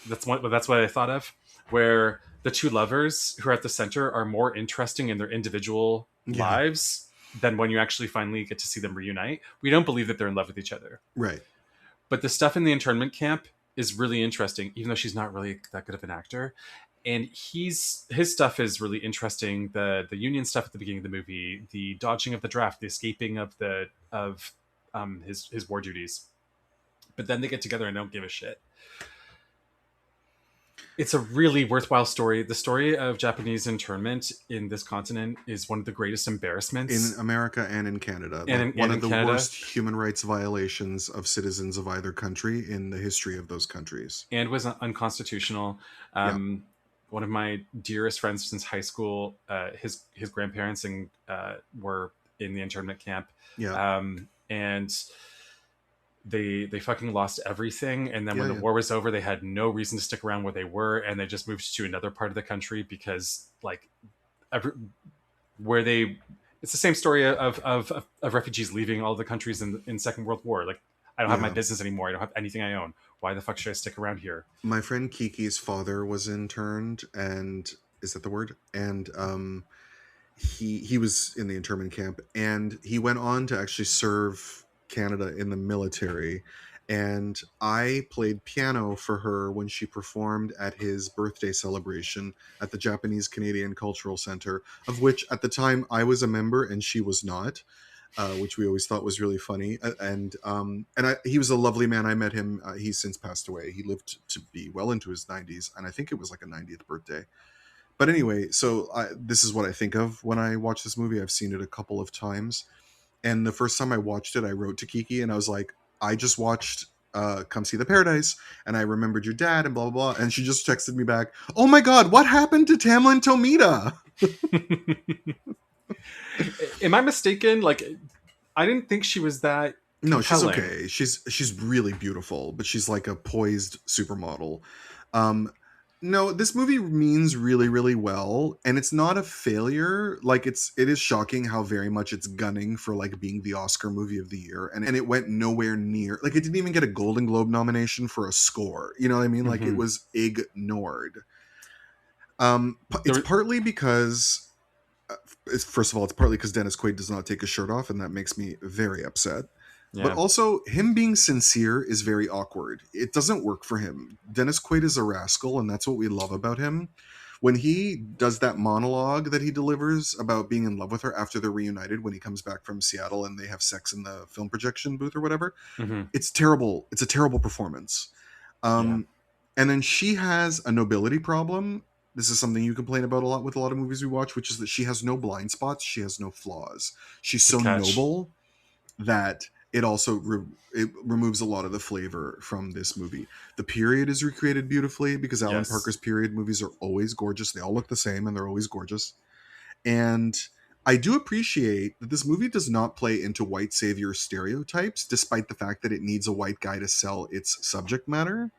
That's what I thought of, where the 2 lovers who are at the center are more interesting in their individual lives than when you actually finally get to see them reunite. We don't believe that they're in love with each other, right? But the stuff in the internment camp is really interesting, even though she's not really that good of an actor. And his stuff is really interesting. The Union stuff at the beginning of the movie, the dodging of the draft, the escaping of his war duties. But then they get together and don't give a shit. It's a really worthwhile story. The story of Japanese internment in this continent is one of the greatest embarrassments in America and in Canada. One of the worst human rights violations of citizens of either country in the history of those countries, and was unconstitutional. One of my dearest friends since high school, his grandparents were in the internment camp. And they fucking lost everything. And then when the war was over, they had no reason to stick around where they were, and they just moved to another part of the country because it's the same story of refugees leaving all the countries in Second World War. Like, I don't have my business anymore. I don't have anything I own. Why the fuck should I stick around here? My friend Kiki's father was interned, and is that the word? And he was in the internment camp, and he went on to actually serve Canada in the military. And I played piano for her when she performed at his birthday celebration at the Japanese Canadian Cultural Center, of which at the time I was a member and she was not. Which we always thought was really funny. He was a lovely man. I met him. He's since passed away. He lived to be well into his 90s, and I think it was like a 90th birthday. But anyway, so this is what I think of when I watch this movie. I've seen it a couple of times. And the first time I watched it, I wrote to Kiki, and I was like, I just watched come see the Paradise, and I remembered your dad and blah blah blah. And she just texted me back, "Oh my god, what happened to Tamlin Tomita?" Am I mistaken? Like, I didn't think she was that No, she's compelling. okay. She's really beautiful, but she's like a poised supermodel. Um, no, this movie means really, really well, and it's not a failure. Like it is shocking how very much it's gunning for like being the Oscar movie of the year, and it went nowhere near. Like it didn't even get a Golden Globe nomination for a score. You know what I mean? Like it Mm-hmm. was ignored. There, It's partly because. First of all, it's partly because Dennis Quaid does not take his shirt off, and that makes me very upset. But yeah. also, him being sincere is very awkward. It doesn't work for him. Dennis Quaid is a rascal, and that's what we love about him. When he does that monologue that he delivers about being in love with her after they're reunited, when he comes back from Seattle and they have sex in the film projection booth or whatever, Mm-hmm. it's terrible. It's a terrible performance. Yeah. And then she has a nobility problem. This is something you complain about a lot with a lot of movies we watch, which is that she has no blind spots. She has no flaws. She's Good so catch. noble that it also it removes a lot of the flavor from this movie. The period is recreated beautifully because Alan Yes. Parker's period movies are always gorgeous. They all look the same and they're always gorgeous. And I do appreciate that this movie does not play into white savior stereotypes, despite the fact that it needs a white guy to sell its subject matter.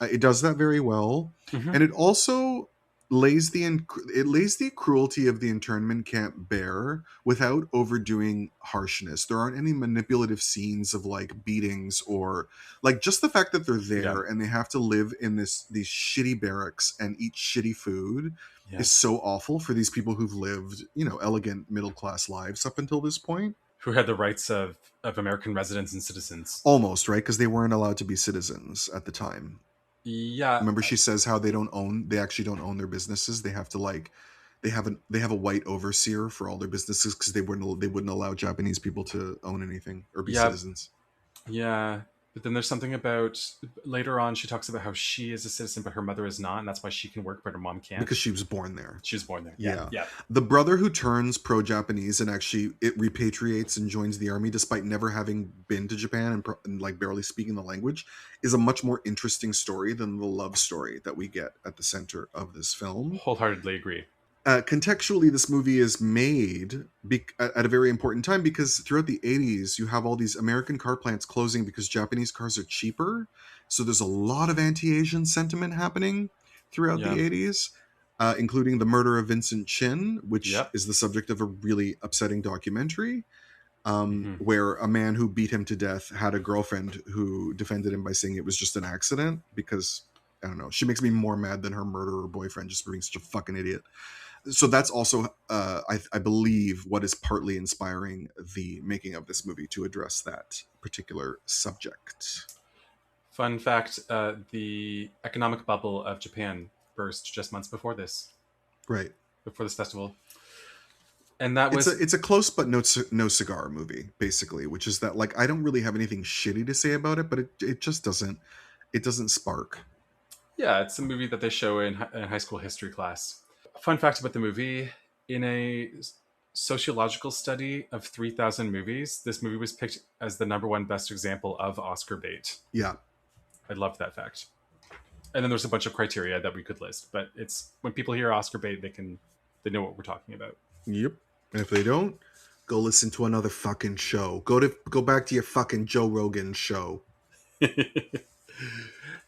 It does that very well, Mm-hmm. and it also it lays the cruelty of the internment camp bare without overdoing harshness. There aren't any manipulative scenes of like beatings or like just the fact that they're Yeah. there and they have to live in these shitty barracks and eat shitty food Yeah. is so awful for these people who've lived, elegant middle class lives up until this point. Who had the rights of American residents and citizens. Almost, right? Because they weren't allowed to be citizens at the time. Yeah. Remember she says how they actually don't own their businesses. They have to like they have a white overseer for all their businesses because they wouldn't allow Japanese people to own anything or be Yeah. citizens. Yeah. But then there's something about later on. She talks about how she is a citizen, but her mother is not, and that's why she can work, but her mom can't. Because she was born there. She was born there. Yeah. Yeah. Yeah. The brother who turns pro-Japanese and actually it repatriates and joins the army despite never having been to Japan and like barely speaking the language is a much more interesting story than the love story that we get at the center of this film. Wholeheartedly agree. Contextually, this movie is made at a very important time because throughout the 80s, you have all these American car plants closing because Japanese cars are cheaper. So there's a lot of anti-Asian sentiment happening throughout Yeah. the 80s, including the murder of Vincent Chin, which Yep. is the subject of a really upsetting documentary, Mm-hmm. where a man who beat him to death had a girlfriend who defended him by saying it was just an accident because, I don't know, she makes me more mad than her murderer boyfriend just for being such a fucking idiot. So that's also I believe what is partly inspiring the making of this movie to address that particular subject. Fun fact: the economic bubble of Japan burst just months before this, Right. before this festival, and that It's was a close but no cigar movie basically, which is that like I don't really have anything shitty to say about it, but it just doesn't spark. yeah, it's a movie that they show in high school history class. Fun fact about the movie: in a sociological study of 3,000 movies, this movie was picked as the number one best example of Oscar bait. Yeah. I love that fact. And then there's a bunch of criteria that we could list, but it's when people hear Oscar bait, they know what we're talking about. Yep. And if they don't, go listen to another fucking show. Go back to your fucking Joe Rogan show.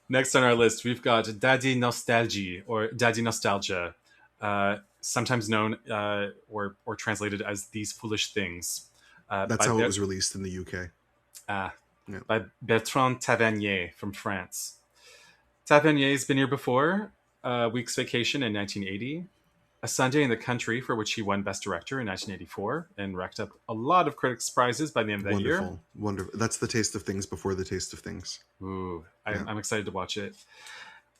Next on our list, we've got Daddy Nostalgie or Daddy Nostalgia, sometimes known or translated as These Foolish Things. That's how it was released in the UK. Yeah. By Bertrand Tavernier from France. Tavernier's been here before, A Week's Vacation in 1980, A Sunday in the Country, for which he won Best Director in 1984, and racked up a lot of critics' prizes by the end of that year. Wonderful. That's the taste of things before the taste of things. Ooh, Yeah. I'm excited to watch it.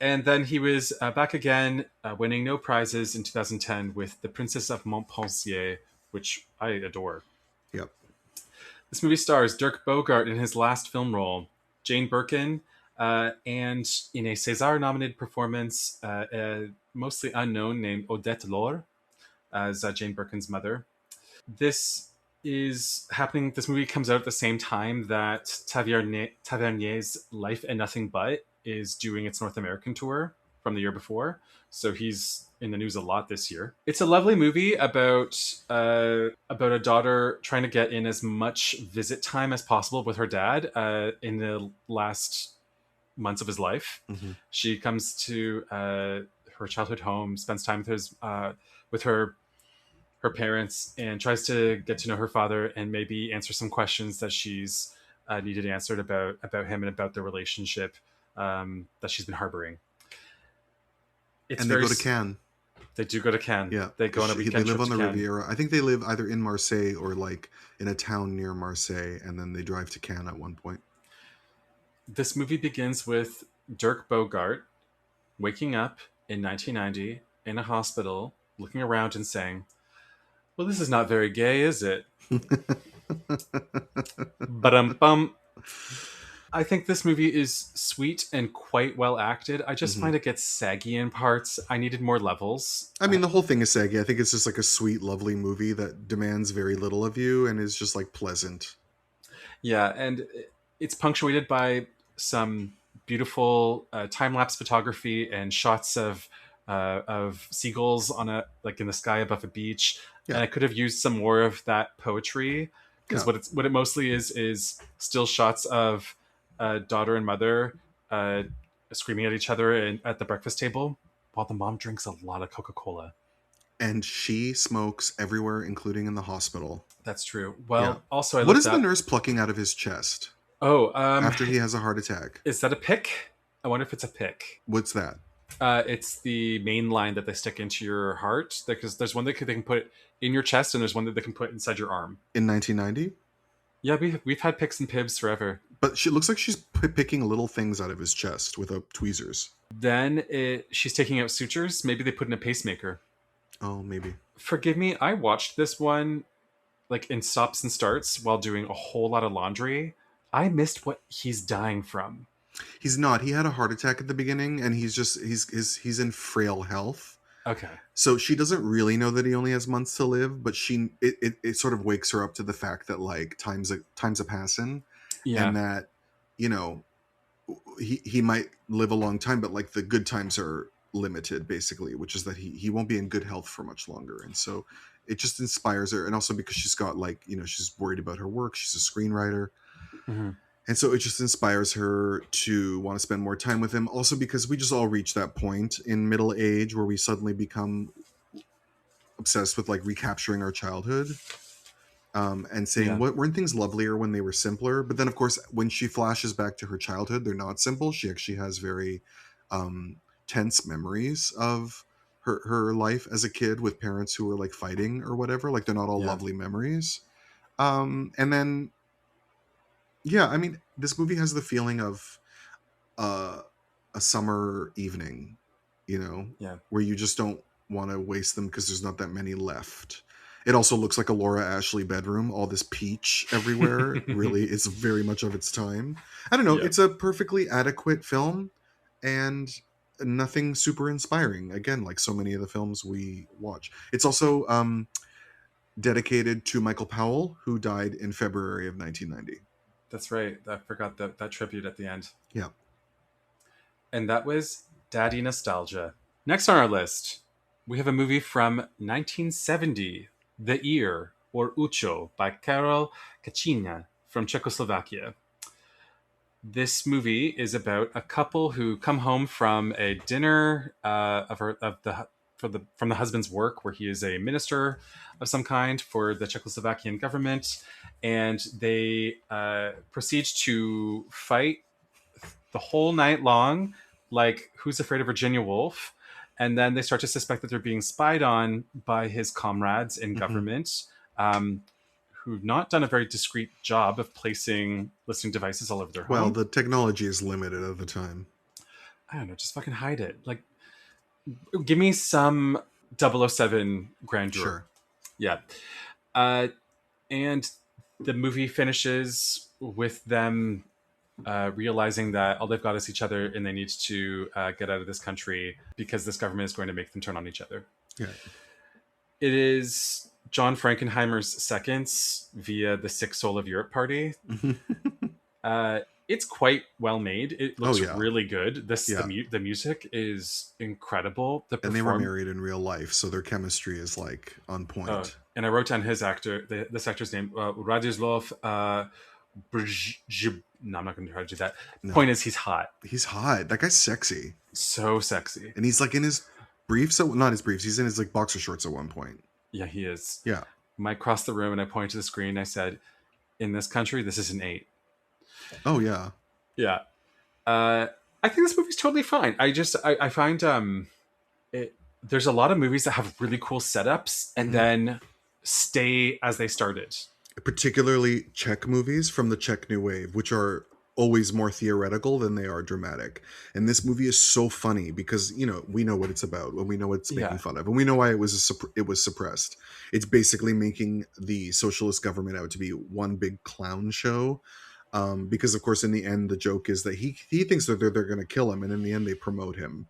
And then he was back again, winning no prizes in 2010 with The Princess of Montpensier, which I adore. Yep. This movie stars Dirk Bogarde in his last film role, Jane Birkin, and in a César-nominated performance, a mostly unknown named Odette Laure as Jane Birkin's mother. This is happening. This movie comes out at the same time that Tavernier's Life and Nothing But is doing its North American tour from the year before. So he's in the news a lot this year. It's a lovely movie about a daughter trying to get in as much visit time as possible with her dad in the last months of his life. Mm-hmm. She comes to her childhood home, spends time with her parents, and tries to get to know her father and maybe answer some questions that she's needed answered about him and about the relationship that she's been harboring. They go to Cannes. They do go to Cannes. Yeah, they go on a weekend. They live trip on the Cannes. Riviera. I think they live either in Marseille or like in a town near Marseille, and then they drive to Cannes at one point. This movie begins with Dirk Bogarde waking up in 1990 in a hospital, looking around and saying, "Well, this is not very gay, is it?" Ba-dum-bum. I think this movie is sweet and quite well acted. I just find it gets saggy in parts. I needed more levels. I mean, the whole thing is saggy. I think it's just like a sweet, lovely movie that demands very little of you and is just like pleasant. Yeah, and it's punctuated by some beautiful time-lapse photography and shots of seagulls on in the sky above a beach. Yeah. And I could have used some more of that poetry, because what it mostly is still shots of daughter and mother screaming at each other at the breakfast table while the mom drinks a lot of Coca-Cola. And she smokes everywhere, including in the hospital. That's true. Well, also, what is the nurse plucking out of his chest? Oh, after he has a heart attack. Is that a pick? I wonder if it's a pick. What's that? It's the main line that they stick into your heart. Because there's one that they can put in your chest, and there's one that they can put inside your arm. In 1990? Yeah, we've had picks and pibs forever. But she looks like she's picking little things out of his chest with tweezers. Then she's taking out sutures. Maybe they put in a pacemaker. Oh, maybe. Forgive me, I watched this one in stops and starts while doing a whole lot of laundry. I missed what he's dying from. He's not. He had a heart attack at the beginning, and he's in frail health. Okay. So she doesn't really know that he only has months to live, but it sort of wakes her up to the fact that like time's a passing, and that he might live a long time, but like the good times are limited, basically, which is that he won't be in good health for much longer, and so it just inspires her, and also because she's got she's worried about her work. She's a screenwriter. Mm-hmm. And so it just inspires her to want to spend more time with him. Also because we just all reach that point in middle age where we suddenly become obsessed with like recapturing our childhood, and saying, weren't things lovelier when they were simpler? But then, of course, when she flashes back to her childhood, they're not simple. She actually has very tense memories of her life as a kid with parents who were like fighting or whatever. Like they're not all lovely memories. And then... Yeah, I mean, this movie has the feeling of a summer evening, where you just don't want to waste them because there's not that many left. It also looks like a Laura Ashley bedroom, all this peach everywhere. Really, it's very much of its time. I don't know. Yeah. It's a perfectly adequate film and nothing super inspiring. Again, like so many of the films we watch. It's also dedicated to Michael Powell, who died in February of 1990. That's right. I forgot that tribute at the end. Yeah. And that was Daddy Nostalgia. Next on our list, we have a movie from 1970, The Ear, or Ucho, by Karel Kachyňa from Czechoslovakia. This movie is about a couple who come home from a dinner from the husband's work, where he is a minister of some kind for the Czechoslovakian government, and they proceed to fight the whole night long, like Who's Afraid of Virginia Woolf, and then they start to suspect that they're being spied on by his comrades in government, who've not done a very discreet job of placing listening devices all over their home. Well, the technology is limited at the time. I don't know, just fucking hide it. Like, give me some 007 grandeur. Sure. Yeah. And the movie finishes with them realizing that all they've got is each other, and they need to get out of this country because this government is going to make them turn on each other. Yeah. It is John Frankenheimer's Seconds via the Sick Soul of Europe party. It's quite well made. It looks really good. The music is incredible. And they were married in real life, so their chemistry is like on point. And I wrote down this actor's name, Radzislav No, I'm not going to try to do that. No. Point is, he's hot. He's hot. That guy's sexy. So sexy. And he's like in his briefs. So not his briefs. He's in his like boxer shorts at one point. Yeah, he is. Yeah. I crossed the room and I pointed to the screen. And I said, "In this country, this is an 8." Oh yeah. Yeah. I think this movie's totally fine. I find there's a lot of movies that have really cool setups and then stay as they started. Particularly Czech movies from the Czech New Wave, which are always more theoretical than they are dramatic. And this movie is so funny because, you know, we know what it's about and we know what it's making fun of. And we know why it was suppressed. It's basically making the socialist government out to be one big clown show. Because, of course, in the end, the joke is that he thinks that they're going to kill him. And in the end, they promote him.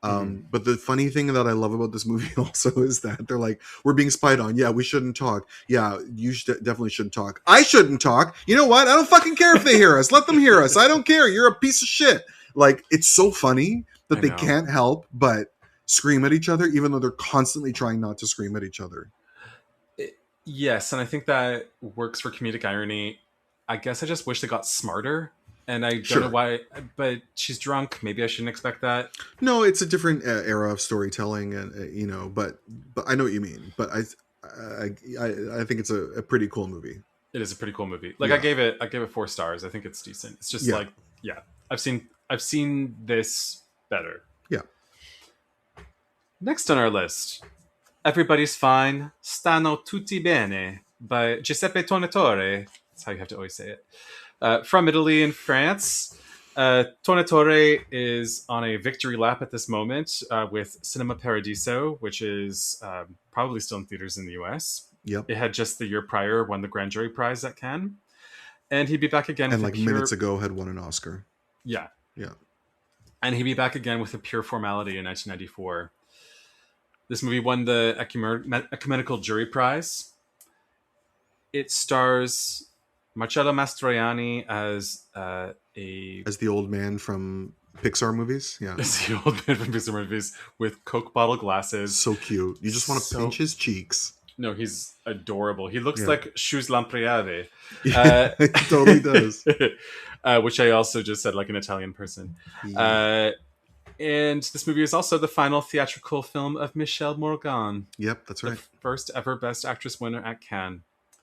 But the funny thing that I love about this movie also is that they're like, we're being spied on. Yeah, we shouldn't talk. Yeah, you definitely shouldn't talk. I shouldn't talk. You know what? I don't fucking care if they hear us. Let them hear us. I don't care. You're a piece of shit. Like, it's so funny that they can't help but scream at each other, even though they're constantly trying not to scream at each other. Yes, and I think that works for comedic irony. I guess I just wish they got smarter. And I don't know why, but she's drunk. Maybe I shouldn't expect that. No, it's a different era of storytelling, and you know. But I know what you mean. But I think it's a pretty cool movie. It is a pretty cool movie. Like I gave it 4 stars. I think it's decent. It's just I've seen this better. Yeah. Next on our list, Everybody's Fine, Stanno tutti bene by Giuseppe Tornatore. That's how you have to always say it. From Italy and France, Tornatore is on a victory lap at this moment with Cinema Paradiso, which is probably still in theaters in the US. Yep. It had just the year prior won the Grand Jury Prize at Cannes. And he'd be back again. And like minutes ago had won an Oscar. Yeah. Yeah. And he'd be back again with A Pure Formality in 1994. This movie won the Ecumenical Jury Prize. It stars Marcello Mastroianni as the old man from Pixar movies. Yeah, as the old man from Pixar movies with Coke bottle glasses. So cute. You just want to pinch his cheeks. No, he's adorable. He looks like Shoes Lampriere. He totally does. Which I also just said like an Italian person. Yeah. And this movie is also the final theatrical film of Michelle Morgan. Yep, that's right. The first ever Best Actress winner at Cannes.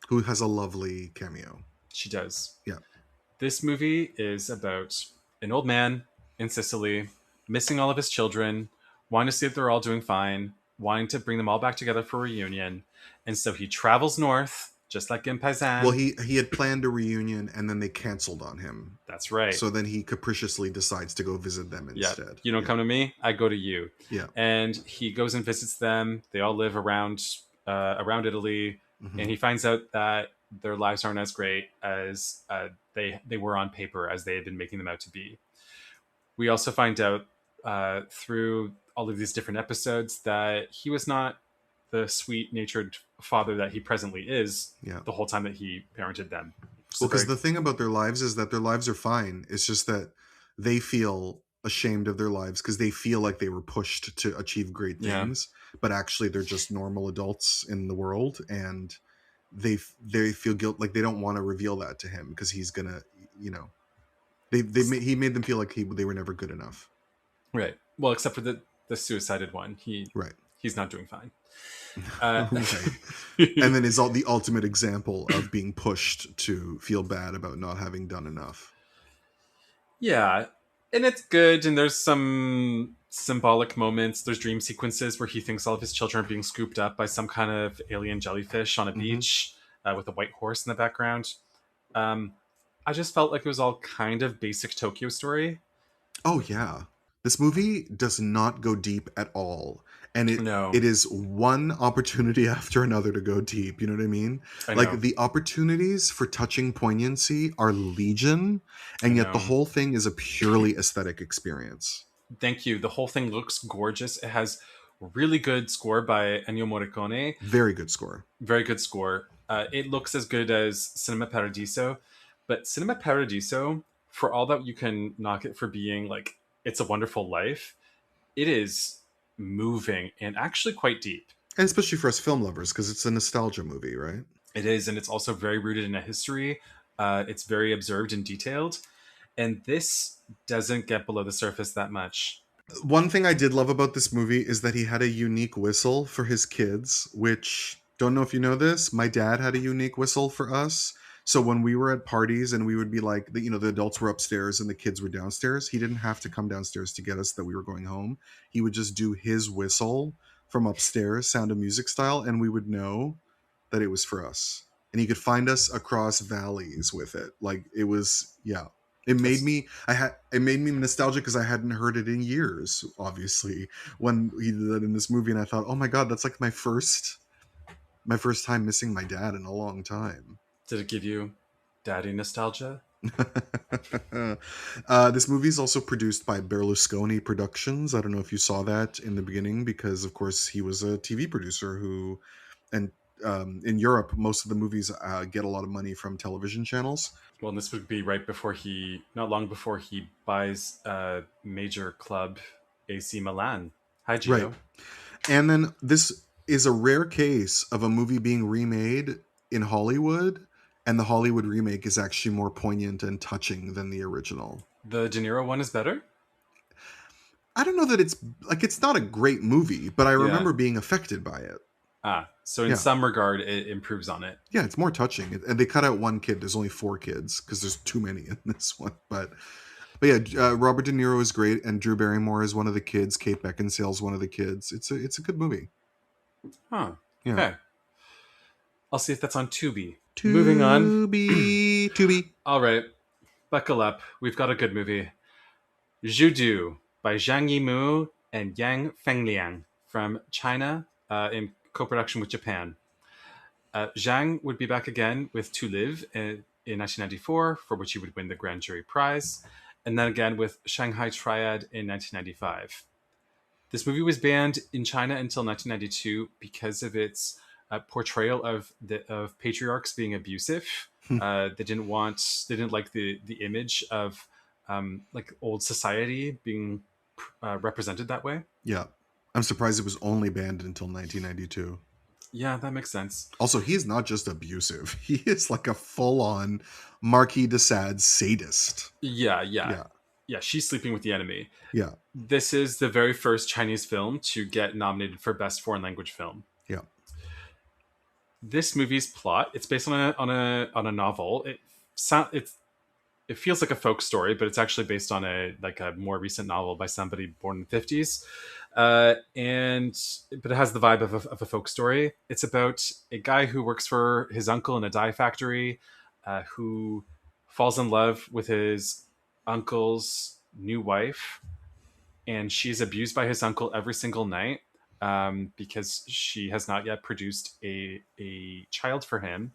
Who has a lovely cameo. She does. Yeah. This movie is about an old man in Sicily, missing all of his children, wanting to see if they're all doing fine, wanting to bring them all back together for a reunion. And so he travels north, just like in Paisan. Well, he had planned a reunion and then they canceled on him. That's right. So then he capriciously decides to go visit them instead. You don't come to me, I go to you. Yeah. And he goes and visits them. They all live around Italy. Mm-hmm. And he finds out that their lives aren't as great as they were on paper, as they had been making them out to be. We also find out through all of these different episodes that he was not the sweet-natured father that he presently is the whole time that he parented them. Well, because the thing about their lives is that their lives are fine. It's just that they feel ashamed of their lives because they feel like they were pushed to achieve great things, but actually they're just normal adults in the world, and they feel guilt, like they don't want to reveal that to him because he's gonna, you know, he made them feel like they were never good enough. Right. Well, except for the suicided one, he's not doing fine. And then is the ultimate example of being pushed to feel bad about not having done enough. Yeah, and it's good, and there's some symbolic moments. There's dream sequences where he thinks all of his children are being scooped up by some kind of alien jellyfish on a beach with a white horse in the background. I just felt like it was all kind of basic Tokyo Story. Oh yeah, this movie does not go deep at all. And it is one opportunity after another to go deep. You know what I mean? Like the opportunities for touching poignancy are legion, and yet the whole thing is a purely aesthetic experience. Thank you. The whole thing looks gorgeous. It has Really good score by Ennio Morricone. Very good score. Very good score. It looks as good as Cinema Paradiso, but Cinema Paradiso, for all that you can knock it for being like It's a Wonderful Life, it is moving and actually quite deep. And especially for us film lovers, because it's a nostalgia movie, right? It is, and it's also very rooted in a history. It's very observed and detailed, and this doesn't get below the surface that much. One thing I did love about this movie is that he had a unique whistle for his kids, which, don't know if you know this, my dad had a unique whistle for us. So when we were at parties and we would be like, the adults were upstairs and the kids were downstairs, he didn't have to come downstairs to get us that we were going home. He would just do his whistle from upstairs, Sound of Music style, and we would know that it was for us. And he could find us across valleys with it. Like, it was, yeah. It made me nostalgic because I hadn't heard it in years, obviously, when he did that in this movie, and I thought, oh my god, that's like my first time missing my dad in a long time. Did it give you daddy nostalgia? This movie is also produced by Berlusconi Productions. I don't know if you saw that in the beginning, because of course he was a TV producer and in Europe, most of the movies get a lot of money from television channels. Well, and this would be not long before he buys a major club, AC Milan. Hi, Gio. Right. And then this is a rare case of a movie being remade in Hollywood, and the Hollywood remake is actually more poignant and touching than the original. The De Niro one is better? I don't know that it's not a great movie, but I remember being affected by it. So in some regard, it improves on it. Yeah, it's more touching. And they cut out one kid. There's only 4 kids because there's too many in this one. But yeah, Robert De Niro is great, and Drew Barrymore is one of the kids. Kate Beckinsale is one of the kids. It's a good movie. Huh. Yeah. Okay. I'll see if that's on Tubi. Moving on. Tubi. All right. Buckle up. We've got a good movie. Judu by Zhang Yimou and Yang Fengliang from China in co-production with Japan. Zhang would be back again with To Live in 1994, for which he would win the Grand Jury Prize, and then again with Shanghai Triad in 1995. This movie was banned in China until 1992 because of its portrayal of patriarchs being abusive. They didn't like the image of like old society being represented that way. Yeah. I'm surprised it was only banned until 1992. Yeah, that makes sense. Also, he's not just abusive. He is like a full-on Marquis de Sade sadist. Yeah, she's sleeping with the enemy. Yeah. This is the very first Chinese film to get nominated for Best Foreign Language Film. Yeah. This movie's plot, it's based on a novel. It feels like a folk story, but it's actually based on a more recent novel by somebody born in the 50s. But it has the vibe of a folk story. It's about a guy who works for his uncle in a dye factory, who falls in love with his uncle's new wife, and she's abused by his uncle every single night because she has not yet produced a child for him,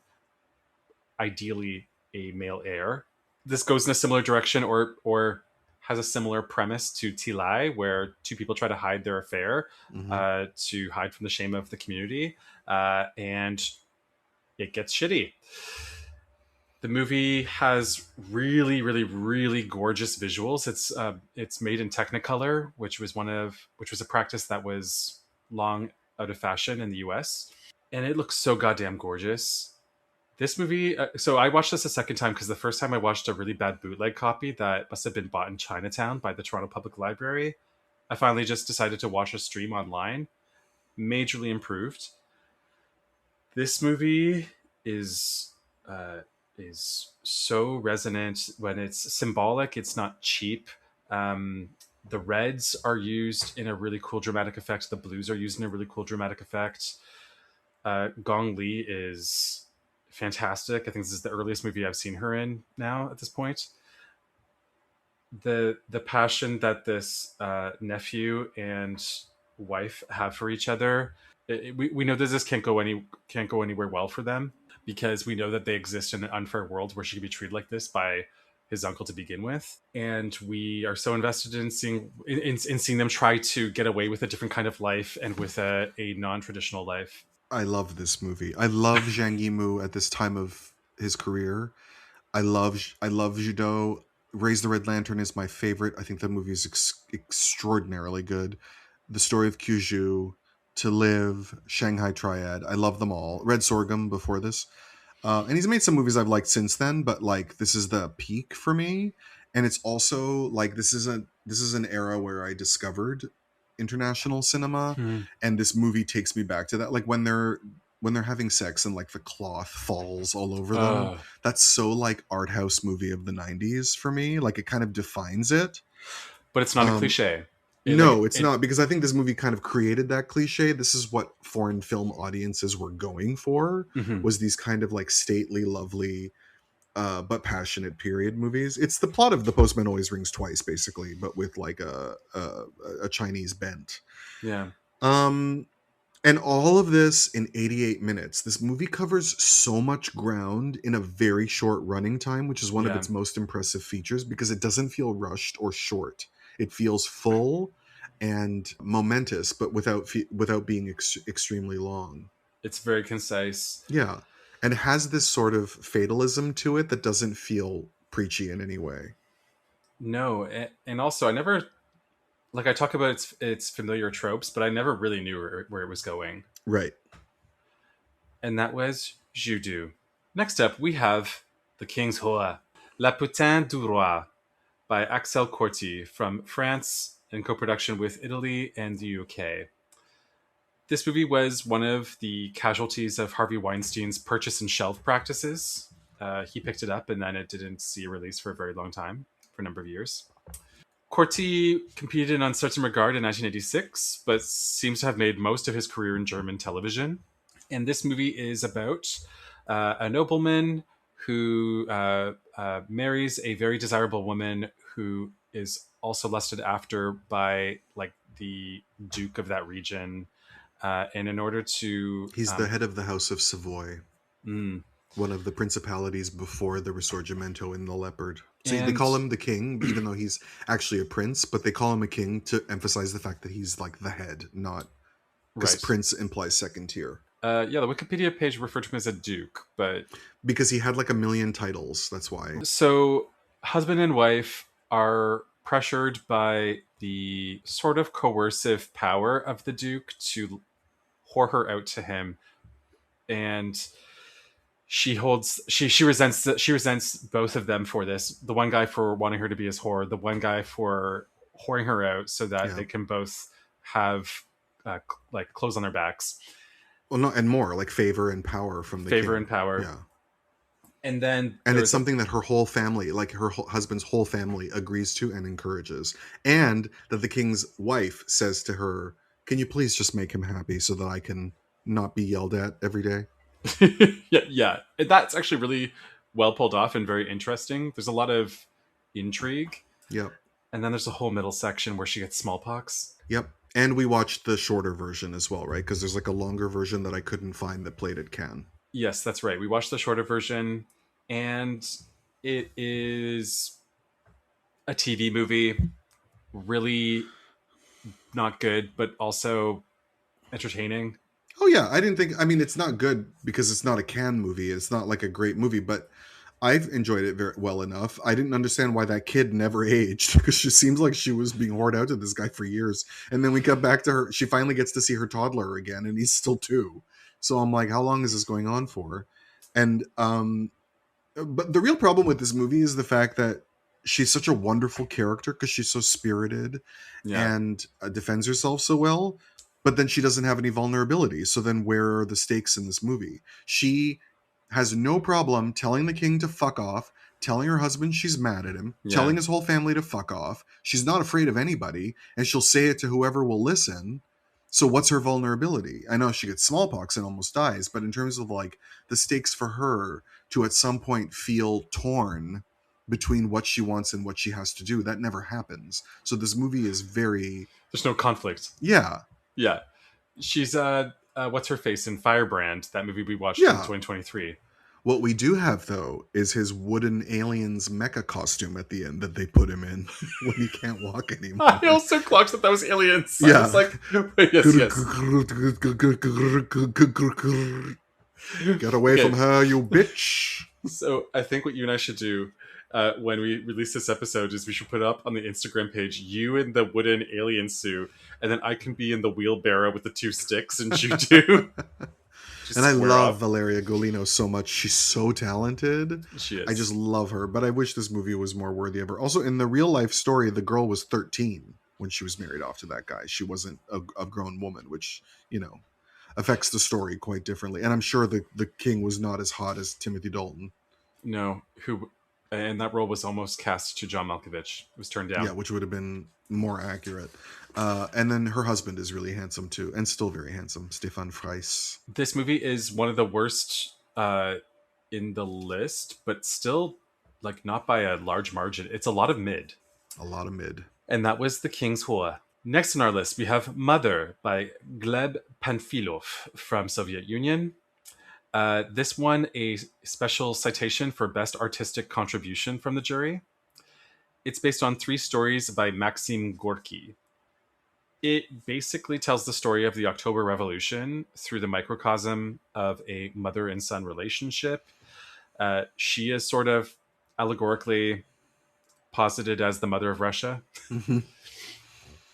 ideally a male heir. This goes in a similar direction or has a similar premise to Tilai, where 2 people try to hide their affair to hide from the shame of the community, and it gets shitty. The movie has really, really, really gorgeous visuals. It's made in Technicolor, which was a practice that was long out of fashion in the US, and it looks so goddamn gorgeous. This movie, so I watched this a second time because the first time I watched a really bad bootleg copy that must have been bought in Chinatown by the Toronto Public Library. I finally just decided to watch a stream online. Majorly improved. This movie is so resonant when it's symbolic. It's not cheap. The reds are used in a really cool dramatic effect. The blues are used in a really cool dramatic effect. Gong Li is fantastic. I think this is the earliest movie I've seen her in now at this point. The passion that this nephew and wife have for each other, we know that this can't go anywhere well for them, because we know that they exist in an unfair world where she can be treated like this by his uncle to begin with, and we are so invested in seeing them try to get away with a different kind of life and with a non-traditional life. I love this movie. I love Zhang Yimou at this time of his career. I love Judo. Raise the Red Lantern is my favorite. I think the movie is extraordinarily good. The Story of Kyushu, To Live, Shanghai Triad. I love them all. Red Sorghum before this. And he's made some movies I've liked since then, but like this is the peak for me. And it's also like this is an era where I discovered international cinema, and this movie takes me back to that. Like when they're having sex and like the cloth falls all over them. That's so like art house movie of the 90s for me. Like it kind of defines it. But it's not a cliche. It's not, because I think this movie kind of created that cliche. This is what foreign film audiences were going for, was these kind of like stately, lovely, but passionate period movies. It's the plot of The Postman Always Rings Twice, basically, but with like a Chinese bent. Yeah. And all of this in 88 minutes. This movie covers so much ground in a very short running time, which is one of its most impressive features, because it doesn't feel rushed or short. It feels full and momentous, but without being extremely long. It's very concise. Yeah. And it has this sort of fatalism to it that doesn't feel preachy in any way. No. And also, I never... Like, I talk about its familiar tropes, but I never really knew where it was going. Right. And that was Judo. Next up, we have The King's Hoa, La Putain du Roi, by Axel Corti, from France, in co-production with Italy and the UK. This movie was one of the casualties of Harvey Weinstein's purchase and shelf practices. He picked it up, and then it didn't see a release for a very long time, for a number of years. Corti competed in Uncertain Regard in 1986, but seems to have made most of his career in German television. And this movie is about a nobleman who marries a very desirable woman who is also lusted after by like the Duke of that region. And in order to... He's the head of the House of Savoy. One of the principalities before the Risorgimento in The Leopard. So they call him the king, even though he's actually a prince, but they call him a king to emphasize the fact that he's like the head, not... Because prince implies second tier. The Wikipedia page referred to him as a duke, but... Because he had like 1 million titles, that's why. So, husband and wife are pressured by the sort of coercive power of the duke to whore her out to him, and... She resents both of them for this. The one guy for wanting her to be his whore, the one guy for whoring her out so that they can both have like clothes on their backs. Well, no, and more like favor and power from the king. And power. Yeah. And then it's something that her whole family, like her husband's whole family, agrees to and encourages, and that the king's wife says to her, "Can you please just make him happy so that I can not be yelled at every day?" yeah. That's actually really well pulled off and very interesting. There's a lot of intrigue. Yep. And then there's a whole middle section where she gets smallpox. Yep. And we watched the shorter version as well, right? Because there's like a longer version that I couldn't find that played at Cannes. Yes, that's right. We watched the shorter version, and it is a TV movie. Really not good, but also entertaining. Oh yeah, it's not good because it's not a Cannes movie. It's not like a great movie, but I've enjoyed it very well enough. I didn't understand why that kid never aged, because she seems like she was being whored out to this guy for years. And then we got back to her. She finally gets to see her toddler again, and he's still 2. So I'm like, how long is this going on for? And but the real problem with this movie is the fact that she's such a wonderful character because she's so spirited and defends herself so well. But then she doesn't have any vulnerability. So then where are the stakes in this movie? She has no problem telling the king to fuck off, telling her husband she's mad at him, telling his whole family to fuck off. She's not afraid of anybody, and she'll say it to whoever will listen. So what's her vulnerability? I know she gets smallpox and almost dies, but in terms of like the stakes for her to at some point feel torn between what she wants and what she has to do, that never happens. So this movie is very... There's no conflict. Yeah. Yeah. She's what's her face in Firebrand, that movie we watched in 2023. What we do have, though, is his wooden aliens mecha costume at the end that they put him in when he can't walk anymore. I also clocked that was aliens. Yeah. I was like, yes. Get away from her, you bitch. So I think what you and I should do when we release this episode is we should put up on the Instagram page you in the wooden alien suit, and then I can be in the wheelbarrow with the 2 sticks, and you do. And I love Valeria Golino so much. She's so talented. She is. I just love her. But I wish this movie was more worthy of her. Also, in the real life story, the girl was 13 when she was married off to that guy. She wasn't a grown woman, which, affects the story quite differently. And I'm sure the king was not as hot as Timothy Dalton. No, and that role was almost cast to John Malkovich. It was turned down. Yeah, which would have been more accurate. And then her husband is really handsome too, and still very handsome, Stefan Fries. This movie is one of the worst in the list, but still, like, not by a large margin. It's a lot of mid. A lot of mid. And that was The King's Whore. Next on our list, we have Mother by Gleb Panfilov from Soviet Union. This won a special citation for Best Artistic Contribution from the jury. It's based on 3 stories by Maxim Gorky. It basically tells the story of the October Revolution through the microcosm of a mother and son relationship. She is sort of allegorically posited as the mother of Russia. Mm-hmm.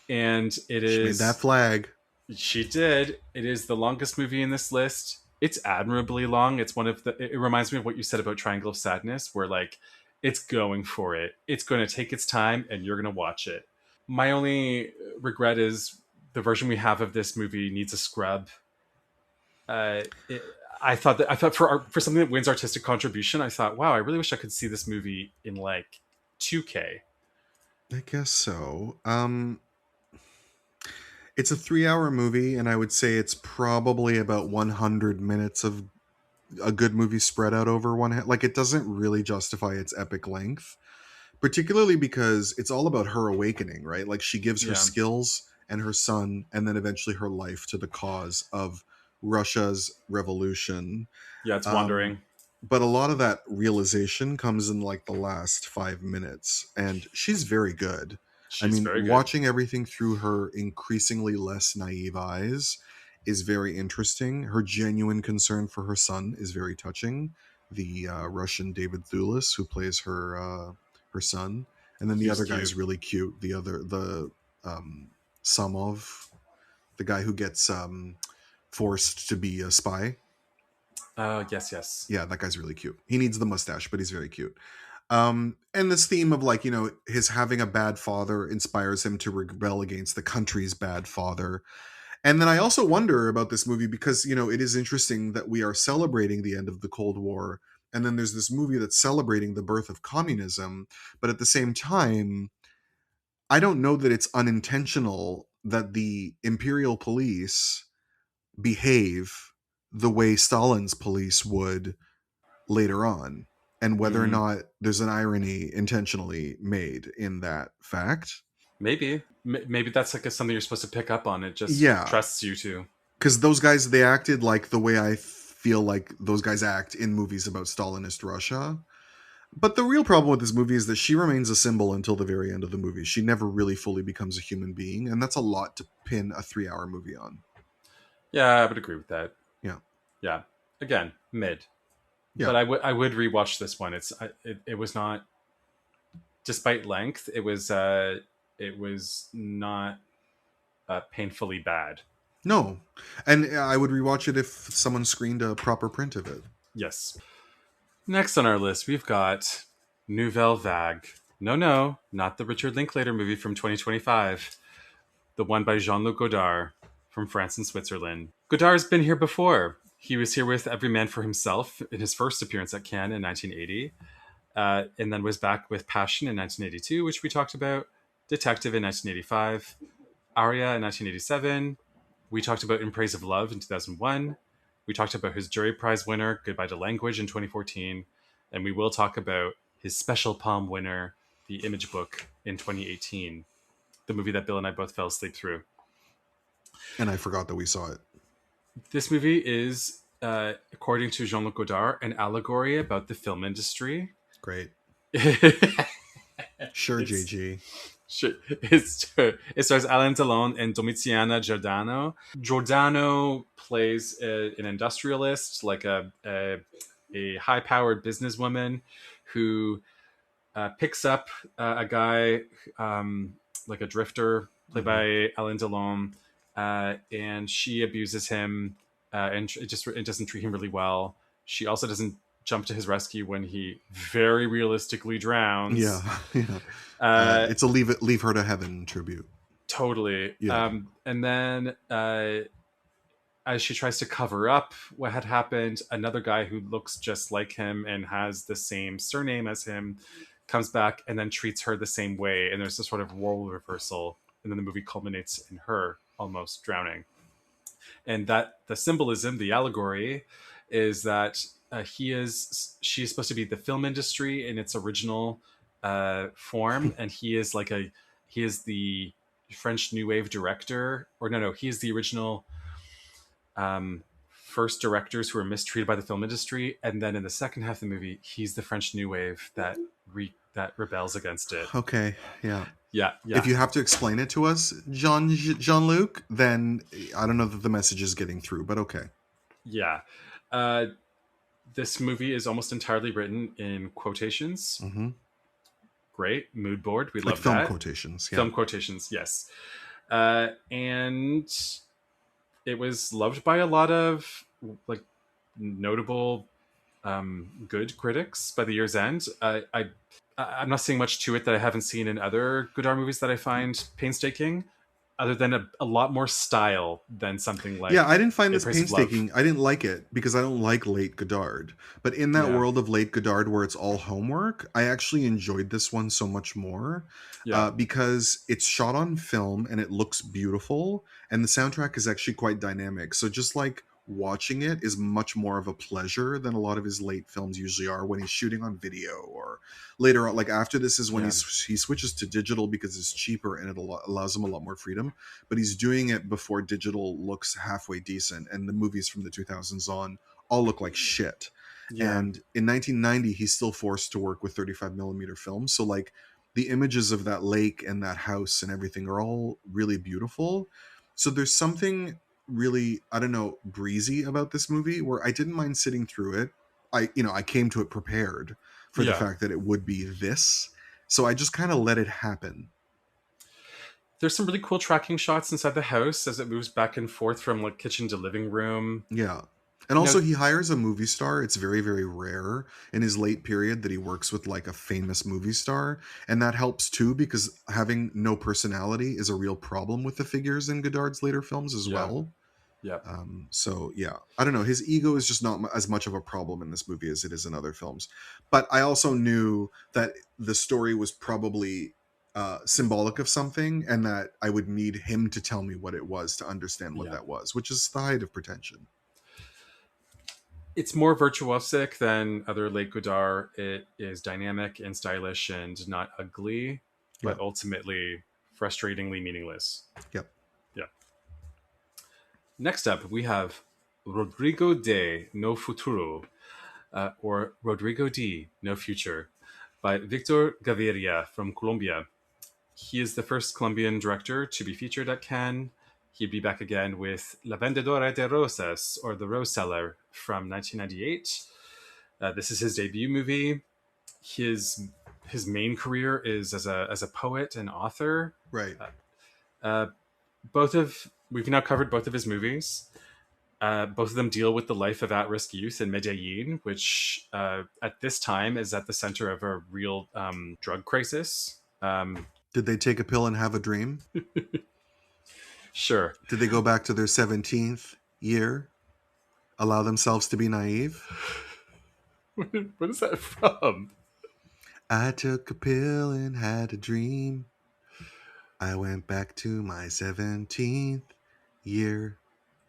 And it is... She made that flag. She did. It is the longest movie in this list. It's admirably long. It's one of the... It reminds me of what you said about Triangle of Sadness, where, like, it's going for it. It's going to take its time, and you're going to watch it. My only regret is the version we have of this movie needs a scrub. I thought for something that wins artistic contribution, I thought, wow, I really wish I could see this movie in like 2K. I guess so. It's a 3-hour movie, and I would say it's probably about 100 minutes of a good movie spread out over one. Like, it doesn't really justify its epic length. Particularly because it's all about her awakening, right? Like, she gives her skills and her son and then eventually her life to the cause of Russia's revolution. Yeah, it's wandering. But a lot of that realization comes in like the last 5 minutes, and she's very good. Very good. Watching everything through her increasingly less naive eyes is very interesting. Her genuine concern for her son is very touching. The Russian David Thewlis, who plays her son, and then the other guy's really cute. The Samov, the guy who gets forced to be a spy. Yes. Yeah, that guy's really cute. He needs the mustache, but he's very cute. And this theme of, like, his having a bad father inspires him to rebel against the country's bad father. And then I also wonder about this movie because, it is interesting that we are celebrating the end of the Cold War. And then there's this movie that's celebrating the birth of communism. But at the same time, I don't know that it's unintentional that the imperial police behave the way Stalin's police would later on. And whether or not there's an irony intentionally made in that fact. Maybe that's like something you're supposed to pick up on. It just trusts you to. Because those guys, they acted like the way I feel like those guys act in movies about Stalinist Russia. But the real problem with this movie is that she remains a symbol until the very end of the movie. She never really fully becomes a human being. And that's a lot to pin a 3-hour movie on. Yeah, I would agree with that. Yeah. Again, mid. Yeah. But I would rewatch this one. It was not, despite length, it was not painfully bad. No. And I would rewatch it if someone screened a proper print of it. Yes. Next on our list, we've got Nouvelle Vague. No, not the Richard Linklater movie from 2025. The one by Jean-Luc Godard from France and Switzerland. Godard's been here before. He was here with Every Man for Himself in his first appearance at Cannes in 1980. And then was back with Passion in 1982, which we talked about. Detective in 1985. Aria in 1987. We talked about In Praise of Love in 2001. We talked about his jury prize winner, Goodbye to Language, in 2014. And we will talk about his Special Palm winner, The Image Book, in 2018. The movie that Bill and I both fell asleep through. And I forgot that we saw it. This movie is according to Jean-Luc Godard, an allegory about the film industry. Great. it's, Sure, JG. it stars Alain Delon and Domiziana Giordano. Giordano plays an industrialist, like a high-powered businesswoman who picks up a guy like a drifter played by Alain Delon, and she abuses him, and it doesn't treat him really well. She also doesn't jump to his rescue when he very realistically drowns. Yeah. It's a leave her to heaven tribute. Totally. Yeah. And then as she tries to cover up what had happened, another guy who looks just like him and has the same surname as him comes back and then treats her the same way. And there's this sort of role reversal. And then the movie culminates in her almost drowning. And that the symbolism, the allegory, is that she's supposed to be the film industry in its original form. And he is the French New Wave director. Or no, he is the original first directors who were mistreated by the film industry, and then in the second half of the movie, he's the French New Wave that rebels against it. Okay, yeah. Yeah. If you have to explain it to us, Jean-Luc, then I don't know that the message is getting through, but okay. Yeah. This movie is almost entirely written in quotations. Mm-hmm. Great. Mood board. We like love film that. Quotations. Yeah. Film quotations, yes. And it was loved by a lot of like notable good critics by the year's end. I'm not seeing much to it that I haven't seen in other Godard movies that I find painstaking, other than a lot more style than something like... Yeah, I didn't find this painstaking. I didn't like it because I don't like late Godard. But in that world of late Godard where it's all homework, I actually enjoyed this one so much more because it's shot on film and it looks beautiful and the soundtrack is actually quite dynamic. So just like watching it is much more of a pleasure than a lot of his late films usually are when he's shooting on video, or later on, like after this is when he switches to digital because it's cheaper and it allows him a lot more freedom, but he's doing it before digital looks halfway decent, and the movies from the 2000s on all look like shit. And in 1990 he's still forced to work with 35 millimeter films, so like the images of that lake and that house and everything are all really beautiful. So there's something really, I don't know, breezy about this movie where I didn't mind sitting through it. I came to it prepared for the fact that it would be this, so I just kind of let it happen. There's some really cool tracking shots inside the house as it moves back and forth from like kitchen to living room. Yeah. And also he hires a movie star. It's very, very rare in his late period that he works with like a famous movie star. And that helps too, because having no personality is a real problem with the figures in Godard's later films as well. Yeah. So yeah, I don't know. His ego is just not as much of a problem in this movie as it is in other films. But I also knew that the story was probably symbolic of something, and that I would need him to tell me what it was to understand what that was, which is the height of pretension. It's more virtuosic than other late Godard. It is dynamic and stylish and not ugly, but ultimately frustratingly meaningless. Yep. Yeah. Next up, we have Rodrigo de No Futuro, or Rodrigo de No Future, by Victor Gaviria from Colombia. He is the first Colombian director to be featured at Cannes. He'd be back again with La Vendedora de Rosas, or The Rose Seller, from 1998. This is his debut movie. His main career is as a poet and author. Right. We've now covered both of his movies. Both of them deal with the life of at-risk youth in Medellin, which at this time is at the center of a real drug crisis. Did they take a pill and have a dream? Sure. Did they go back to their 17th year? Allow themselves to be naive? What is that from? I took a pill and had a dream. I went back to my 17th year.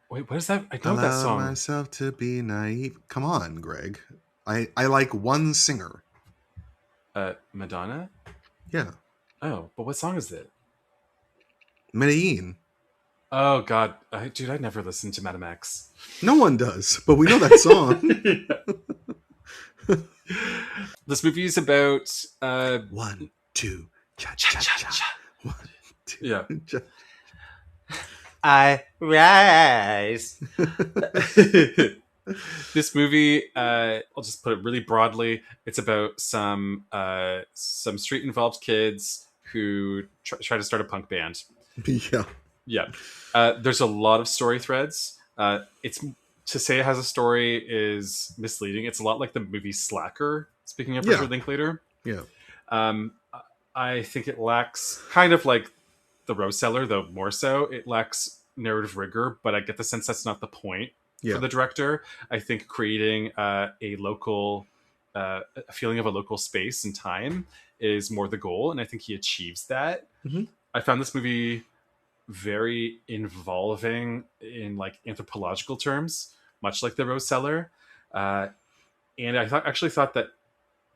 Wait, what is that? I know that song. Allowed myself to be naive. Come on, Greg. I like one singer. Madonna? Yeah. Oh, but what song is it? Medellin. Oh God, dude, I never listened to Madame X. No one does, but we know that song. This movie is about 1, 2, cha cha cha cha cha. cha. 1, 2, Yeah. cha. I rise. This movie, I'll just put it really broadly. It's about some street involved kids who try to start a punk band. Yeah. Yeah, there's a lot of story threads. It's to say it has a story is misleading. It's a lot like the movie Slacker. Speaking of Richard Linklater, Yeah. um, I think it lacks kind of like the Rose Cellar, though more so. It lacks narrative rigor, but I get the sense that's not the point for Yeah. the director. I think creating a feeling of a local space and time is more the goal, and I think he achieves that. Mhm. I found this movie very involving in like anthropological terms, much like the Rose Cellar. And I actually thought that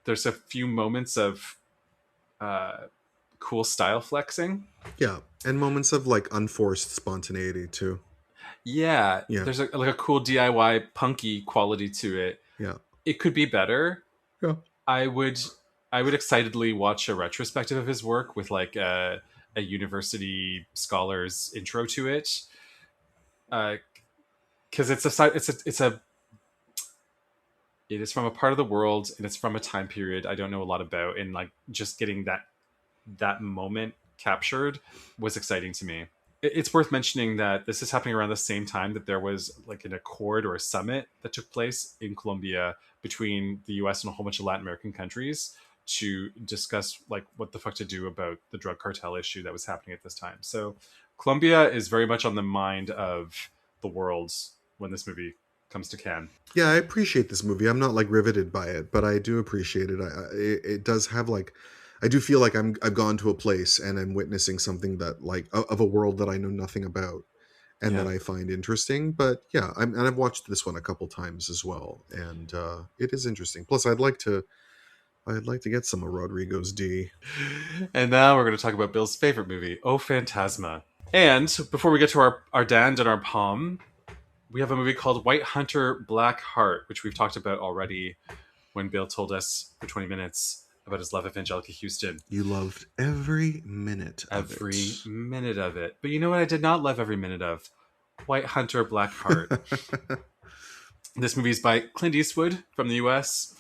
there's a few moments of cool style flexing. Yeah. And moments of like unforced spontaneity too. Yeah, Yeah. there's like a cool DIY punky quality to it. Yeah. It could be better. Yeah. I would excitedly watch a retrospective of his work with like a university scholar's intro to it. Because it is from a part of the world and it's from a time period I don't know a lot about, and like just getting that moment captured was exciting to me. It's worth mentioning that this is happening around the same time that there was like an accord or a summit that took place in Colombia between the US and a whole bunch of Latin American countries to discuss like what the fuck to do about the drug cartel issue that was happening at this time. So Colombia is very much on the mind of the world when this movie comes to Cannes. Yeah, I appreciate this movie. I'm not like riveted by it, but I do appreciate it. It does have like, I do feel like I've gone to a place and I'm witnessing something that like of a world that I know nothing about and Yeah. that I find interesting. But yeah, and I've watched this one a couple times as well, and it is interesting. Plus, I'd like to get some of Rodrigo's D. And now we're going to talk about Bill's favorite movie, Oh Phantasma. And before we get to our dand and our palm, we have a movie called White Hunter Black Heart, which we've talked about already when Bill told us for 20 minutes about his love of Angelica Houston. You loved every minute of Every it. minute of it. But you know what I did not love every minute of? White Hunter Black Heart. This movie is by Clint Eastwood from the US.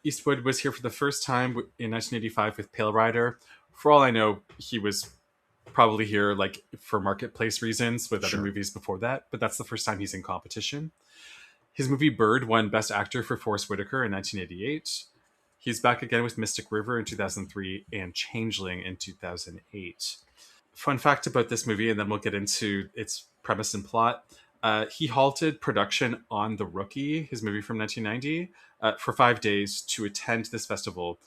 Eastwood was here for the first time in 1985 with Pale Rider. For all I know, he was probably here like for marketplace reasons with other movies before that, but that's the first time he's in competition. His movie Bird won Best Actor for Forest Whitaker in 1988. He's back again with Mystic River in 2003 and Changeling in 2008. Fun fact about this movie, and then we'll get into its premise and plot. He halted production on The Rookie, his movie from 1990, for 5 days to attend this festival,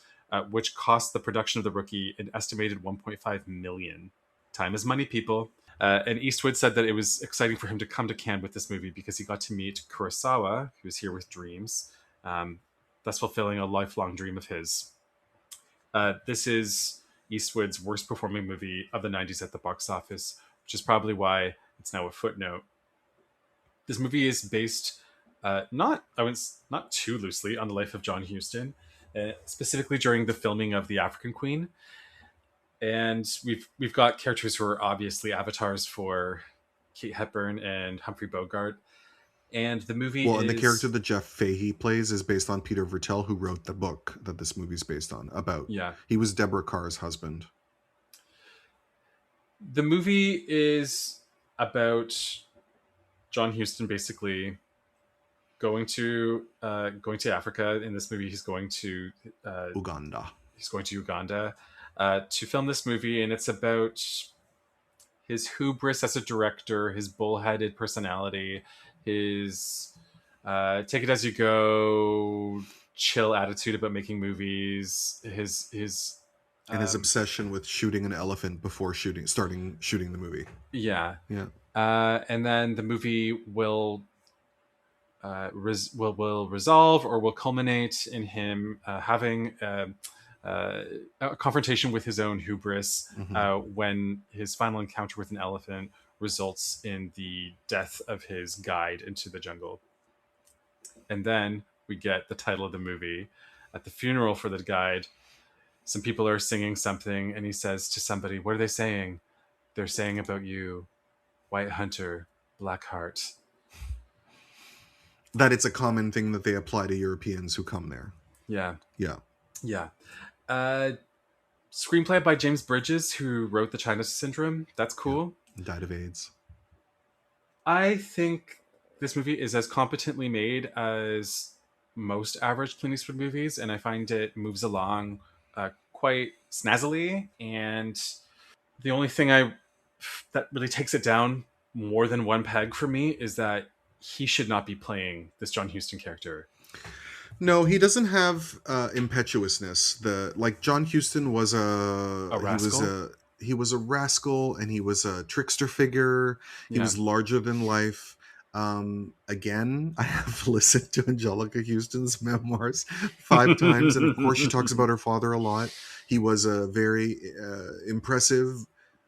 which cost the production of The Rookie an estimated $1.5 million. Time is money, people. And Eastwood said that it was exciting for him to come to Cannes with this movie because he got to meet Kurosawa, who was here with Dreams, thus fulfilling a lifelong dream of his. This is Eastwood's worst performing movie of the 90s at the box office, which is probably why it's now a footnote. This movie is based not too loosely on the life of John Huston, specifically during the filming of The African Queen. And we've got characters who are obviously avatars for Kate Hepburn and Humphrey Bogart. And the movie and the character that Jeff Fahey plays is based on Peter Vertel, who wrote the book that this movie's based on. He was Deborah Carr's husband. The movie is about John Huston basically going to Africa. In this movie, he's going to Uganda. He's going to Uganda to film this movie, and it's about his hubris as a director, his bullheaded personality, his take it as you go, chill attitude about making movies, his and his obsession with shooting an elephant before starting shooting the movie. Yeah. And then the movie will resolve or will culminate in him having a confrontation with his own hubris when his final encounter with an elephant results in the death of his guide into the jungle. And then we get the title of the movie. At the funeral for the guide, some people are singing something, and he says to somebody, "What are they saying?" "They're saying about you, White Hunter, Black Heart." That it's a common thing that they apply to Europeans who come there. Yeah. Yeah. Yeah. Screenplay by James Bridges, who wrote The China Syndrome. That's cool. Yeah. Died of AIDS. I think this movie is as competently made as most average Clint Eastwood movies, and I find it moves along quite snazzily. And the only thing that really takes it down more than one peg for me is that he should not be playing this John Huston character. No, he doesn't have impetuousness. Like John Huston was A rascal? He was a rascal, and he was a trickster figure. He was larger than life. Again, I have listened to Angelica Houston's memoirs 5 times, and of course she talks about her father a lot. He was a very impressive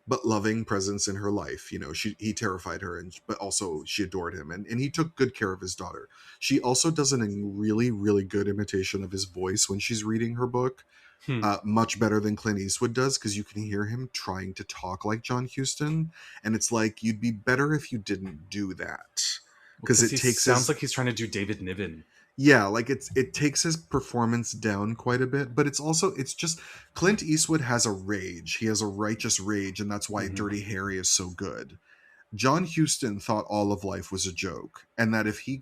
but loving presence in her life. You know, he terrified her, but also she adored him, and he took good care of his daughter. She also does a really, really good imitation of his voice when she's reading her book. Much better than Clint Eastwood does, because you can hear him trying to talk like John Huston, and it's like, you'd be better if you didn't do that, because it sounds like he's trying to do David Niven. Yeah, like it takes his performance down quite a bit, but it's just Clint Eastwood has a rage. He has a righteous rage, and that's why Dirty Harry is so good. John Huston thought all of life was a joke, and that if he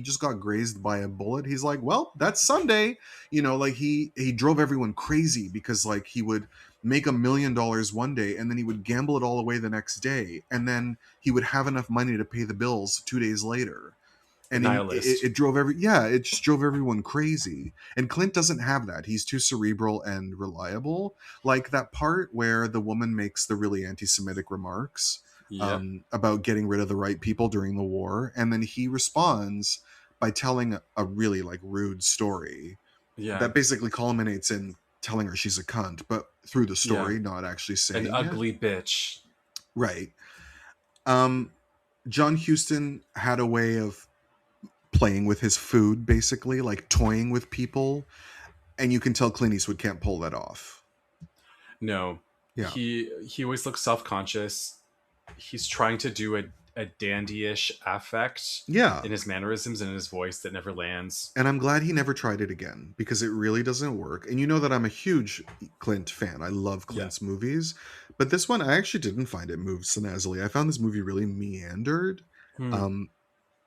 just got grazed by a bullet, he's like, well, that's Sunday. You know, like he drove everyone crazy, because like he would make $1 million one day, and then he would gamble it all away the next day, and then he would have enough money to pay the bills 2 days later. And it just drove everyone crazy. And Clint doesn't have that. He's too cerebral and reliable. Like that part where the woman makes the really anti-Semitic remarks about getting rid of the right people during the war, and then he responds by telling a really like rude story that basically culminates in telling her she's a cunt, but through the story, not actually saying an ugly bitch. Right. John Huston had a way of playing with his food, basically, like toying with people, and you can tell Clint Eastwood can't pull that off. No. Yeah. He always looks self-conscious. He's trying to do a dandyish affect in his mannerisms and in his voice that never lands. And I'm glad he never tried it again, because it really doesn't work. And you know that I'm a huge Clint fan. I love Clint's movies. But this one, I actually didn't find it move snazzily. I found this movie really meandered.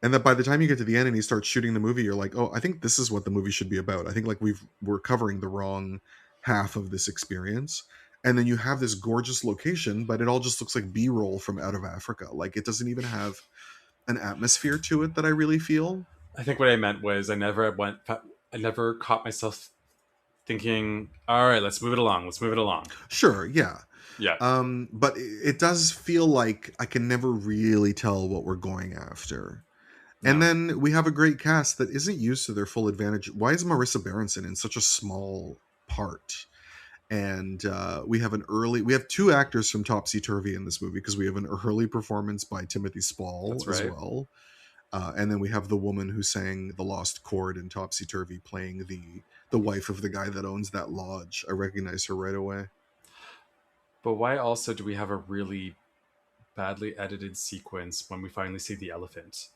And that by the time you get to the end and he starts shooting the movie, you're like, oh, I think this is what the movie should be about. I think like we're covering the wrong half of this experience. And then you have this gorgeous location, but it all just looks like B-roll from out of Africa. Like it doesn't even have an atmosphere to it that I really feel. I think what I meant was I never caught myself thinking, all right, let's move it along. Sure. Yeah. Yeah. But it does feel like I can never really tell what we're going after. And then we have a great cast that isn't used to their full advantage. Why is Marissa Berenson in such a small part? And we have 2 actors from Topsy Turvy in this movie, because we have an early performance by Timothy Spall as well. And then we have the woman who sang The Lost Chord in Topsy Turvy playing the wife of the guy that owns that lodge. I recognize her right away. But why also do we have a really badly edited sequence when we finally see the elephant?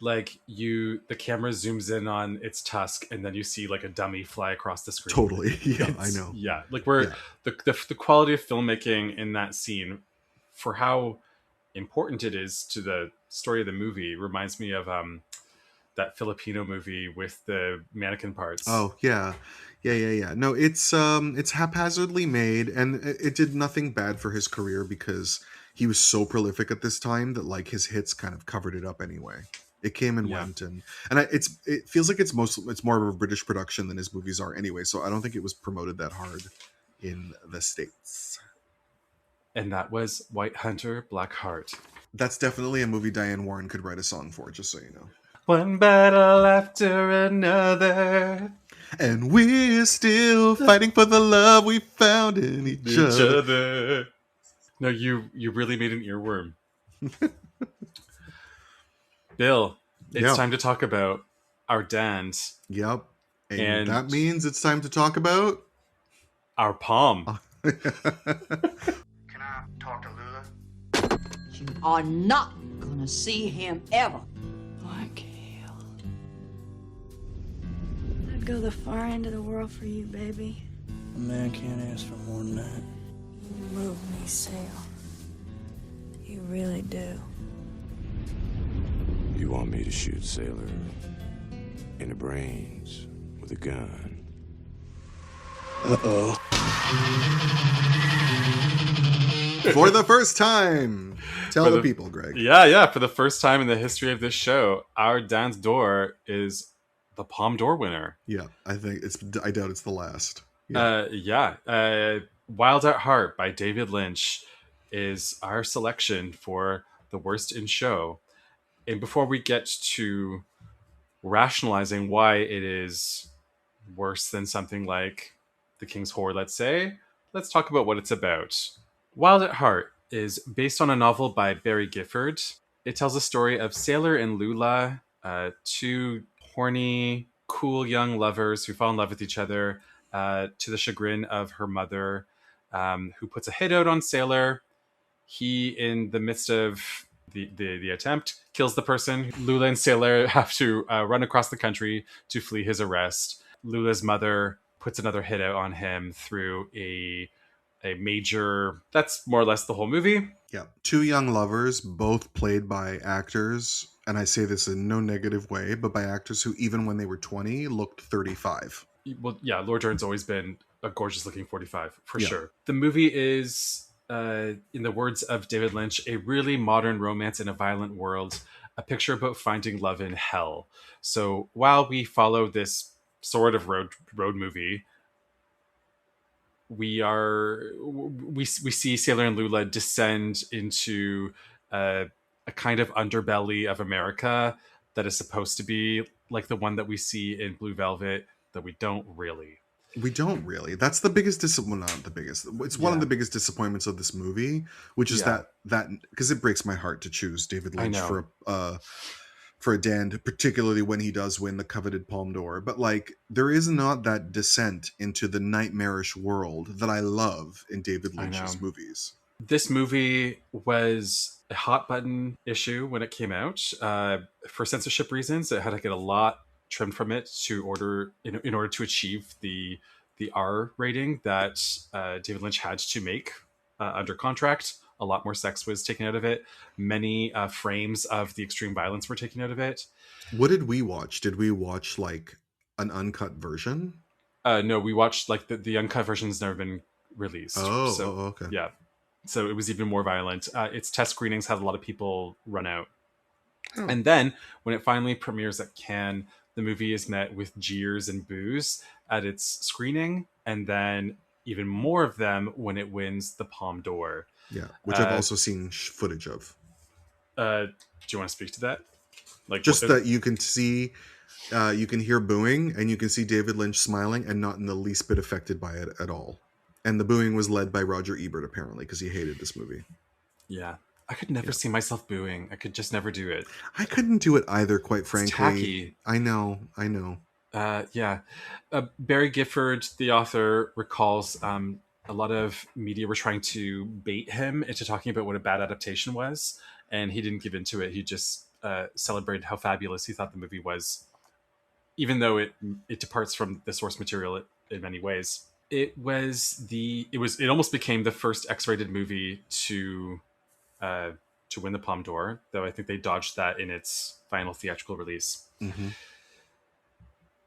The camera zooms in on its tusk, and then you see like a dummy fly across the screen. Totally. Yeah, I know. Yeah. Like the quality of filmmaking in that scene, for how important it is to the story of the movie, reminds me of that Filipino movie with the mannequin parts. Oh yeah. No, it's haphazardly made, and it did nothing bad for his career, because he was so prolific at this time that like his hits kind of covered it up anyway. It came and went, and it feels like it's more of a British production than his movies are anyway. So I don't think it was promoted that hard in the States. And that was White Hunter, Black Heart. That's definitely a movie Diane Warren could write a song for, just so you know. One battle after another, and we're still fighting for the love we found in each other. No, you really made an earworm. Bill, it's time to talk about our dans. Yep. And that means it's time to talk about our palm. Can I talk to Lula? You are not gonna see him ever. Like hell. I'd go the far end of the world for you, baby. A man can't ask for more than that. You move me, Sale. You really do. You want me to shoot Sailor in the brains with a gun? Uh-oh. For the first time. Tell the people, Greg. Yeah. For the first time in the history of this show, our dance d'Or is the Palme d'Or winner. Yeah, I doubt it's the last. Wild at Heart by David Lynch is our selection for the worst in show. And before we get to rationalizing why it is worse than something like The King's Whore, let's say, let's talk about what it's about. Wild at Heart is based on a novel by Barry Gifford. It tells a story of Sailor and Lula, two horny, cool young lovers who fall in love with each other to the chagrin of her mother, who puts a hit out on Sailor. He, in the midst of the attempt, kills the person. Lula and Sailor have to run across the country to flee his arrest. Lula's mother puts another hit out on him through a major... That's more or less the whole movie. Yeah. Two young lovers, both played by actors, and I say this in no negative way, but by actors who, even when they were 20, looked 35. Well, yeah, Laura Dern's always been a gorgeous-looking 45, for sure. The movie is... in the words of David Lynch, a really modern romance in a violent world, a picture about finding love in hell. So while we follow this sort of road movie, we see Sailor and Lula descend into a kind of underbelly of America that is supposed to be like the one that we see in Blue Velvet, that we don't really. We don't really. That's the biggest not the biggest. It's one of the biggest disappointments of this movie, which is that because it breaks my heart to choose David Lynch for a Dan, particularly when he does win the coveted Palme d'Or. But like, there is not that descent into the nightmarish world that I love in David Lynch's movies. This movie was a hot button issue when it came out. For censorship reasons, it had to get a lot trimmed from it in order to achieve the R rating that David Lynch had to make under contract. A lot more sex was taken out of it. Many frames of the extreme violence were taken out of it. What did we watch? Did we watch like an uncut version? No, we watched like the uncut version's never been released. Okay. Yeah, so it was even more violent. Its test screenings had a lot of people run out. Oh. And then when it finally premieres at Cannes, the movie is met with jeers and boos at its screening, and then even more of them when it wins the Palme d'Or. Yeah, which I've also seen footage of. Do you want to speak to that? Like, just that you can see, you can hear booing, and you can see David Lynch smiling and not in the least bit affected by it at all. And the booing was led by Roger Ebert, apparently, because he hated this movie. Yeah. I could never see myself booing. I could just never do it. I couldn't do it either, quite frankly. It's tacky. I know. Barry Gifford, the author, recalls a lot of media were trying to bait him into talking about what a bad adaptation was, and he didn't give into it. He just celebrated how fabulous he thought the movie was, even though it departs from the source material in many ways. It almost became the first X-rated movie to win the Palme d'Or, though I think they dodged that in its final theatrical release. Mm-hmm.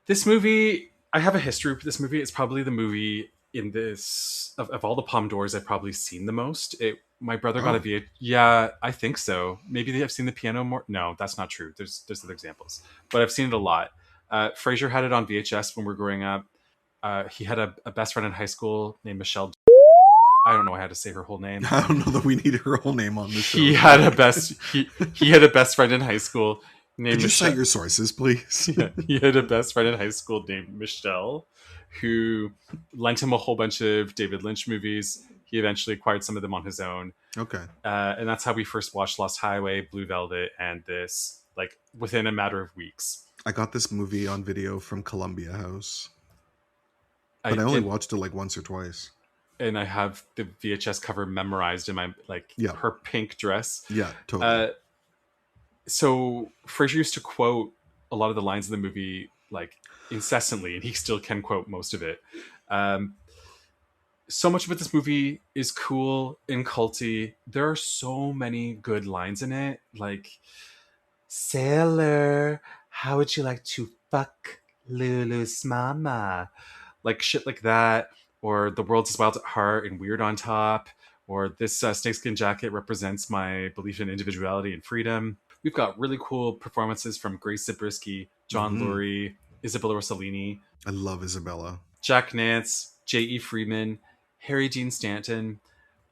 This movie, I have a history with this movie. It's probably the movie in this of all the Palme d'Ors I've probably seen the most. My brother got a VHS. Yeah, I think so. Maybe they have seen the piano more. No, that's not true. There's other examples, but I've seen it a lot. Fraser had it on VHS when we were growing up. He had a best friend in high school named Michelle. I don't know how to say her whole name. I don't know that we need her whole name on the show. He had a best friend in high school named Could you cite your sources, please? Yeah, he had a best friend in high school named Michelle, who lent him a whole bunch of David Lynch movies. He eventually acquired some of them on his own. Okay. And that's how we first watched Lost Highway, Blue Velvet, and this, like, within a matter of weeks. I got this movie on video from Columbia House. But I only watched it like once or twice. And I have the VHS cover memorized in my, like, her pink dress. Yeah, totally. So Fraser used to quote a lot of the lines in the movie, like, incessantly, and he still can quote most of it. So much of this movie is cool and culty. There are so many good lines in it, like, "Sailor, how would you like to fuck Lulu's mama?" Like, shit like that. Or "The world's as wild at heart and weird on top." Or "This snakeskin jacket represents my belief in individuality and freedom." We've got really cool performances from Grace Zabriskie, John Lurie, Isabella Rossellini. I love Isabella. Jack Nance, J.E. Freeman, Harry Dean Stanton.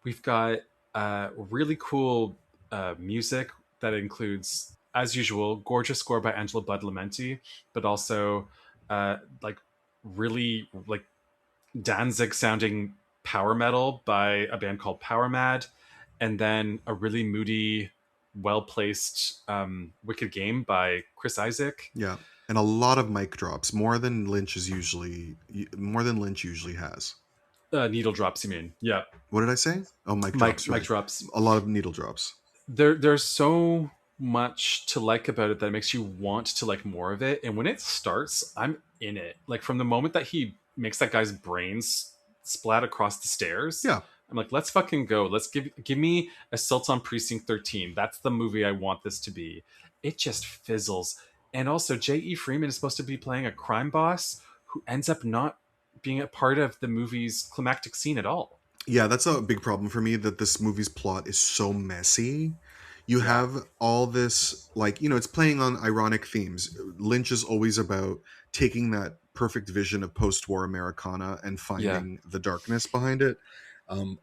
We've got really cool music that includes, as usual, gorgeous score by Angelo Badalamenti, but also like really like Danzig sounding power metal by a band called Power Mad, and then a really moody, well-placed Wicked Game by Chris Isaak. Yeah. And a lot of mic drops, more than Lynch usually has. Needle drops, you mean? Yeah. What did I say? Oh, mic drops. Mic drops. A lot of needle drops. There's so much to like about it that it makes you want to like more of it. And when it starts, I'm in it. Like, from the moment that he makes that guy's brains splat across the stairs. Yeah. I'm like, let's fucking go. Let's give me Assault on Precinct 13. That's the movie I want this to be. It just fizzles. And also, J.E. Freeman is supposed to be playing a crime boss who ends up not being a part of the movie's climactic scene at all. Yeah, that's a big problem for me, that this movie's plot is so messy. You have all this, like, you know, it's playing on ironic themes. Lynch is always about taking that perfect vision of post-war Americana and finding the darkness behind it.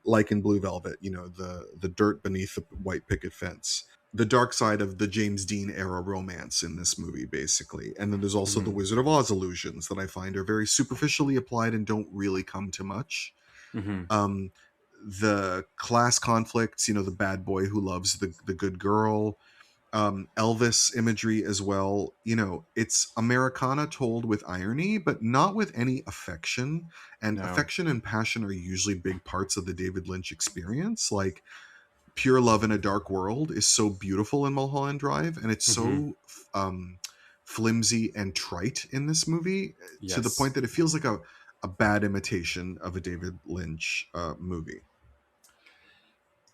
Like in Blue Velvet, you know, the dirt beneath the white picket fence. The dark side of the James Dean era romance in this movie, basically. And then there's also the Wizard of Oz illusions that I find are very superficially applied and don't really come to much. The class conflicts, you know, the bad boy who loves the good girl, Elvis imagery as well. You know, it's Americana told with irony, but not with any affection. And affection and passion are usually big parts of the David Lynch experience. Like, Pure Love in a Dark World is so beautiful in Mulholland Drive, and it's so flimsy and trite in this movie, to the point that it feels like a bad imitation of a David Lynch movie.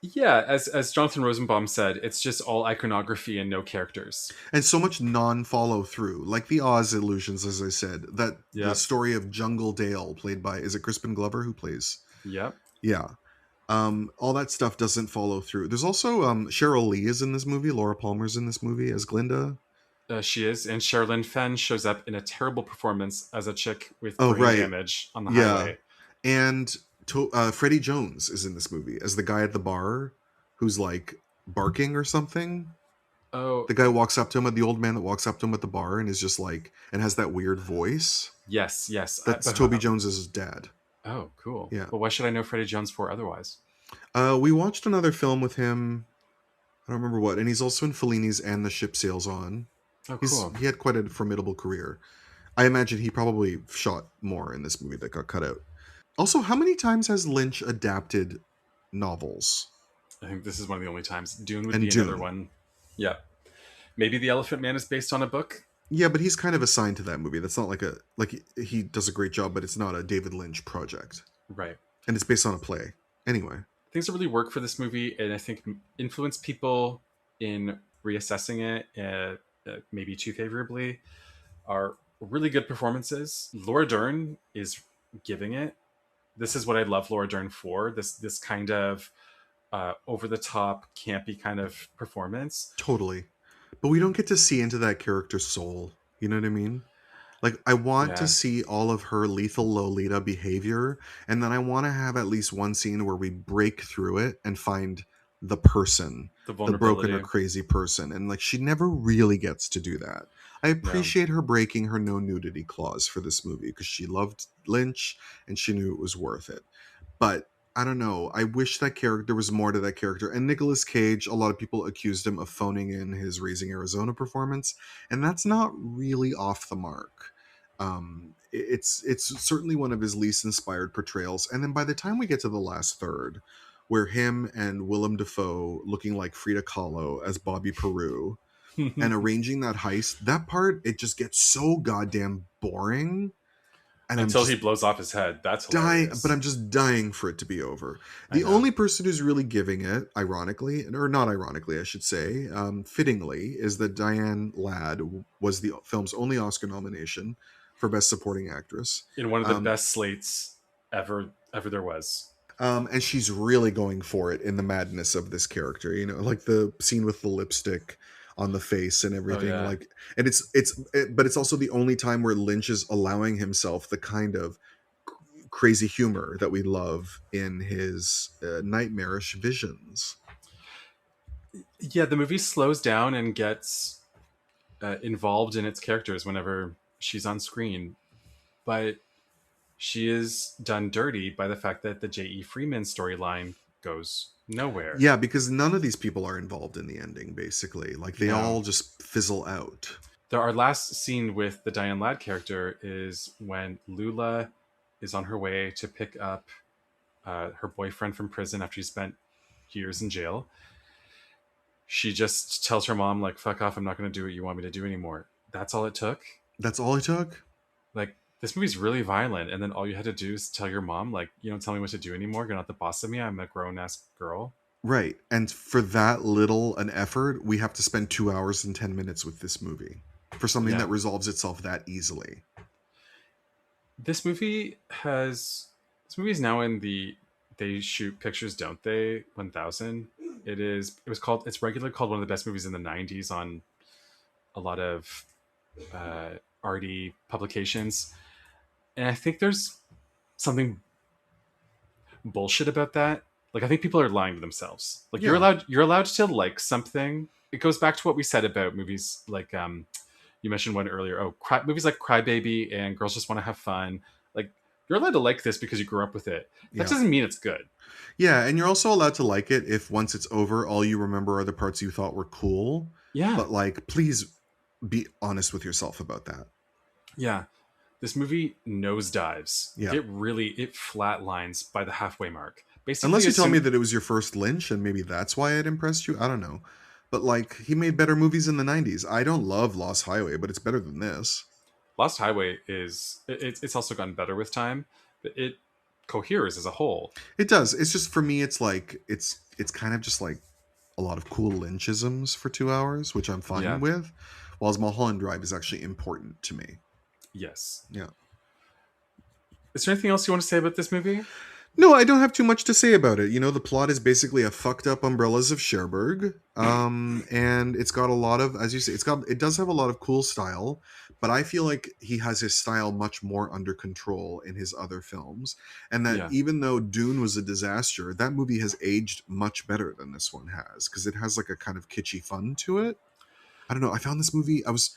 Yeah, as Jonathan Rosenbaum said, it's just all iconography and no characters. And so much non-follow through, like the Oz illusions, as I said. That the story of Jungle Dale, played by, is it Crispin Glover who plays? Yep. Yeah. All that stuff doesn't follow through. There's also Cheryl Lee is in this movie. Laura Palmer's in this movie as Glinda. She is, and Sherilyn Fenn shows up in a terrible performance as a chick with brain damage on the highway. And Freddie Jones is in this movie as the guy at the bar who's like barking or something. Oh, the guy walks up to him, the old man that walks up to him at the bar and is just like, and has that weird voice. Yes. That's Toby Jones's dad. Oh, cool. Yeah. But what should I know Freddie Jones for otherwise? We watched another film with him. I don't remember what. And he's also in Fellini's And the Ship Sails On. Oh, cool. He had quite a formidable career. I imagine he probably shot more in this movie that got cut out. Also, how many times has Lynch adapted novels? I think this is one of the only times. Dune would be another one. Yeah. Maybe The Elephant Man is based on a book. Yeah, but he's kind of assigned to that movie. That's not like he does a great job, but it's not a David Lynch project. Right. And it's based on a play. Anyway. Things that really work for this movie, and I think influence people in reassessing it maybe too favorably, are really good performances. Laura Dern is giving it. This is what I love Laura Dern for. This kind of over-the-top, campy kind of performance. Totally. But we don't get to see into that character's soul. You know what I mean? Like, I want to see all of her lethal Lolita behavior, and then I want to have at least one scene where we break through it and find the person, the broken or crazy person. And like, she never really gets to do that. I appreciate her breaking her no nudity clause for this movie because she loved Lynch and she knew it was worth it. But I don't know. I wish that character there was more to that character. And Nicolas Cage, a lot of people accused him of phoning in his Raising Arizona performance, and that's not really off the mark. It's certainly one of his least inspired portrayals. And then by the time we get to the last third, where him and Willem Dafoe looking like Frida Kahlo as Bobby Peru and arranging that heist, that part, it just gets so goddamn boring. And Until he blows off his head. That's dying, hilarious. but I'm just dying for it to be over. The only person who's really giving it, ironically, or not ironically, I should say, fittingly, is that Diane Ladd was the film's only Oscar nomination for Best Supporting Actress. In one of the best slates ever there was. And she's really going for it in the madness of this character. You know, like the scene with the lipstick on the face and everything. Like, and but it's also the only time where Lynch is allowing himself the kind of crazy humor that we love in his nightmarish visions. Yeah, the movie slows down and gets involved in its characters whenever she's on screen, but she is done dirty by the fact that the J.E. Freeman storyline goes nowhere. Yeah, because none of these people are involved in the ending, basically. Like, they all just fizzle out. Our last scene with the Diane Ladd character is when Lula is on her way to pick up her boyfriend from prison after he spent years in jail. She just tells her mom, like, fuck off, I'm not going to do what you want me to do anymore. That's all it took? That's all it took? Like, this movie's really violent, and then all you had to do is tell your mom, like, you don't tell me what to do anymore. You're not the boss of me. I'm a grown-ass girl. Right. And for that little an effort, we have to spend 2 hours and 10 minutes with this movie for something that resolves itself that easily. This movie is now in the They Shoot Pictures, Don't They 1000. It's regularly called one of the best movies in the 90s on a lot of arty publications. And I think there's something bullshit about that. Like, I think people are lying to themselves. Like, you're allowed to like something. It goes back to what we said about movies like you mentioned one earlier. Movies like Cry Baby and Girls Just Want to Have Fun. Like, you're allowed to like this because you grew up with it. That doesn't mean it's good. Yeah, and you're also allowed to like it if once it's over, all you remember are the parts you thought were cool. Yeah. But, like, please be honest with yourself about that. Yeah. This movie nosedives. Yeah. It flatlines by the halfway mark. Basically, unless you tell me that it was your first Lynch and maybe that's why it impressed you. I don't know. But, like, he made better movies in the 90s. I don't love Lost Highway, but it's better than this. Lost Highway it's also gotten better with time, but it coheres as a whole. It does. It's just, for me, it's like it's kind of just like a lot of cool Lynchisms for 2 hours, which I'm fine with. Whilst Mulholland Drive is actually important to me. Yes. Yeah. Is there anything else you want to say about this movie? No, I don't have too much to say about it. You know, the plot is basically a fucked up Umbrellas of Cherbourg. And it's got a lot of, as you say, it does have a lot of cool style, but I feel like he has his style much more under control in his other films. And that even though Dune was a disaster, that movie has aged much better than this one has, because it has like a kind of kitschy fun to it. I don't know. I found this movie, I was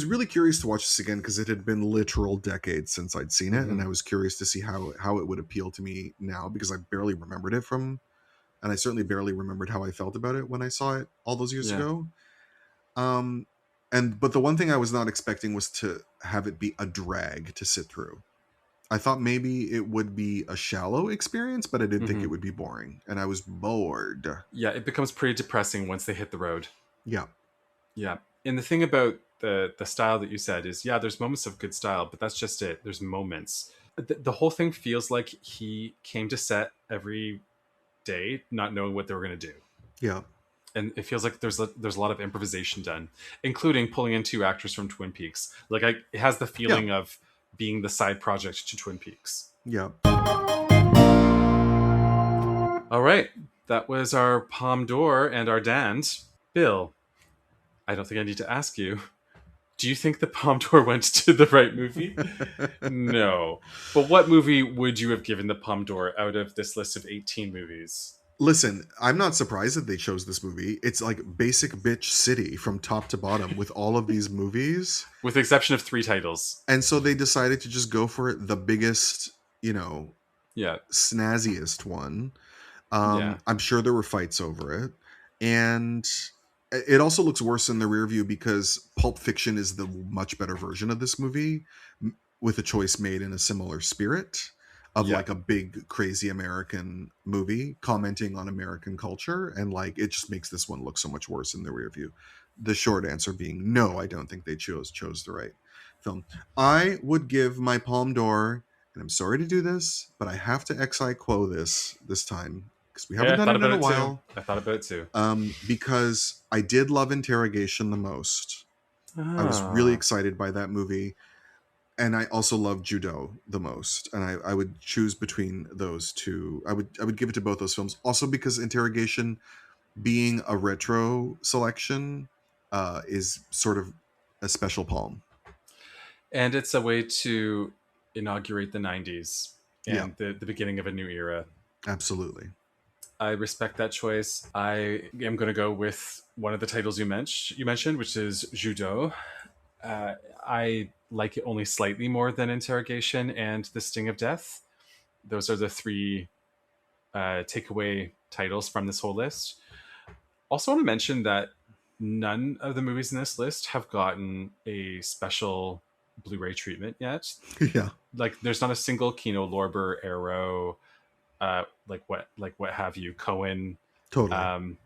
really curious to watch this again because it had been literal decades since I'd seen it, and I was curious to see how it would appeal to me now, because I barely remembered it and I certainly barely remembered how I felt about it when I saw it all those years ago. But the one thing I was not expecting was to have it be a drag to sit through. I thought maybe it would be a shallow experience, but I didn't think it would be boring, and I was bored. Yeah, it becomes pretty depressing once they hit the road. Yeah. Yeah. And the thing about the style that you said is, there's moments of good style, but that's just it. There's moments. The whole thing feels like he came to set every day not knowing what they were going to do. Yeah. And it feels like there's a lot of improvisation done, including pulling in 2 actors from Twin Peaks. Like, it has the feeling of being the side project to Twin Peaks. Yeah. All right. That was our Palme d'Or and our Dand. Bill, I don't think I need to ask you. Do you think the Palme d'Or went to the right movie? No. But what movie would you have given the Palme d'Or out of this list of 18 movies? Listen, I'm not surprised that they chose this movie. It's like basic bitch city from top to bottom with all of these movies. With the exception of 3 titles. And so they decided to just go for the biggest, Yeah. snazziest one. Yeah. I'm sure there were fights over it. And it also looks worse in the rear view because Pulp Fiction is the much better version of this movie with a choice made in a similar spirit of Yeah. like a big crazy American movie commenting on American culture, and like it just makes this one look so much worse in the rear view. The short answer being no, I don't think they chose the right film. I would give my Palme d'Or, and I'm sorry to do this, but I have to ex quo this time because we haven't I done thought it in about a it while. too. I thought about it too. Because I did love Interrogation the most. I was really Ah. excited by that movie. And I also love Judo the most. And I would choose between those two. I would give it to both those films. Also because Interrogation, being a retro selection, is sort of a special palm. And it's a way to inaugurate the 90s and Yeah. the beginning of a new era. Absolutely. I respect that choice. I am going to go with one of the titles you mentioned, which is Judo. I like it only slightly more than Interrogation and The Sting of Death. Those are the three takeaway titles from this whole list. Also want to mention that none of the movies in this list have gotten a special Blu-ray treatment yet. Yeah. Like there's not a single Kino Lorber, Arrow, like what have you, Cohen. Totally.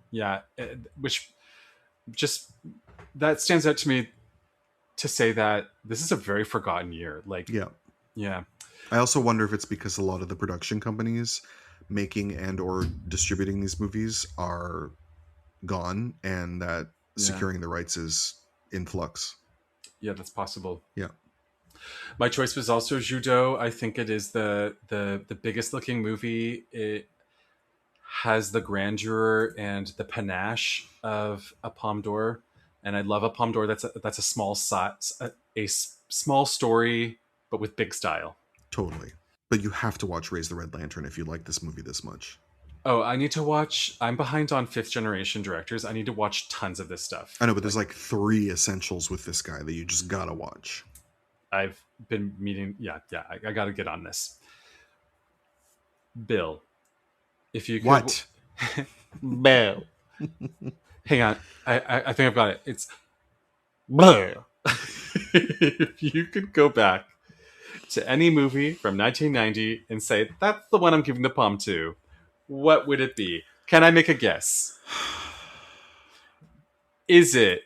Which just that stands out to me to say that this is a very forgotten year. Like, yeah. I also wonder if it's because a lot of the production companies making and or distributing these movies are gone, and that securing the rights is in flux. Yeah, that's possible. Yeah. My choice was also Judo. I think it is the biggest looking movie. It has the grandeur and the panache of a Palme d'Or, and I love a Palme d'Or that's a small small story, but with big style. Totally. But you have to watch Raise the Red Lantern if you like this movie this much. Oh, I need to watch. I'm behind on 5th generation directors. I need to watch tons of this stuff. I know, but there's like 3 essentials with this guy that you just gotta watch. I've been meeting. Yeah. I got to get on this. Bill, if you could, What? Bill. Hang on. I think I've got it. It's Bill. If you could go back to any movie from 1990 and say that's the one I'm giving the palm to, what would it be? Can I make a guess? Is it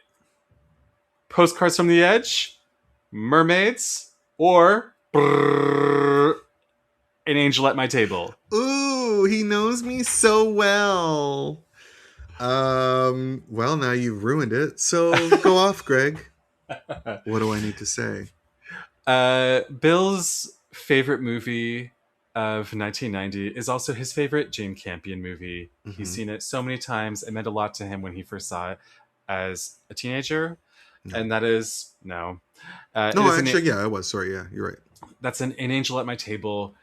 Postcards from the Edge, Mermaids, or An Angel at My Table? Ooh, he knows me so well. Well, now you've ruined it. So go off, Greg. What do I need to say? Bill's favorite movie of 1990 is also his favorite Jane Campion movie. Mm-hmm. He's seen it so many times. It meant a lot to him when he first saw it as a teenager. No. And that is no. I was. Sorry, yeah, you're right. That's an Angel at My Table,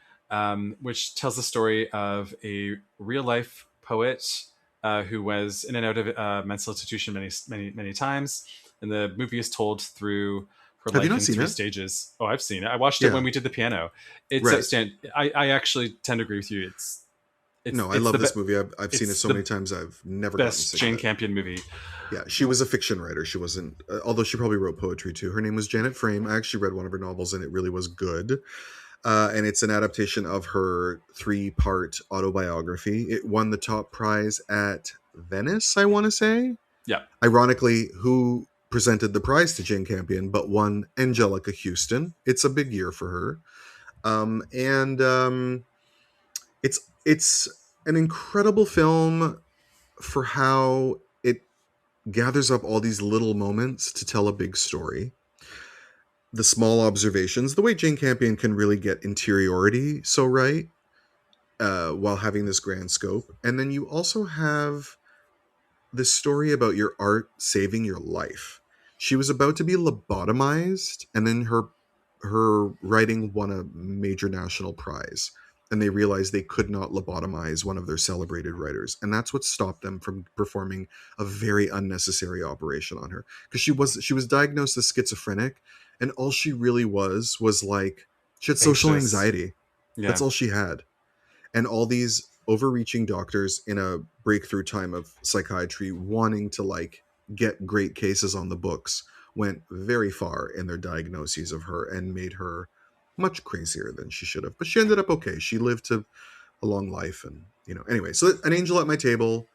which tells the story of a real life poet who was in and out of mental institution many times. And the movie is told through her life in 3 stages. Oh, I've seen it. I watched it when we did the piano. It's outstanding. I actually tend to agree with you. I love this movie. I've seen it so many times. I've never gotten sick of it. Best Jane Campion movie. Yeah, she was a fiction writer. She wasn't, although she probably wrote poetry too. Her name was Janet Frame. I actually read one of her novels and it really was good. And it's an adaptation of her 3-part autobiography. It won the top prize at Venice, I want to say. Yeah. Ironically, who presented the prize to Jane Campion, but won Angelica Houston. It's a big year for her. It's an incredible film for how it gathers up all these little moments to tell a big story. The small observations, the way Jane Campion can really get interiority so right, while having this grand scope. And then you also have this story about your art saving your life. She was about to be lobotomized, and then her writing won a major national prize. And they realized they could not lobotomize one of their celebrated writers. And that's what stopped them from performing a very unnecessary operation on her. Because she was diagnosed as schizophrenic, and all she really was like, she had social anxiety. Yeah. That's all she had. and all these overreaching doctors in a breakthrough time of psychiatry wanting to like get great cases on the books went very far in their diagnoses of her and made her much crazier than she should have. But she ended up okay. She lived to a long life, and anyway. So An Angel at My Table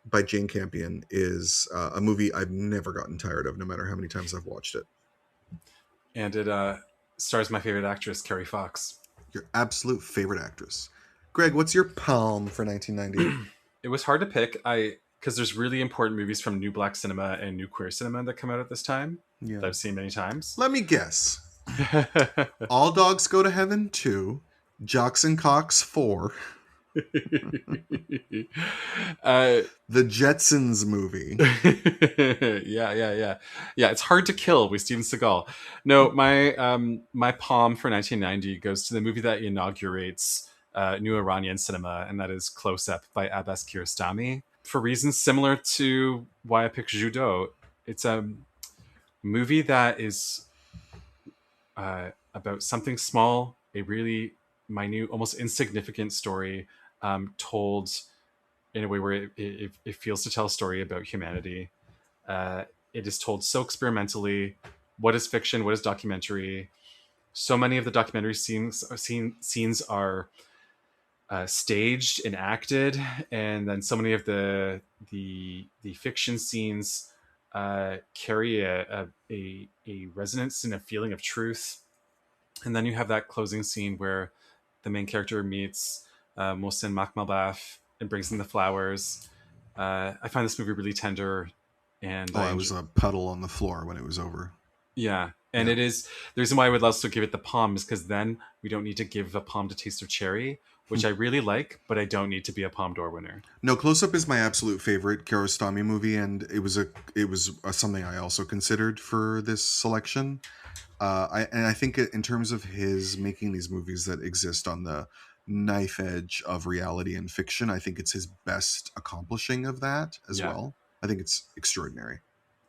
by Jane Campion is a movie I've never gotten tired of, no matter how many times I've watched it. And it stars my favorite actress, Carrie Fox. Your absolute favorite actress. Greg, what's your palm for 1990? It was hard to pick. Because there's really important movies from New Black Cinema and New Queer Cinema that come out at this time that I've seen many times. Let me guess. All Dogs Go to Heaven 2, Jocks and Cocks 4, the Jetsons movie. Yeah. It's Hard to Kill with Steven Seagal. No, my palm for 1990 goes to the movie that inaugurates New Iranian cinema, and that is Close Up by Abbas Kiarostami. For reasons similar to why I picked Judo, it's a movie that is about something small, a really minute, almost insignificant story, told in a way where it feels to tell a story about humanity. It is told so experimentally. What is fiction? What is documentary? So many of the documentary scenes are staged and acted, and then so many of the fiction scenes carry a resonance and a feeling of truth. And then you have that closing scene where the main character meets Mohsen Makhmalbaf and brings in the flowers. I find this movie really tender, and I was a puddle on the floor when it was over. Yeah. And it is the reason why I would also give it the palm is because then we don't need to give a palm to Taste of Cherry, which I really like, but I don't need to be a Palme d'Or winner. No, Close Up is my absolute favorite Kiarostami movie, and it was something I also considered for this selection. I think in terms of his making these movies that exist on the knife edge of reality and fiction, I think it's his best accomplishing of that as well. I think it's extraordinary.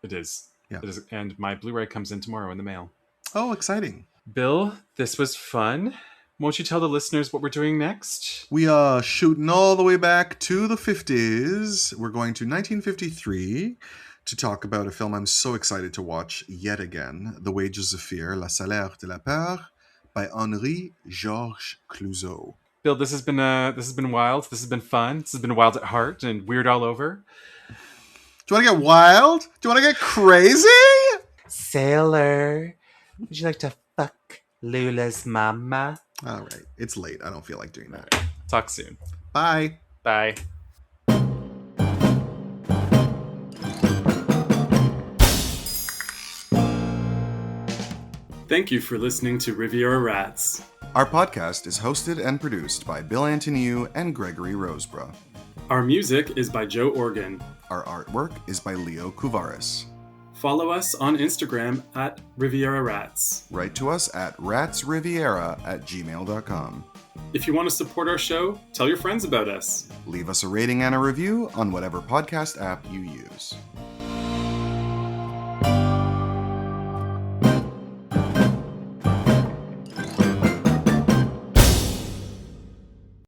It is. Yeah. It is. And my Blu-ray comes in tomorrow in the mail. Oh, exciting. Bill, this was fun. Won't you tell the listeners what we're doing next? We are shooting all the way back to the 50s. We're going to 1953 to talk about a film I'm so excited to watch yet again, The Wages of Fear, La Salaire de la Peur, by Henri Georges Clouzot. Bill, this has been wild. This has been fun. This has been wild at heart and weird all over. Do you want to get wild? Do you want to get crazy? Sailor, would you like to fuck Lula's mama? All right. It's late. I don't feel like doing that. Talk soon. Bye. Bye. Thank you for listening to Riviera Rats. Our podcast is hosted and produced by Bill Antoniou and Gregory Roseborough. Our music is by Joe Organ. Our artwork is by Leo Kuvaris. Follow us on Instagram at Riviera Rats. Write to us at ratsriviera@gmail.com. If you want to support our show, tell your friends about us. Leave us a rating and a review on whatever podcast app you use.